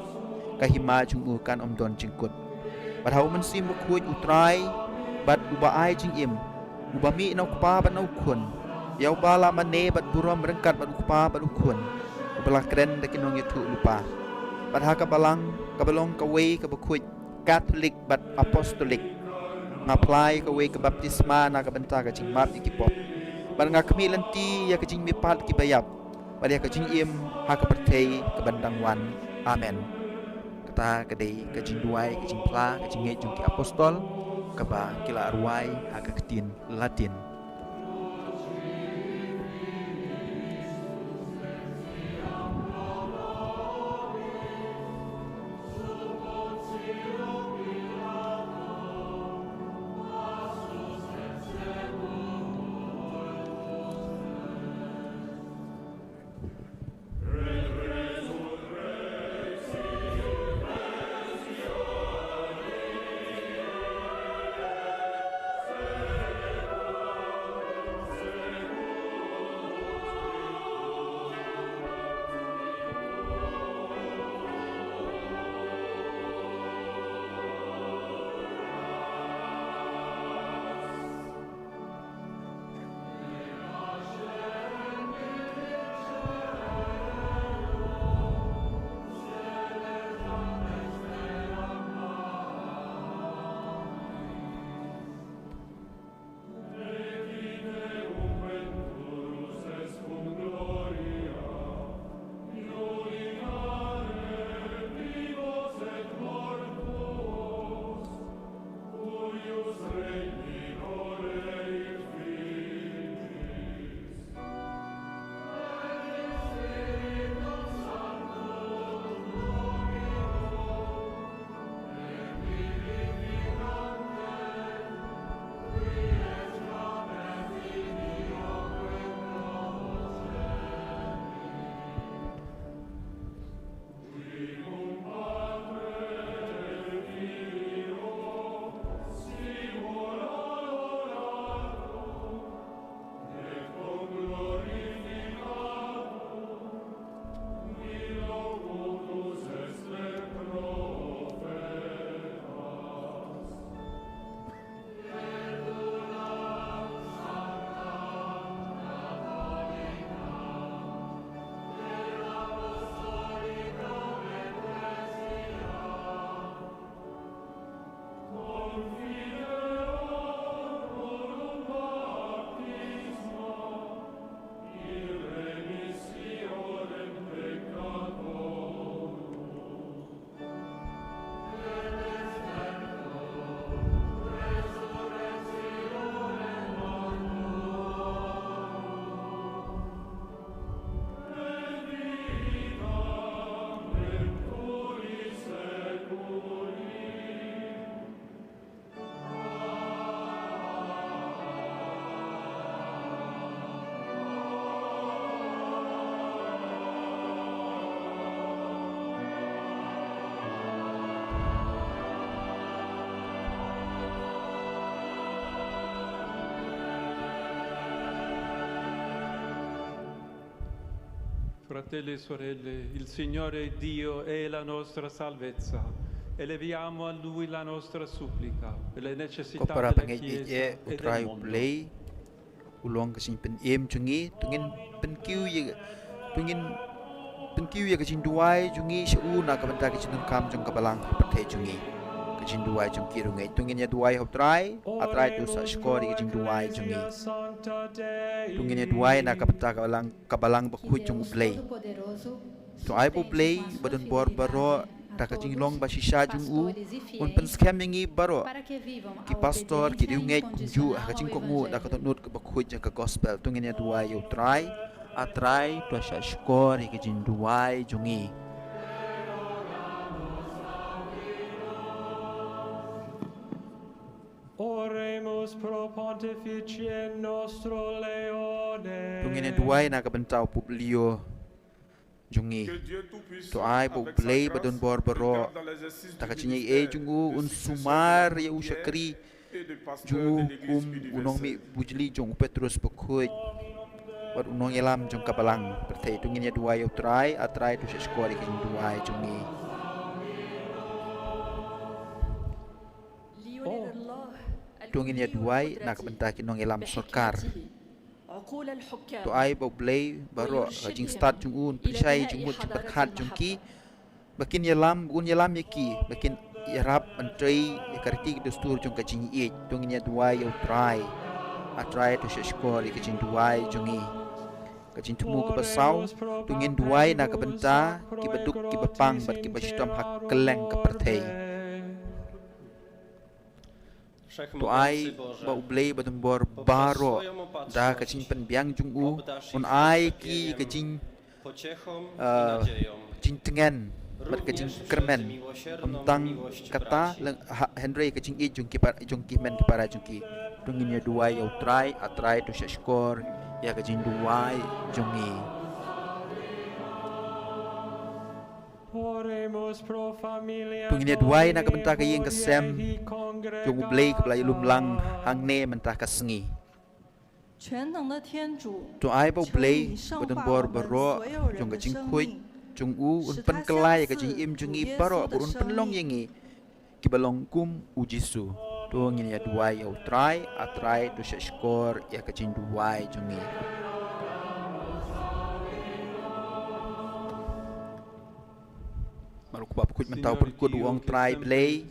kahima jung kan om don jingkut bat hau men sim bukuj utrai bat uba ai jing im uba mi nau pa bat nau kun yau bala mane bat burom rengkat bat ukpa bat ukun ubala kren de kinong yetu lupa bat ha kabalong kawe ka bukuj Katolik bat apostolik ngaplai kawe ke baptisma na ka benta ka jing map ikipop bat nga kami lenti ya ka jing mipat ki bayap bat ya ka jing im ha ka pertei ka bandang wan amen kata kadai ka jing duai ka jing pla ka jing ngai jung ki apostol ka ba kila arwai ha ka ketin latin Fratelli e sorelle, il Signore Dio è la nostra salvezza. Eleviamo a Lui la nostra supplica per le necessità para della pengai Chiesa e e del utrai mondo. play ulong kasing pen em chungi tungin pen kiu ye kasing duai chungi shu na ka benta kasing kam jung kabalang pathe chungi kasing duai chung ki rungai tungin ya duai hop trai atrai tu sa skori kasing duai chungi tungin ya duai na ka benta kabalang bakhu chung play to ai bu play badon bor baro takajing long ba shisha jung u un pen scamming baro ki pastor ki diungai ju kajing ko ngu da ka nut ka bakhuj ka gospel tungin ya duai yo try atrai to sha skor ki jin duai jungi Oremus pro pontificie nostro Leone. tungin ya duai na ka bentau publio jungi to ai bo play badon bor baro takajing e jungu un sumar ya ushakri jungu unong mi bujli jung Petrus bakhuj wat unong yelam jong kabalang pertei tungin ya duai atrai tu seskoa di kin duai jungi tungin ya duai nak bentah kinong yelam sorkar tu ai bau blay baro jing start jung un prisai jung mut berkat jung ki bakin yelam gun yelam yaki bakin yarap menteri yakarti dustur jung kajing i tungin ya duai atrai tu seskoa di kajing duai jungi kajing temu ke besau tungin duai nak bentah ki beduk ki bepang bat ki bashitam hak keleng ke pertei tu ai bau blay badembor baro da kajing penbiang jungu un ai ki kajing jing tengen bat kajing kermen tentang kata Henry kajing i jung ki men para jung ki tungin ya duai atrai tu shashkor ya kajing duai jungi tungin ya duai nak bentah kayeng kesem jung blay ke belai lumlang hangne mentah kasengi tu ai bau blay badembor baro jung kajing kuit jung un pen kelai kajing im jungi baro un penlong yengi ki balong kum ujisu tungin ya duai atrai tu shashkor ya kajing duai jungi malu kubab kuit mentau pun kut uang trai play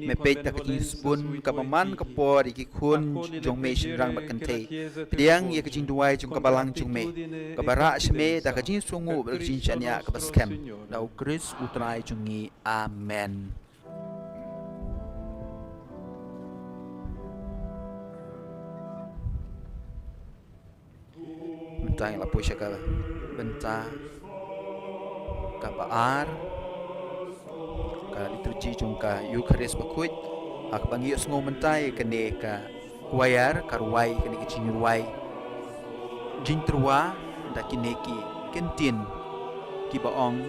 mepet tak kajing spoon kamaman kapor iki kun jong me shinrang bat kante pediang ya kajing duai jong kabalang jong me kabara shme tak kajing sungu berjing chanya kabaskem dau kris utrai jungi amen mentang la poisha ka benta kabaar ka liturgi jungka Eucharis bakuit ak bangi sngo mentai kene ka kuayar karwai kene ki chinruai jintrua da kineki kentin ki baong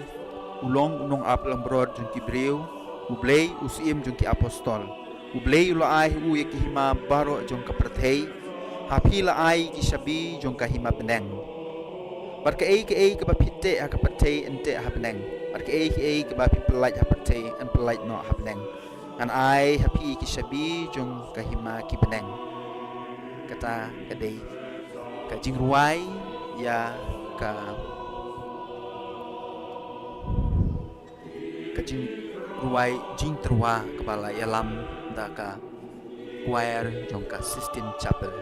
ulong unong ap lambrod jung ki breu ublei usim jung ki apostol ublei ulai u yeki hima baro jung ka perthei hapi la ai ki shabi jong ka hima peneng bar ka ei ka bapite ha ka perthei ente ha peneng bar ka ei ka bapi pelait ha perthei an pelait no ha peneng an ai hapi ki shabi jong ka hima ki peneng kata kadei ka jingruai ya ka jingruai jingtrua kepala yalam da ka choir jong ka Sistine Chapel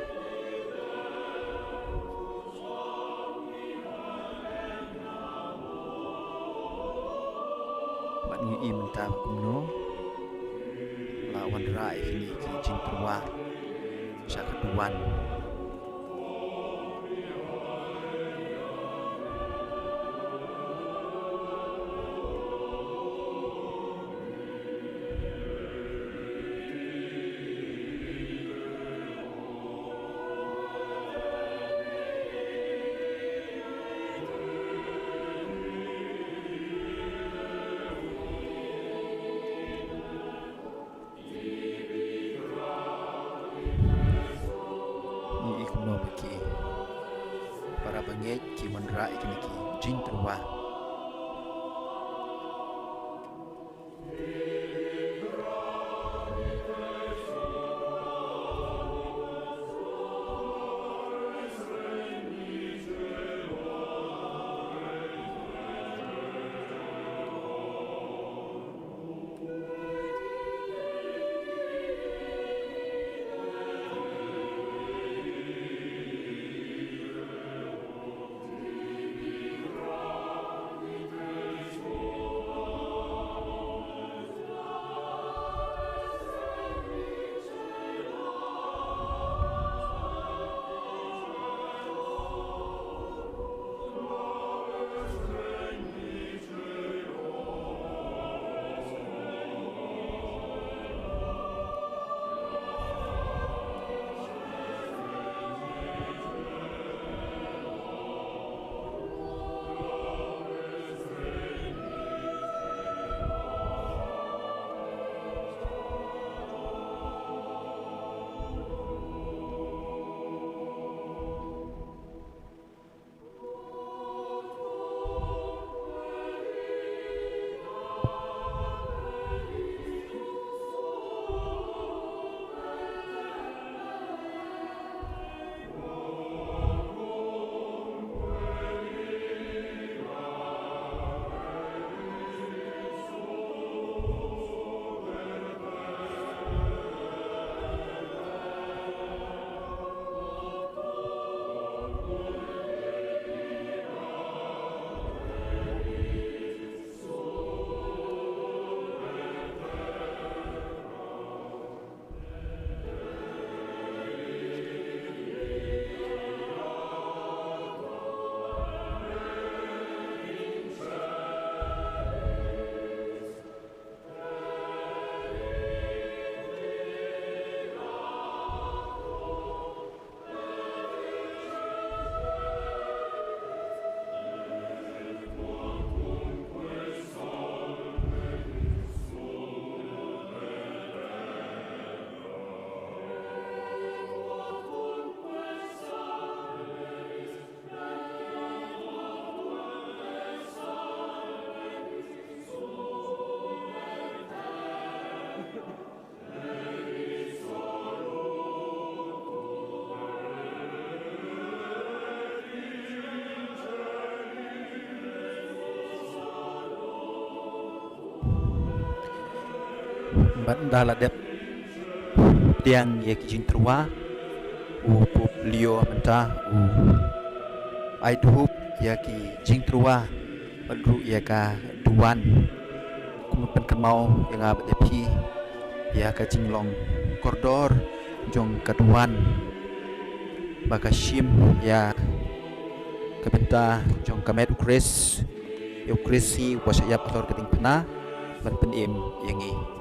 ngi imenta kumno lawan rai ini ki jingtrua sakaduan para bangit ki manra ikini ki jingtrua Bandala dep tiang ye kijing trua u pup lio menta u ai duhup ya ki jing trua badru ya ka duan kumpen kemau yang abad depi ya ka jinglong kordor jong kaduan bakashim ya kabenta jong kamet ukris ya ukrisi wasayap ator keting pena ban penim yangi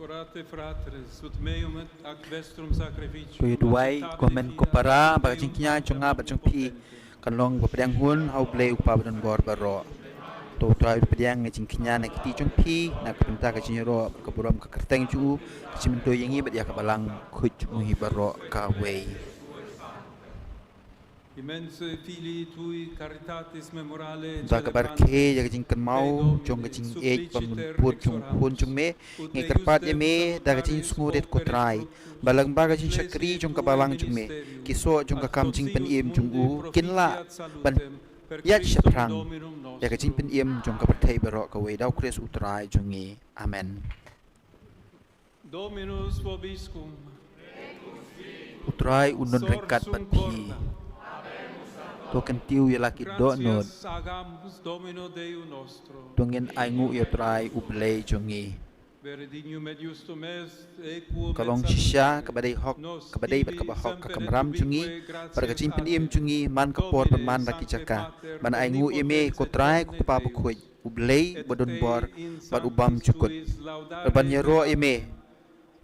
Orate fratres, ut meum ac vestrum sacrificium. Tui duai komen ko para ba jingknya chunga ba jingpi kanlong ba pedang hun hau ble upa badan bor baro to trai pedang ne jingknya ne kiti jingpi na kapenta ka jinro ka buram ka kerteng ju ciminto yangi ba dia ka balang khuj muhi baro ka wei Immense filii tui caritatis memorale da ka barke ya jingkan mau jong ka jing ej pam put jong hun jong me nge karpat ye me da ka jing smuret ko trai balang ba ka jing sakri jong ka balang jong me kiso jong ka kam jing pen im jong u kinla ban ya shaprang ya ka jing pen im jong ka pathai baro ka wei dau kres utrai jong nge amen Dominus vobiscum. utrai unon rekat bat pi to kan tiu ya laki do no Gratias agamus Domino Deo nostro. dongen aingu ya trai ublei jongi Vere dignum et justum est equum kalong shisha kabadai hok kabadai bat kabahok ka kamram jungi pada kacing penim jungi man kapor perman raki jaka man aingu ime ko trai ko pa bukuj ublei bodon bor bat ubam cukut ban yero ime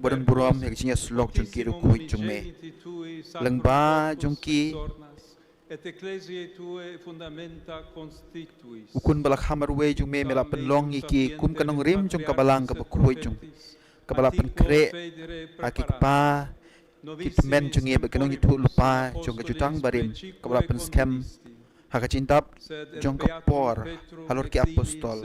bodon burom ya kacing slok jungki ru kuj jungme lengba jungki et ecclesiae tue fundamenta constituis. ukun balak hamar we jung me mela penlong iki kum kanong rim jung kabalang ka bakuy jung kabala pen kre aki pa kitmen jung ye kanong itu lupa jung ka jutang barim kabala pen scam haka cintap jung ka por halor ki apostol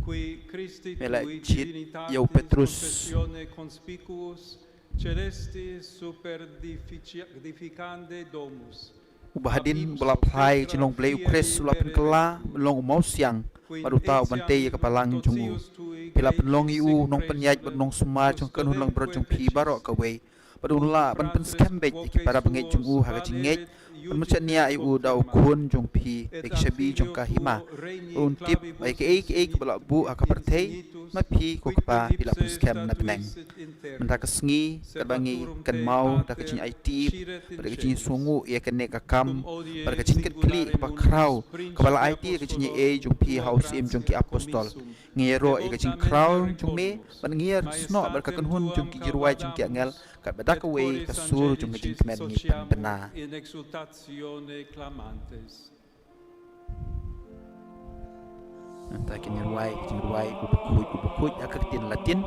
qui Christi mela tui jit divinitatis yau Petrus confessione conspicuus celesti superdificande domus. ubahadin balaplai jinong blei ukres ulapen kela long mau siang baruta ubante ya kapalang jungu pila penlong iu nong penyaj nong sumar jong kan hulang bro jong pi barok ka wei badula ban pen skambek iki para bengej jungu haga jingej macam nia iu dau kun jong pi ek shabi jong ka hima untip ek balak bu akapartei ma pi ko kapa pila pen skam na peneng menta kesngi kabangi kan mau da kecing IT pada kecing sungu ia kene ka kam pada kecing kli pa krau kepala IT kecing e jong pi house im jong ki apostol ngero e kecing krau jong me ban ngier sno bar ka hun jong ki jirwai jong ki angel ka badak we ka sur jong kecing kemen ni pena in exultatione clamantes. Entah kini ruai kubukuj akertin Latin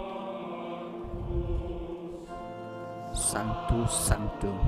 Sanctus Sanctum.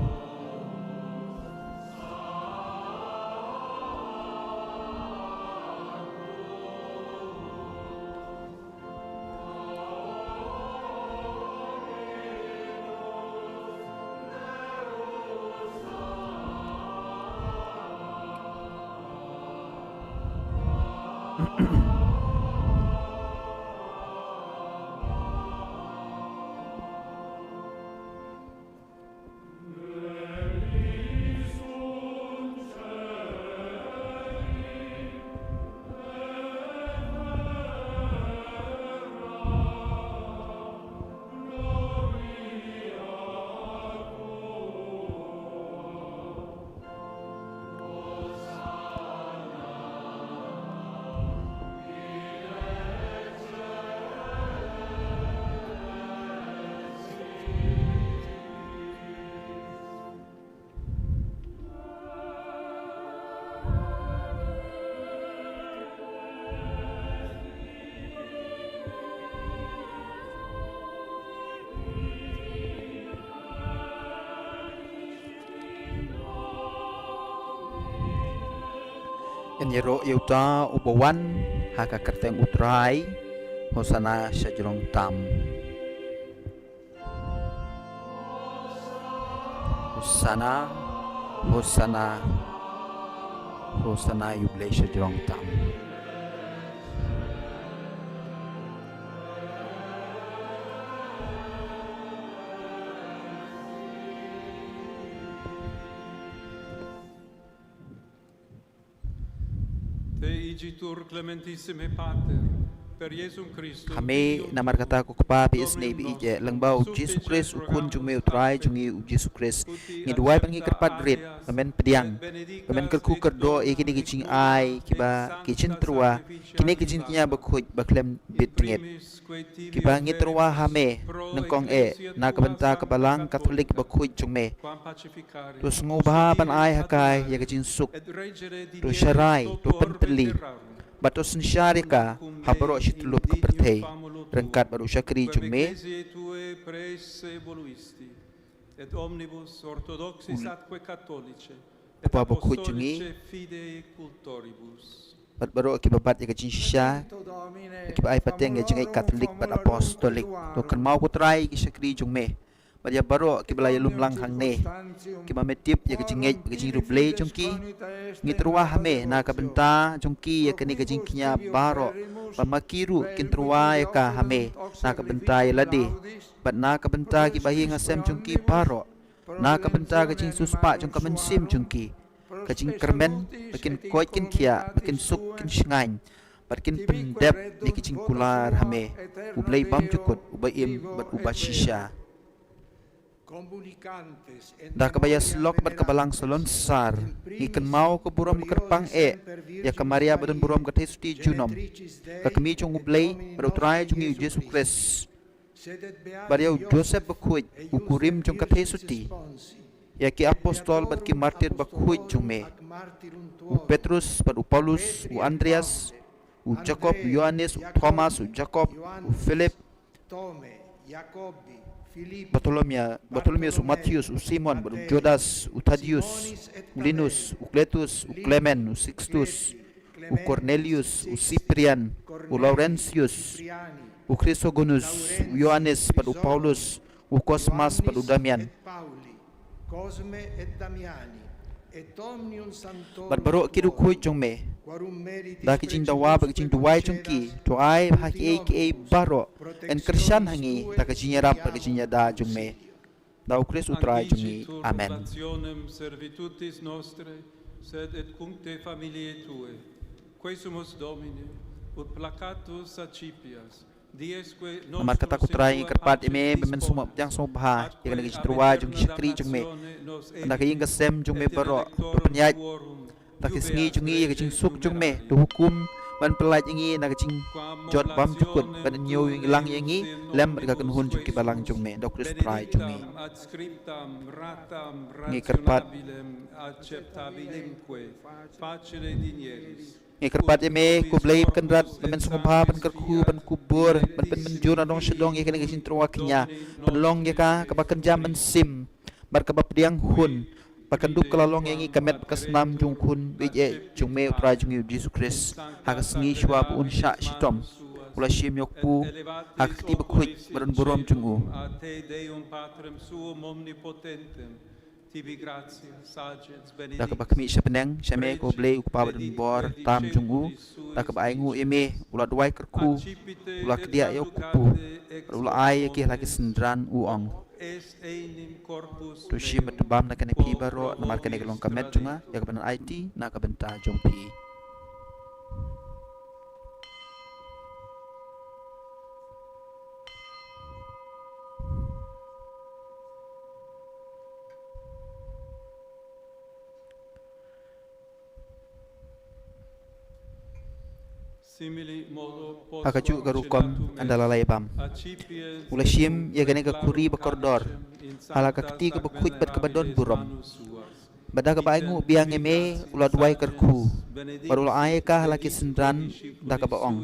Enyero Yuta Ubawan Haka Kerteng Utrai Hosana Syajrong Tam Hosana Hosana Hosana Yuble Syajrong Tam. Te igitur clementissime Pater, per Iesum Christum. Kami namar kata ko kapapi isne bi ije langbau Jesus Christ ukun jung me utrai jungi Jesus Christ ngiduai pangi kerpat rit kamen pediang kamen kerku kerdo kini kicing ai kiba kicin trua kini kicin kinya bakhuj baklem bit ngit kiba ngitrua hame nengkong na kabenta kabalang Katolik bakhuj jung me tus ngubah pan ai hakai ya kicin suk tu syarai tu penteli batos syarika habaro shitlup kepertei rengkat baru syakri jume et omnibus orthodoxis atque catholice apa bakhu jungi bat baru akibat ya kecin shisha akibat ai pateng ya jengai Katolik bat apostolik to kan mau ko try ki syakri jume Badia baru kibla yalum lang hang ne kiba metip ya kecingej kecing ruble jongki ngitruah hame na kabenta jongki ya kini kecing kinya baro pamakiru kintrua ya ka hame na kabenta ya ladi bat na kabenta kiba hi ngasem jongki baro na kabenta kecing suspa jong kamen sim jongki kecing kermen makin koit kin kia makin suk kin shingain makin pendep ni kecing kular hame ublai bam jukut ubaim bat ubat shisha dah kabaya slok bat kabalang salon sar ikan mau ke buram kerpang ya kamaria badan buram ke tesuti junom kami jong ublay berutrai jong Yesus Kristus bariau Joseph bakhuj ukurim jong ke tesuti ya ki apostol bat ki martir bakhuj jong me Petrus bat Paulus Andreas Jacob Yohanes Thomas Jacob Philip Bartholomeus, Mattheus, Simon, Judas, Thaddeus, Linus, Cletus, Clement, Sixtus, Cornelius, Cyprian, Laurentius, Chrysogonus, Ioannes, Paulus, Cosmas, Damian. Baru kiru kuy jong me dah kicing dawa bagi kicing duai jongki tuai haki baro en Christian hangi dah kicing rap bagi kicing da jong me da Kristus utrai jongi amen servitutis nostre sed et cuncte familiae tue quesumus Domine ut placatus accipias Amar kata ku try kerpat ime bemen semua yang semua yang lagi terua jung syakri jung me anda kaying kesem jung me baro penyaj tak kesengi jungi yang kecing suk jung me tu hukum ban pelaj ingi nak kecing jot bam cukut ban nyu yang ilang ingi lem berkaken hun jung kibalang jung me dok Kristus try jung me ngi kerpat kerpat eme ku blay kenrat ben sumpa ben kerku ben kubur ben menjur adong sedong ye kene gisin truwa kinya penlong ye ka kabaken jam men sim bar kabab diang hun bakanduk kelalong yang kamet kasnam jung kun beje jung me utra jung Yesus Kristus hakas ngi shwa bu unsha shitom ula shim yokpu hakti bekhuj baron borom jungu dah kabak mi syapendeng syame ko blay ukpa badan bor tam jungu dak ba ai ngu eme ulat wai kerku ulat kedia yo kupu ulat ai ki lagi sendran uong tu shi betebam nak kene pi baro namar kene kelong kamet junga ya kaban IT nak kabenta jong pi Hakacu garukom andala laibam. Ula shim ya gane ka kuri bakordor. Hala ka keti ka bakuit bat kabadon burom. Bada ka baingu biang eme ula duai kerku. Barula ai ka hala ki sendran da ka baong.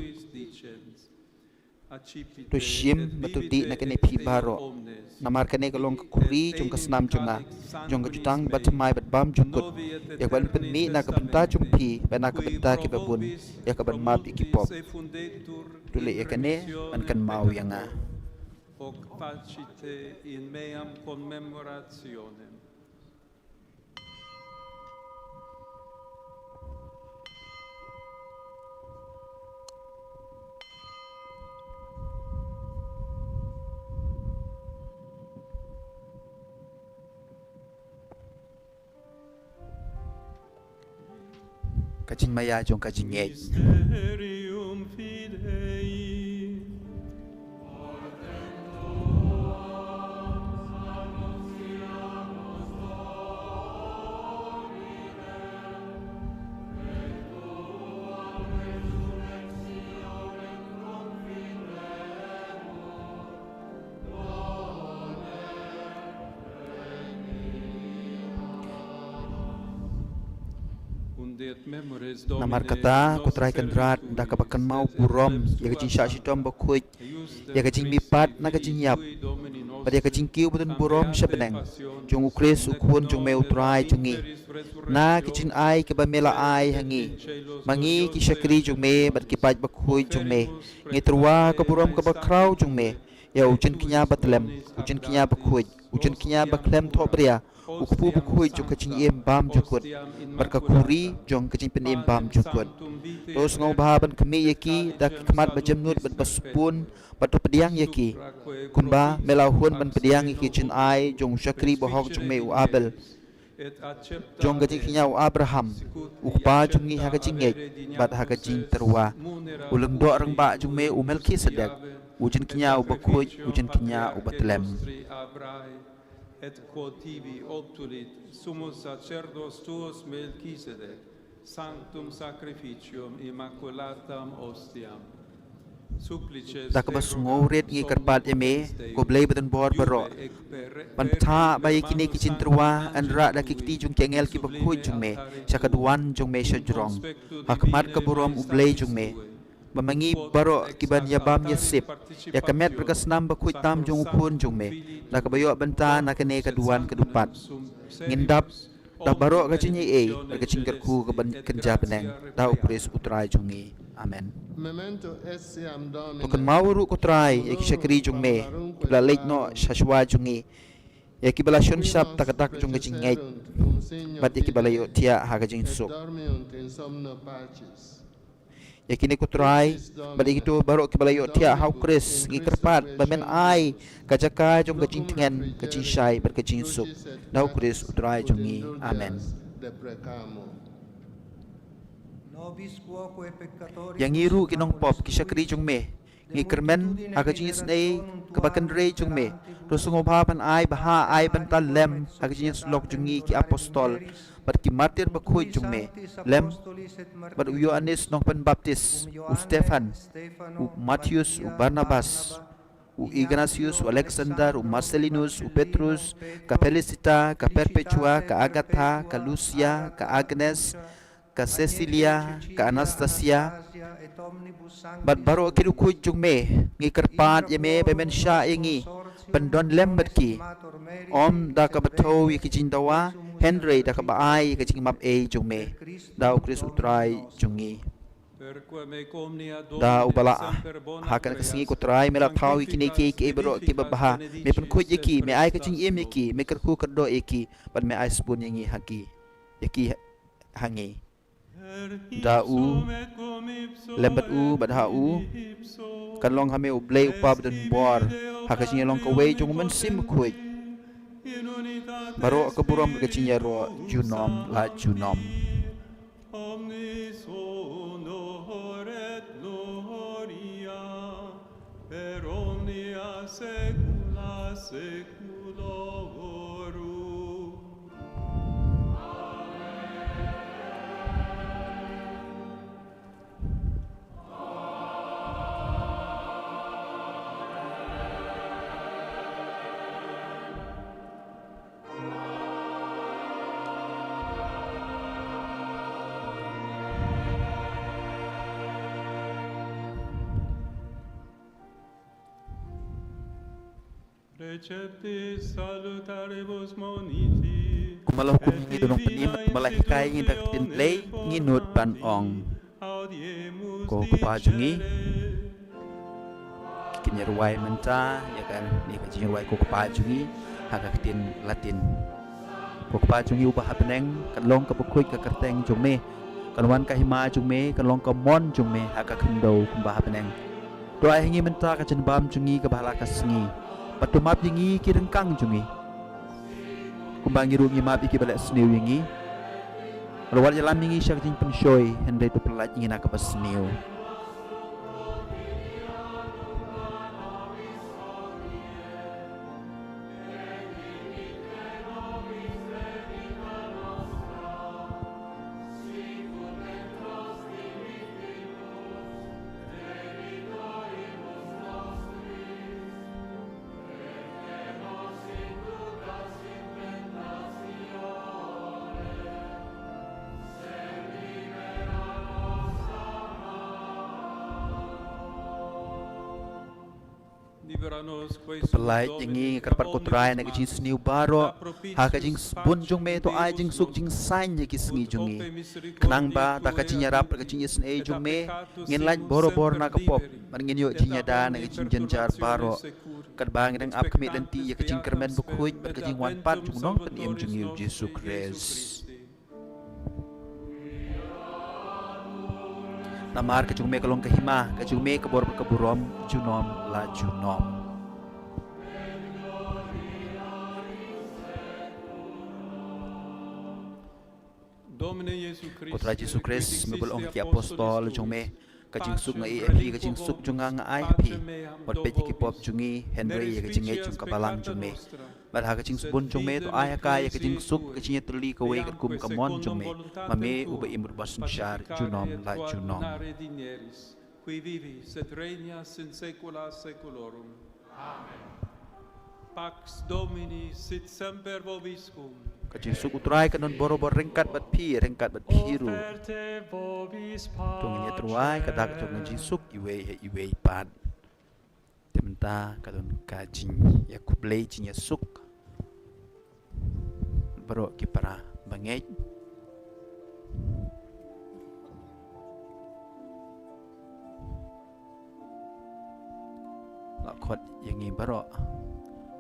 Tu shim batu di na kene pi baro. Namar kene ka long ka kuri jong ka senam junga. Jong ka jutang bat mai bat bam jungkut. Ya ban pen mi na ka benta jong pi bana ka benta ki babun. Ya ka ban map iki pop. Tule ya kene an kan mau yang a. In meam commemorationem. Kajin maya jong kajin ngej. Mysterium fidei. Namar kata kutrai kendrat da kabakan mau burom ya kajin syak sidom bakuit ya kajin mipat na kajin yap pada ya kajin kiu butun burom syabeneng jong ukris ukun jong me utrai jongi na kajin ai ke bamela ai hangi mangi ki syakri jong me bat kipat bakuit jong me ngitrwa ke burom ke bakrau jong me ya ujen kinya batlem ujen kinya bakuit ujen kinya baklem thobria ukpu bukui jong kacing iem bam jukut berkakuri jong kacing penim bam jukut terus ngau bahaban kemi yaki dak kemat bajamnut bat baspun batu pediang yaki kumba melahun ban pediang yaki cin ai jong syakri bohok jong me u abel jong kacing kinya u abraham ukpa jong ngi hakacing ngej bat hakacing terwa ulung do reng ba jong me u melkisedek ujen kinya u bakui ujen kinya u batlem et quod tibi obtulit summus sacerdos tuos Melchisedec, sanctum sacrificium immaculatam ostiam. Supplices dak basungouret ngi karpat eme ko blay beton bor baro pantha bayi kini kicin terwa andra dak kiti jung kengel ki bakui jung me sakaduan jung me syajrong hakmat kaburom ublay jung me memangi baro kiban yabam yasip ya kamet berkasnam bakui tam jung ukun jung me dak bayo benta nak kene kaduan kedupat ngindap dak baro kacini e kacing kerku keban kenja beneng da upres utrai jungi amen bukan mau ru kutrai ya kisakri jung me kibla leit no shashwa jungi ya kibla shon sap takatak jung kacing ngej bat ya kibla yo tia ha kacing suk ya kini ku try balik itu baru kebalayo tia hau kris ngi kerpat bamen ai kajaka jong kacing tengen kacing syai berkacing suk dau kris utrai jongi amen yang iru kinong pop kisakri jong me ngi kermen akacing snei kebakan re jong me rusung obapan ai baha ai bental lem akacing slok jongi ki apostol berki martir bakui jung me lem ber Yohanes nong pen baptis u Stefan u Matius u Barnabas u Ignatius u Alexander u Marcelinus u Petrus ka Felicita ka Perpetua ka Agatha ka Lucia ka Agnes ka Cecilia ka Anastasia bat baro kiru ku jung me ngi kerpat ye me bemen sha ingi pendon lem berki om da ka bato yi kijin dawa Henry da ka baai ka jing map e jung me da ukris utrai jungi da ubala hakan ka singi ko trai mela thau ikini ke baro ki babaha me pen khoj yaki me ai ka jing em yaki me kerku kerdo eki ban me ai spun yangi haki yaki hangi dau lembat u bad hau kan long hame u blay upa dan bor hakajinya long kawai jong men sim kuit baro ke buram kacinya ro junom la junom omnis honor et gloria per omnia saecula saeculorum. Receptis salutaribus moniti. Kumalah kunyi dunong penim malah hikai ngin tak tin play nginut ban ong ko kupajungi kinya ruai menta ya kan ni kajinya ruai ko kupajungi haka tin latin ko kupajungi ubah peneng kan long ka pukui ka kerteng jume kan wan ka hima jume kan long ka mon jume haka kendo kumbah peneng doa hingi menta ka jen bam jungi ka bahala ka sengi patu map jingi ki rengkang jungi kumbang ngiru ngi map iki balak sniu wingi rawat jalan wingi syak jing pensoi hendai tu pelat ingin nak pas sniu pelai jingi kerpat kotrai nak jing sniu baro ha ka jing bun jung me to ai jing suk jing sain ye ki sengi jungi kenang ba ta ka jing rap ka jing sne jung me ngin laj boro bor na ka pop man ngin yo jing da nak jing jenjar baro kad bang deng ap kami lenti ye ka jing kermen bu khuj ber ka jing wan pat jung nong ten em jung yu Jesu Christ namar ka jung me kalong ka hima ka jung me ka bor ka burom junom la junom Putra Yesus Kristus mebelong ki apostol jongme kajing suk ngai epi kajing suk junga ngai pi pot pe ki pop jungi Henry kajing ngai jung kabalang jongme bar ha kajing bun jongme to aya ka ya kajing suk kajing terli ka we kum kamon jongme mame uba imur basun syar junom la junom qui vivis et regnas in saecula saeculorum. Amen. Pax Domini sit semper vobiscum. Kajing suku terai kanon boro-boro rengkat bat piru. Tungin ya teruai kadak tungin jisuk iwe pat. Tementa kadon kajing ya kublei jinya suk. Baro kipara bangej. Lakot yang baro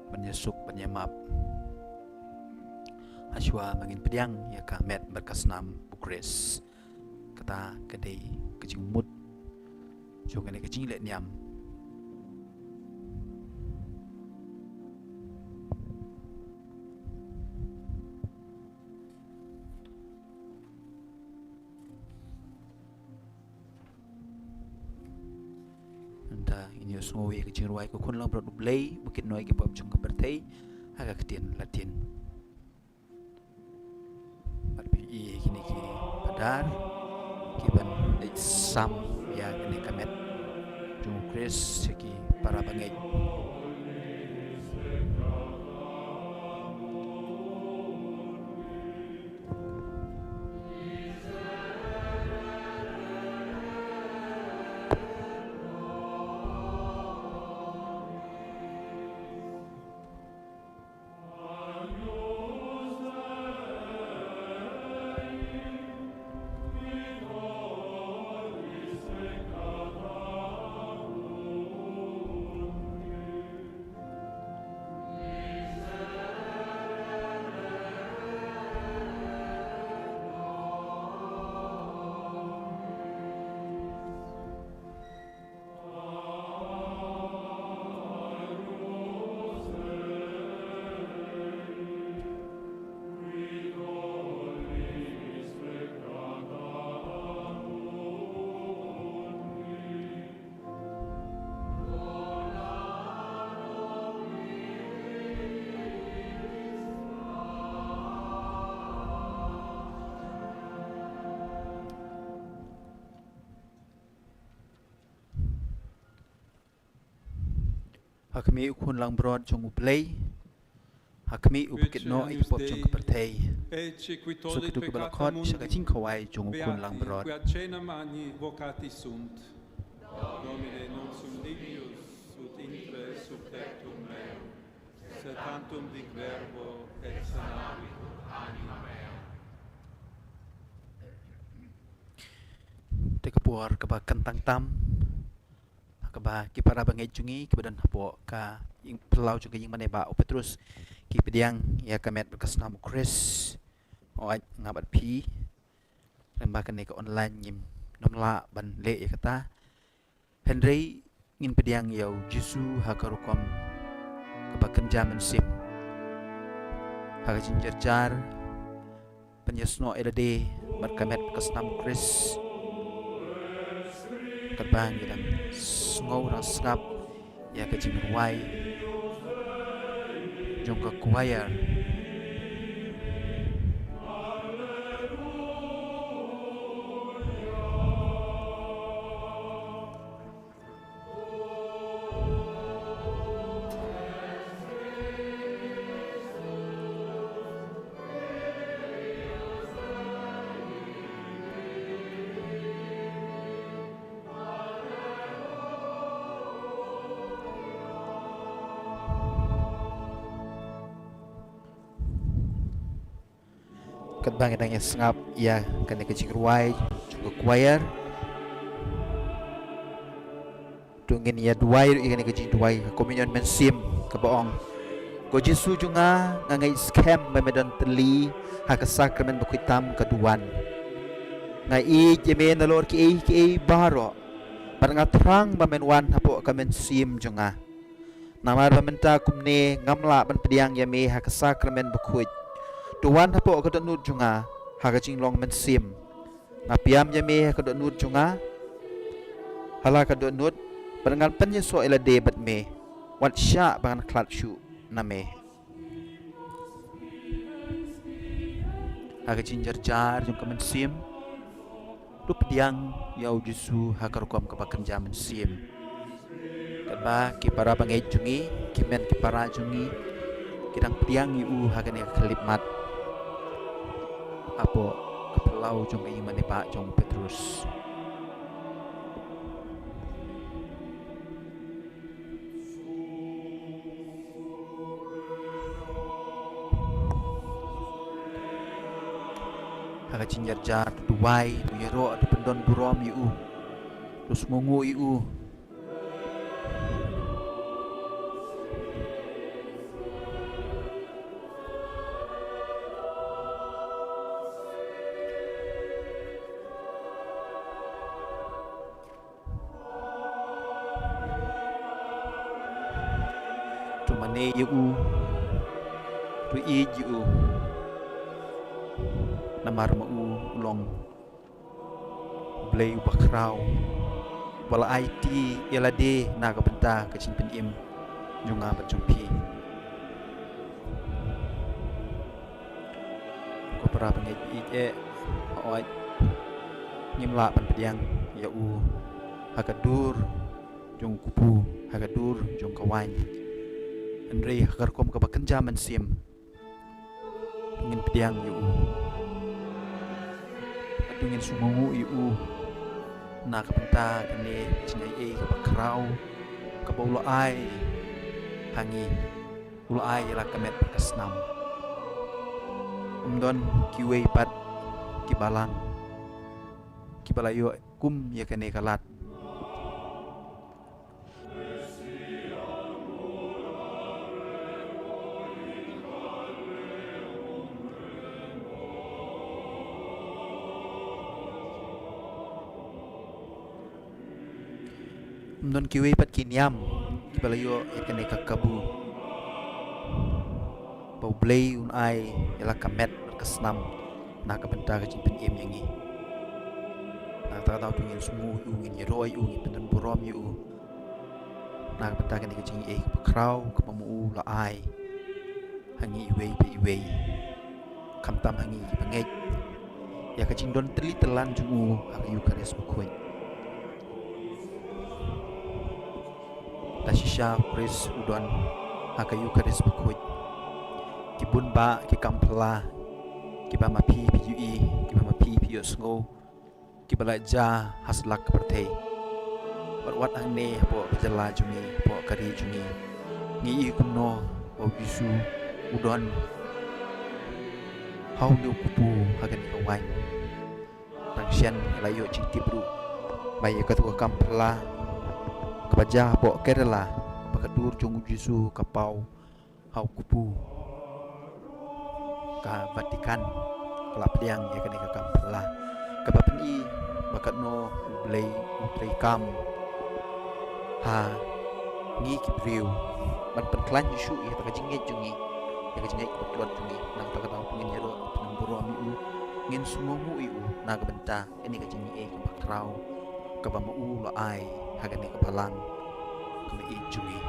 banyasuk banyamap. Aswa mangin pediang ya kamet berkasnam Bukres kata kedai kecing mut jangan kecing let nyam anda ini semua kecing ruai ko kun lang bro blay bukit noi ki pop jung kepertai agak ketien latin kini padar kiban sam ya kini kamet jung Kris seki para bangej Hakmi ukun lang broad jong uplay. Hakmi ubukit no ikpop jong kepertay. Ecce qui So tollit kitu peccata kebalakot mundi, siya kajing kawai jong ukun lang beati broad. qui ad cena magni vocati sunt. Domine non sum dignus ut intre subtertum meum, sed tantum dic verbo et sanavit anima mea. Tekapuar kaba kentang tam. Kaba kipara bangai jungi kebadan hapo ka ing pelau juga ing maneba o Petrus ki pediang ya kamet berkasnam Chris o ngabat pi lembakan ne ka online nyim nomla ban le ya kata Henry ngin pediang yau Jesu hakarukom kebakan jaman sim haga jinjar penyesno edade berkamet berkasnam Chris terbang dan sengau dan sengap ya kecing ruai jongka choir bang yang sengap ya kena kecing ruai juga choir tungin ya duai kena kecing duai komunion mensim ke boong ko Jesu juga ngangai scam medan teli hak sakramen bekitam keduan ngai jemen lor ki baro parang terang bamenwan hapo kamen sim juga namar bamenta kumne ngamla ban pediang ya me hak sakramen bekut Tuan hapo kadot nut junga hakajing long mensim ngapiam yame kadot nut junga hala kadot nut barangan penyeso ela debat me wat sya bangan klat syu name hakajing jar jung mensim tu pediang yau Jesu hakarukom kebakan jaman sim kaba ki para bangai jungi kimen ki para jungi kidang pediang yu hakane kelipmat apo kepelau jong iman ni Pak jong Petrus haga cinjar jar duai tu yero tu pendon burom yu terus ngungu yu mane yu tu i yu namar ma u long blay bakrau wala IT yala de na ka benta ka chin pen im junga ba jumpi ko para bangai i oi nyimla pan pediang ya u hakadur jong kupu hakadur jong kawan Andre hakarkom kabakan jaman sim ingin pediang yu atungin sumungu yu na kapenta kani cinai kabakrau kabaulo ai hangi ulo ai la kamet kasnam umdon kiwe pat kibalang kibalayo kum ya kane kalat non kiwi pat kinyam kibalayo ikane kakabu bau blay un ai ila kamet kasnam na kabenta ka chin pen im yangi na ta taw tungin sumu ungin yeroi ungin pen burom yu na kabenta ka chin e krau kapamu la ai hangi iwe kamtam hangi pangej ya ka chin don teli telan jungu hak yu kares bukoy shisha Chris udon hakayu karis bakuj kibun ba ki kampla ki ba ma pi pi ki ba ma pi sngo ki bala ja haslak pertei wat angne po bajala jungi po kari jungi ngi kumno o bisu udon hau ni kupu hagan kawai tangsyan layo cingti bru bayi ketua kampla kebaja po kerala pakadur jungu bisu kapau hau kupu ka Vatikan kelap liang ya kene ka kampla kapapeni bakat no play kam ha ngi kibriu ban penklan Yesu ya tak jingit jungi ya jingit kebetulan jungi nang tak tahu pengin jero penemburu amiu ngin sumomu iu na kabenta ini ka jingi ka bakrau ka bamu la ai hagane ka balang ka i jungi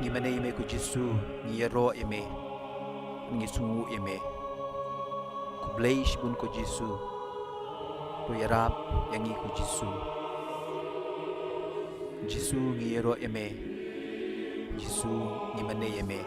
Gimana ime ku Jesu ngiyaro ime ngisungu ime ku blaze bun ku Jesu tu yarap yang ku Jesu Jesu ngiyaro ime Jesu gimana ime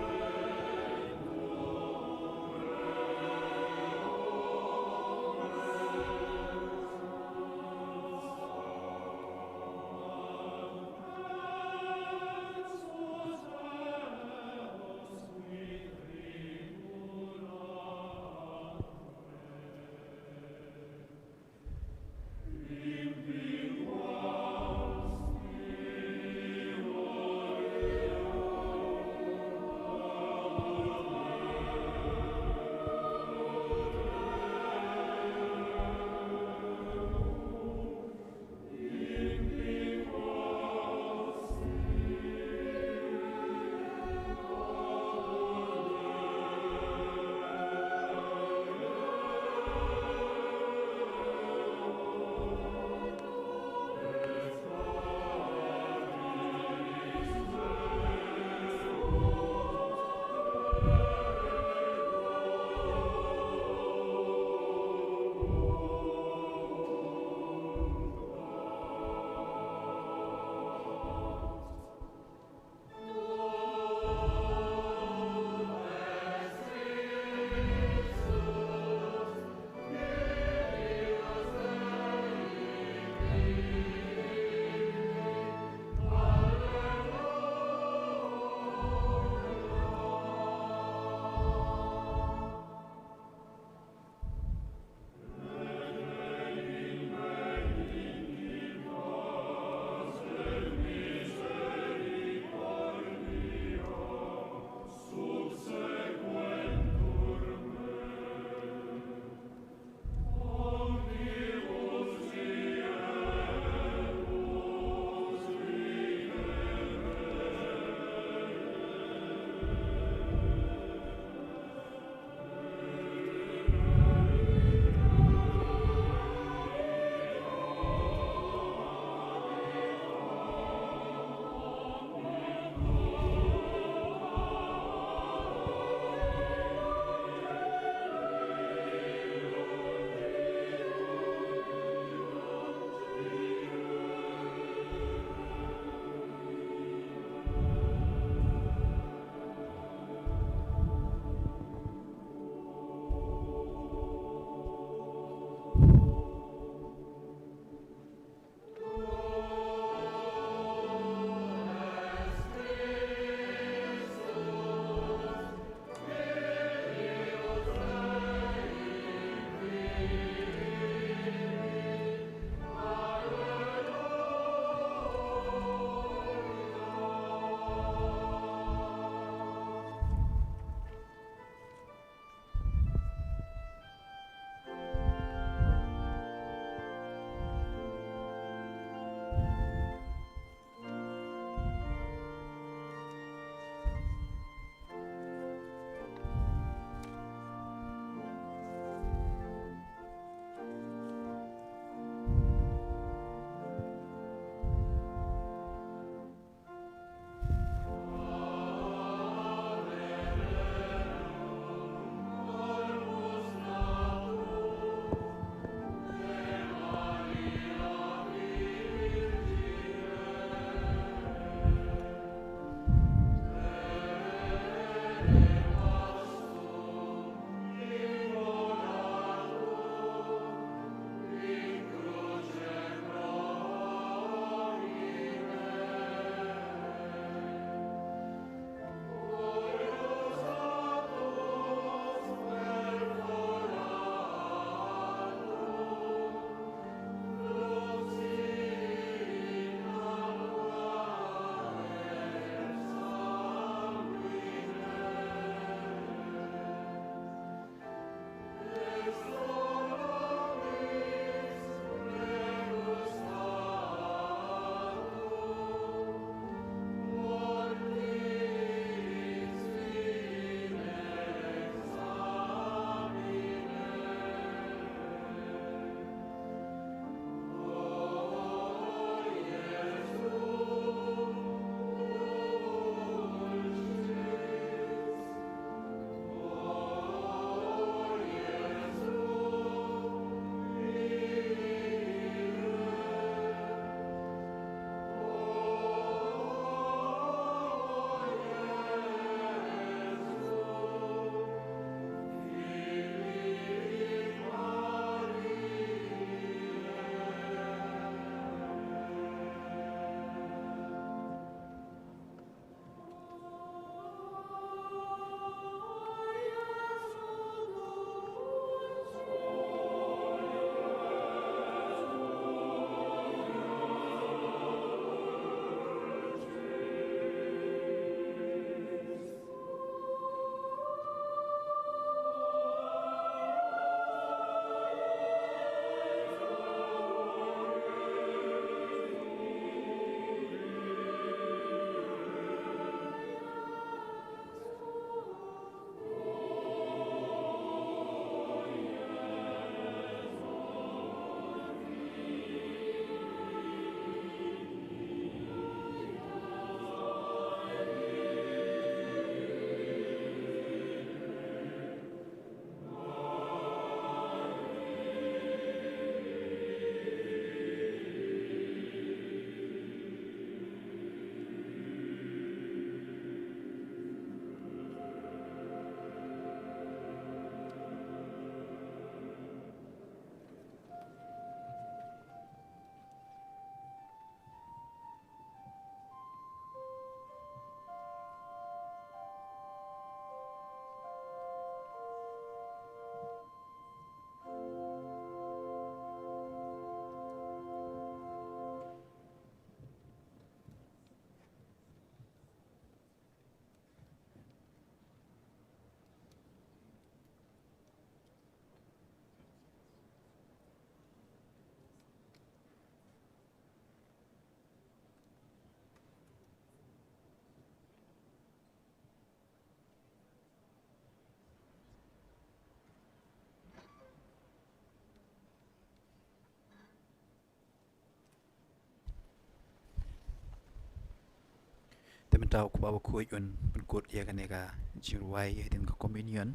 Temen tahu ku bawa kuat yun pengkut ya kan ka jiruai dan ke communion.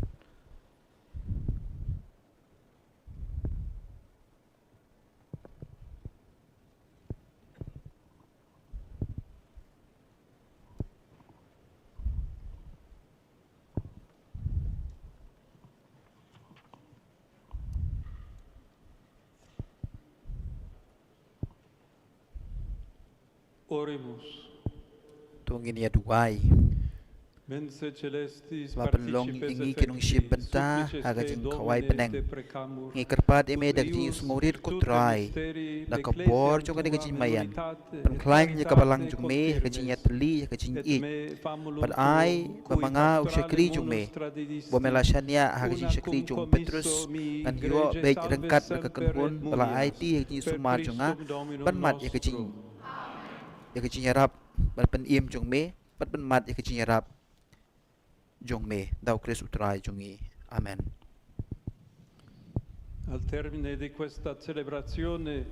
Oremus. Tungin ya duai. Mense celestis Wapenlong participes ingi kinung ship benta agajing kawai peneng ngi kerpat eme dagjing smurit kutrai la kabor jong gajing mayan penklaim nya kabalang jong me gajing yatli gajing I pad ai bamanga usyakri jong me bomelashania agajing syakri jong Petrus kan yo baik rengkat na kakenhun bala IT gajing sumar jonga ban mat ya gajing yarap ban pen im jong me ban mat ya gajing yarap Jong me, dau Cris utrai jongi. Amen. Al termine di questa celebrazione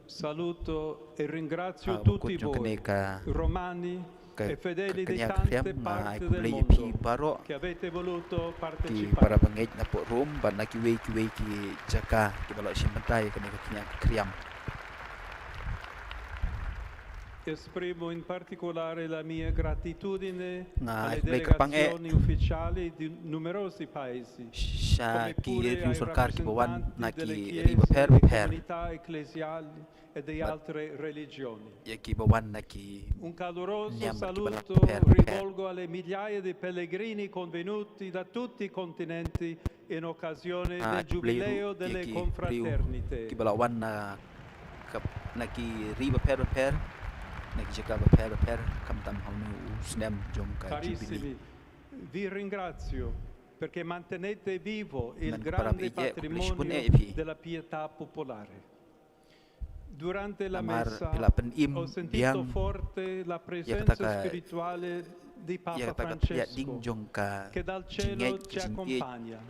saluto e ringrazio tutti voi, romani e fedeli di tante parti del mondo che avete voluto partecipare. Para bangit na po rum, ban na kiwei ki jaka, ki balok simpantai kaneka kinya kriam. Esprimo in particolare la mia gratitudine alle mereka delegazioni ufficiali di numerosi paesi, come pure ai rappresentanti delle chiese, delle comunità ecclesiali e di altre religioni. Un caloroso saluto rivolgo alle migliaia di pellegrini convenuti da tutti i continenti in occasione del Giubileo delle Confraternite. Carissimi, vi ringrazio perché mantenete vivo il grande patrimonio della pietà popolare. Durante la messa ho sentito forte la presenza spirituale di Papa Francesco che dal cielo ci accompagna.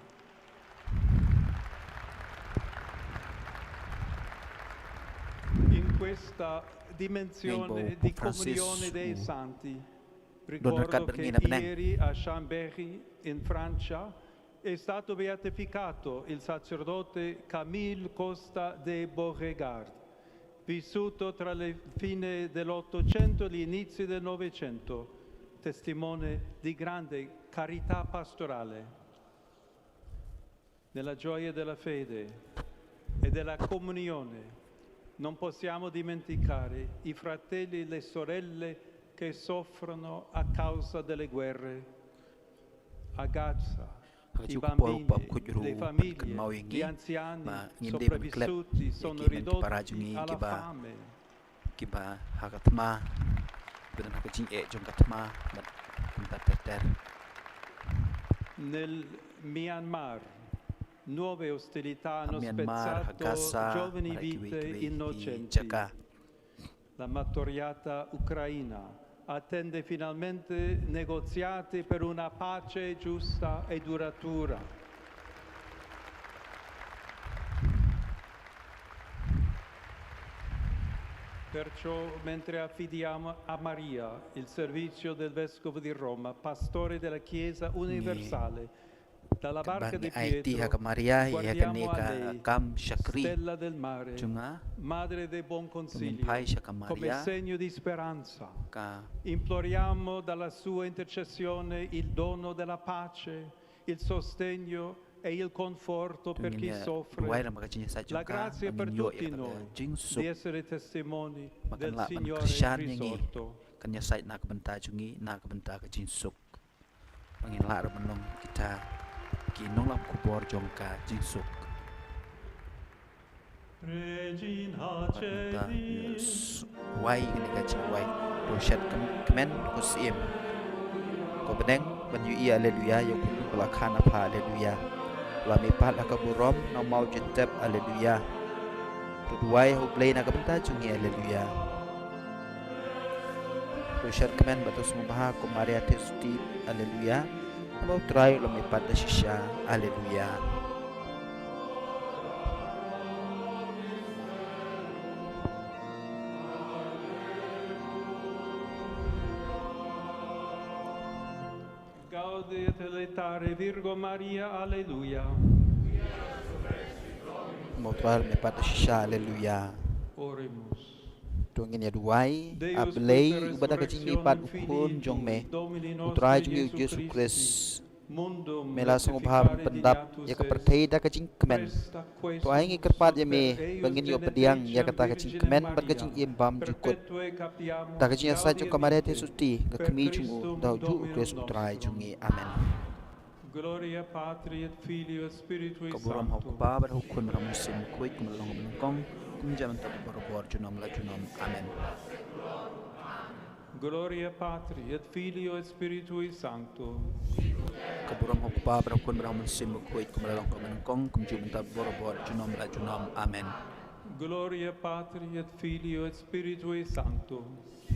In questa dimensione di comunione dei santi. Ricordo che ieri a Chambéry, in Francia, è stato beatificato il sacerdote Camille Costa de Beauregard, vissuto tra le fine dell'Ottocento e gli inizi del Novecento, testimone di grande carità pastorale. Nella gioia della fede e della comunione non possiamo dimenticare i fratelli e le sorelle che soffrono a causa delle guerre. A Gaza, i bambini, le famiglie, gli anziani sopravvissuti sono ridotti alla fame. Nel Myanmar nuove ostilità hanno spezzato giovani vite innocenti. La martoriata Ucraina attende finalmente negoziati per una pace giusta e duratura. Perciò, mentre affidiamo a Maria il servizio del Vescovo di Roma, pastore della Chiesa universale, dalla barca di Pietro, guardiamo a lei, stella del mare, madre del buon consiglio, come segno di speranza. Imploriamo dalla sua intercessione il dono della pace, il sostegno e il conforto per chi soffre, la grazia per tutti noi di essere testimoni del Signore risorto. Kinong kubor jongka jingsuk Regina Celis wai ini kacing wai roshat kemen kusim ko beneng banyu ia haleluya yo kudu belakhan apa haleluya lami pat akaburom no mau jentep haleluya tuduai hublei na kabenta jungi haleluya roshat kemen batus mubaha ko Maria Tesuti haleluya mau try lami pat shisha haleluya. Gaudi et Letare Virgo Maria, Alleluia. Motrar me pada shisha, aleluia. Oremus. Tuangin ya duai, Deus ablei per ubada kajing ni resurrectionem pat Filii ukun jong me. Domini nostri Utrai jong Iesu Yesus Christi, Kristus. mundum Mela song rectificare baham pendap dignatus ya est, kepertei da kajing kemen. presta quesum Tuai ngi kerpat ya super me eius bangin yo pediang ya kata geneticiam kajing Virginem kemen bat Maria, kajing iembam jukut. perpetue capiamus Da kajing asa Gaudie jong kamaret Vitae, Yesus ti per kami Christum jong dau ju Dominum Kristus utrai nostrum. jongi. Amen. Gloria Patri et Filio et Spiritui Kaburam hau Sancto. kuba bar hukun ram musim kuit kumalong menungkong kum jaman tak borobor junam la junam. Amen. Gloria Patri et Filio et Spiritui Sancto. Kaburam hau kuba bar hukun ram musim kuit kumalong menungkong kum jaman tak borobor junam la junam. Amen. Gloria Patri et Filio et Spiritui Sancto.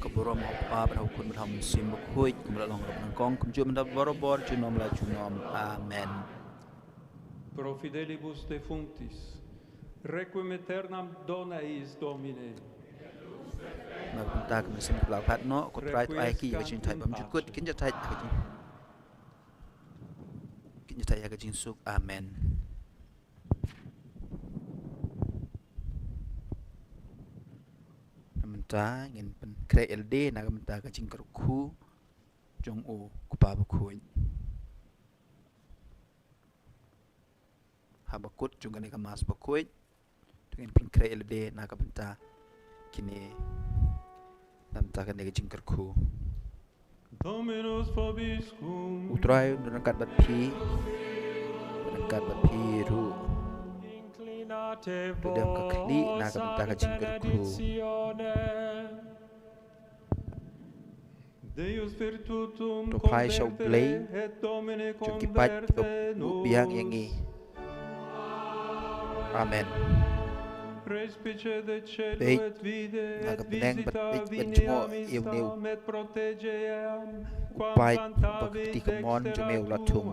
Kaburam hau kuba bar hukun ram musim kuit kumalong menungkong kum jaman tak borobor junam la junam. Amen. Pro fidelibus defunctis, requiem aeternam dona eis Domine. Nagpunta kami sa pelapat no, kutrai tu ayaki ya kajing tai bam jukut, kinja tai kajing. Kinja tai kajing suk. Amen. Namenta ngin pen kre LD nagamenta kajing keruku jong o kupa bukuin. Habakut jong kani kamas bukuin. Dengan pen kre LD nagamenta kini namenta kani kajing keruku. Dominus vobiscum. Utrai menangkat bat pi ru Inclinate Tudam kekli na vos kamenta ad kajing kerku. benedictionem. Deus virtutum To pai shau play convertere et Domine jong kipat converte biang yangi. Amen. Respice de cielo Baik, et vide et nagapeneng visita bat viniam benjmo istam iu et protegeam quam Pai cantavit bakti kemon jomeu latum.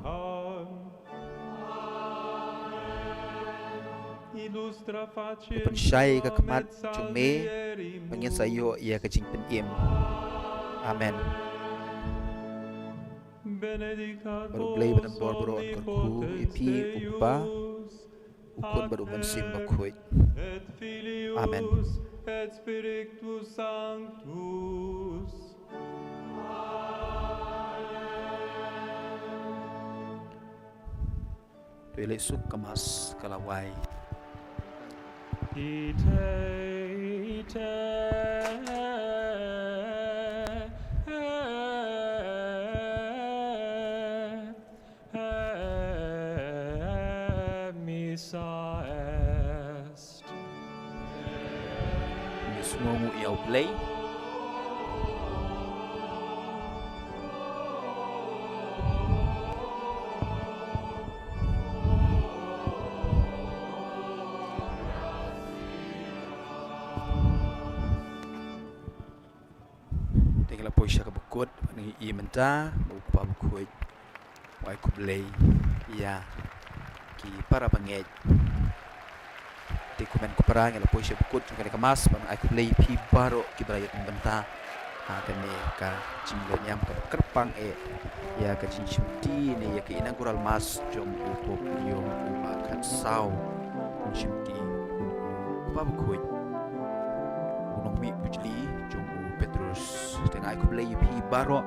Illustra faciem Depan syai ke tuam kemat et jome salvierimus. Bangin sayo ia kajing pen im. Amen. Benedicat Baru play badan vos bor kerku ipi omnipotens upa Deus, ukun baru mensim bakuit. et Filius Amen. et Spiritus Sanctus. Tuile suk kemas kalawai. Ite, ite, missa est. Misngongu iau play. Tinggal poisha ka bukut ni i menta bupa bukuit. Wai ku play. Ya. Ki para banget. Ti komen ku parang la poisha bukut kali kemas bang ai ku play pi baro ki barayat benta. Ha kene ka jinglo nyam ka kerpang ya ka jinchimti ni ya ki inaugural mas jom upo yo makan sau jinchimti pa bukuit. Unong mi bujli jom Petrus tengah aku beli pi baro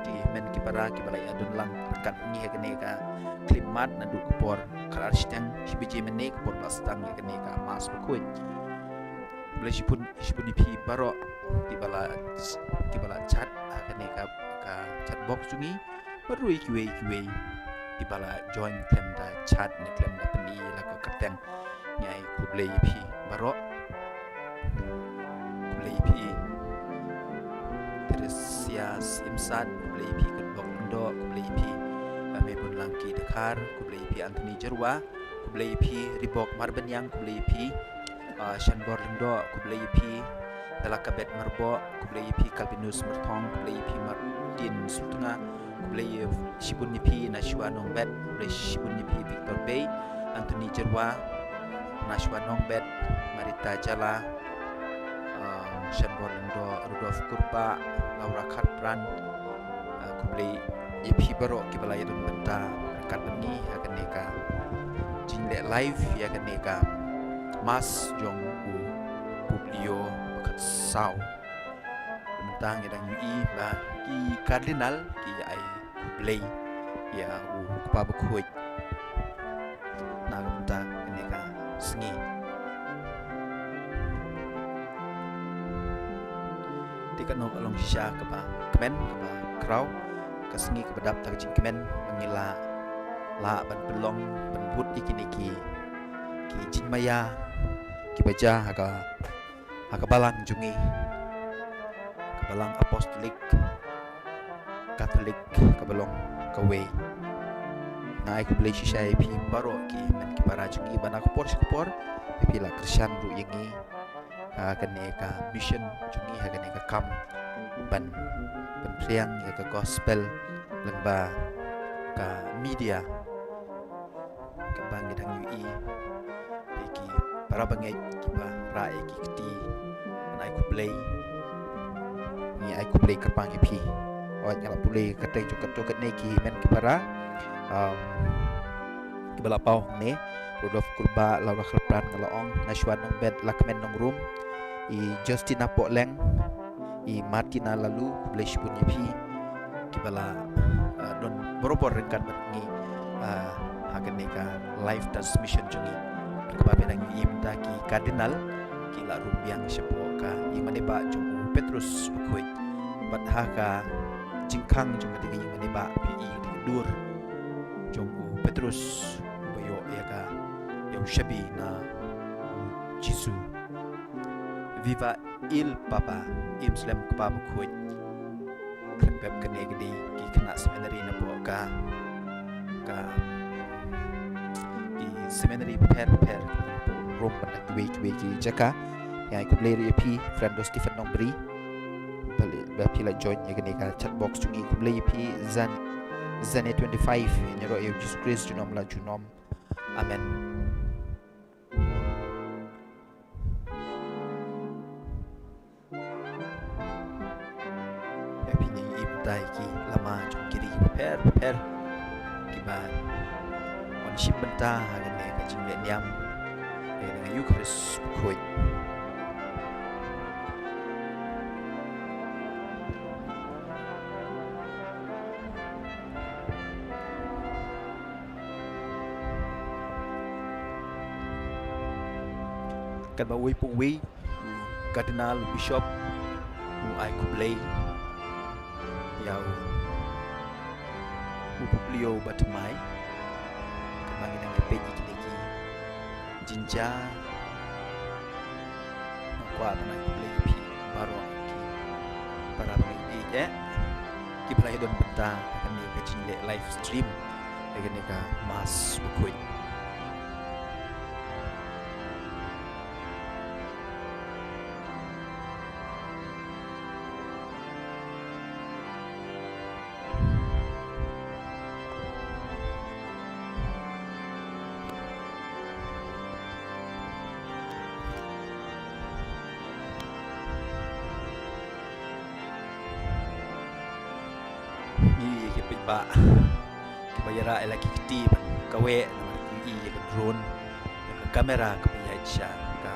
di men ki para ki balai adun lang kan ni kene ka klimat na du kupor kalar stang sibiji men ne kupor pastang ya kene ka mas bukuit. Beli sipun di pi baro di bala chat kene ka chat box jungi baru ikiwe di bala join klem da chat ni klem da peni la ka kerteng nyai ku beli pi baro ku beli pi Teresias Imsat Kublai Pi Kedbok Lendo Kublai Pi Mebun Langki Dekar Kublai Pi Anthony Jerwa Kublai Pi Ribok Marbenyang Kublai Pi Shanbor Lendo Kublai Pi Dalakabet Marbo Kublai Pi Kalbinus Mertong Kublai Pi Martin Sultuna Kublai Shibun Nipi Nashwa Nongbet Kublai Shibun Nipi Victor Bay Anthony Jerwa Nashwa Nongbet Marita Jala Shanbor Lendo Rudolf Kurba Laura Karpran Kublai EP baru kibala yadun benta rekan beni akan neka jingle live ya akan neka mas jong u publio bakat sau bentang yadang UI ba ki cardinal ki ai play ya u pa bukhoy na benta neka sengi tikat nok along shisha kapa kemen kapa krau kasengi kebedap tak jingkemen mengila la ban pelong ban but iki ki jinmaya ki baja haga balang jungi kabalang apostolik katolik kabalong kawe ngai ku beli shisha pi baro ki men ki para jungi ban aku por pi la krisyan ru yengi ka mission jungi ka kam ban priang ya ka gospel lengba ka media ka bang dang UI ki para bangai ki ba ra ki kti nai ku play ni ai ku play ka pang pi o nyala pulei ka te jo ka ne ki men ki para ki bala pau ne Rudolf Kurba Laura Klepran ngalaong Nashwan nong bed lakmen nong room I Justina Potleng I Martina lalu Blesh punya pi kibala don borobor rekan ni akan neka live transmission jungi kebabe nang imda ki cardinal kila rumbiang sepo ka imane ba jong Petrus kuit bat haka jingkang jong digi imane ba pi dur jong Petrus boyo ya ka yang shabi na Jisu viva il papa imslem kebab kuit klep kene gede ki kena seminari na po ka di seminari per rom pada week jaka yang ikut beli pi friend Stephen Nombri beli pila join ya gede ka chat box jungi ikut beli pi zane 25 nyero Jesus Christ junom la junom amen. Ki lama jom kiri per kiban on ship benta hagan ne ka jingle niam dengan Eucharist kuit kan ba wei pung wei cardinal bishop ai ku play yau Publio Batumai kembali dengan page iki jinja nakwa panai beli pi baro ki para beli ki play don benta kami ke jinle live stream dengan ka mas bukui ba kibayara elaki kiti kawe na i drone ka kamera kapaya siya ka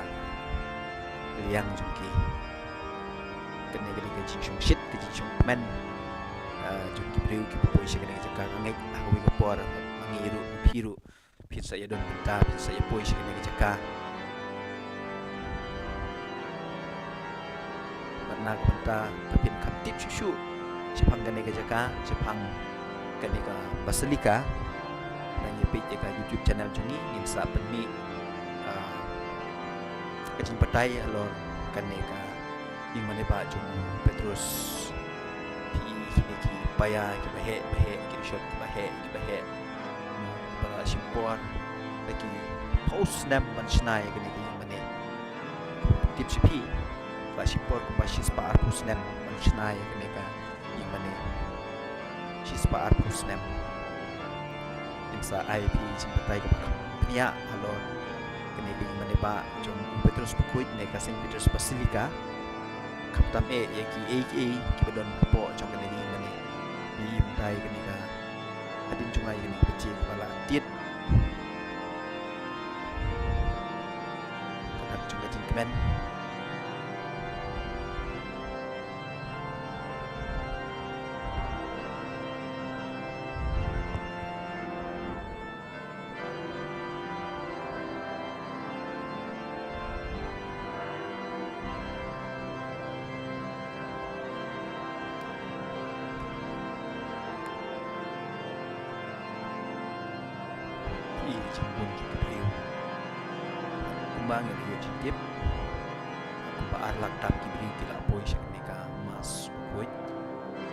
liang jungki kene gede ke jinjung shit ke jinjung men jungki breu ki poy siya kene ka ngek aku ke por mangiru piru pizza ya don benta pizza ya poy siya kene ka barna benta tapin kaptip shushu Jepang kene ka jaka Jepang kene ka Basilika dan yepi ka YouTube channel jungi insa penni kajin patai alor kene ka imane ba jung Petrus pi kene ki paya ki bahe ki shot ki bahe para simpor lagi post nam mansnai kene ki imane tip pi ba simpor ko basis pa arpus nam mansnai kene ka imane Shispa Arpus Nem Insa IP Cimpatai ke Pnia Halo Kene di Maneba Jom Petrus Bukuit Neka St. Peter's Basilica Kaptam E Yaki AKA Kibadon Po Jom kene di Mane Di Imtai Kene ka adin jungai ini kecil kepala tiet kenak juga jingkemen Cimbun kita beliau kumbang yang dia cintip kumpa arlak tam kibri tidak boy syak neka mas kuit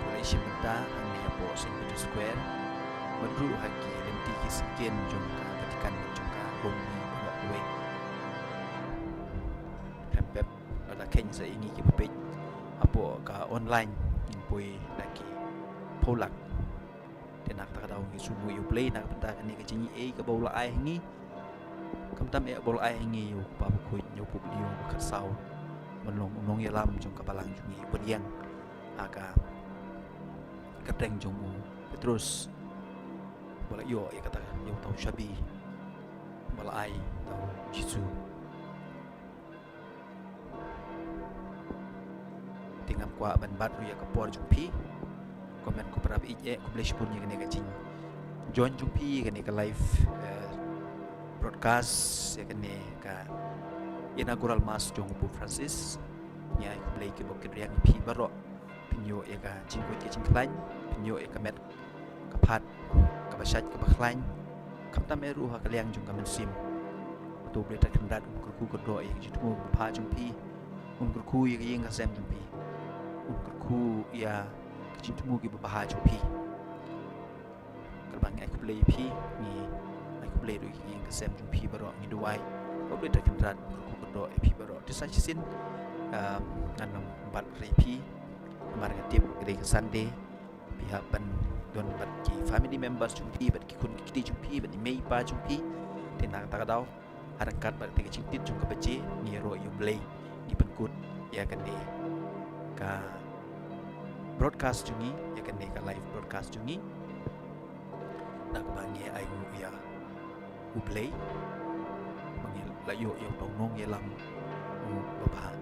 boleh simenta ang niya po St. Peter Square madru haki lenti kiskin jongka katikan jongka honi bawa kuwe rempep ada ken sa ingi kibapit apo ka online boy laki polak nak tak tahu ngi sumu yu play nak benta ni kecini ka bola ai ngi kam tam bola ai ngi yu pa ku nyu pu liu ka sau menong nong ya lam jong ka balang jong ngi beriang aga kateng jong mu terus bola yo ya kata yo tahu shabi bola ai tahu jisu tingam kwa ban bat ya ka por jong pi komen ko para ije ko blish pun yang ne kacing join jumpi kan ka live broadcast ya kan ka inaugural mass jong Pope Francis nya ko play ke bokit riang pi baro pinyo ya ka jingkut ke jingklain pinyo ya ka met ka phat ka basat ka bakhlain kam tam eru ha ka liang jong ka mensim to ble ta kandat ku ko do yang jitu pha jumpi ku ya yang ka sem jumpi ku ya cintumu gi babaha jumpi kalbang ai play pi ni ai play do yang kesem jumpi baro ni duai oble ta kindrat ku do pi baro disa sin nanam bat repi mar ngatip gede Sunday pihak ban don bat ki family members jumpi bat ki kun ki jumpi bat ni mei pa jumpi tenang ta dau harakat bat te cintit jung ka bace ni ro yu play ni penkut ya kan ni ka broadcast jungi ya kan ka live broadcast jungi nak bangi ayu ya uplay mangil layo yang tong nong yelang bapa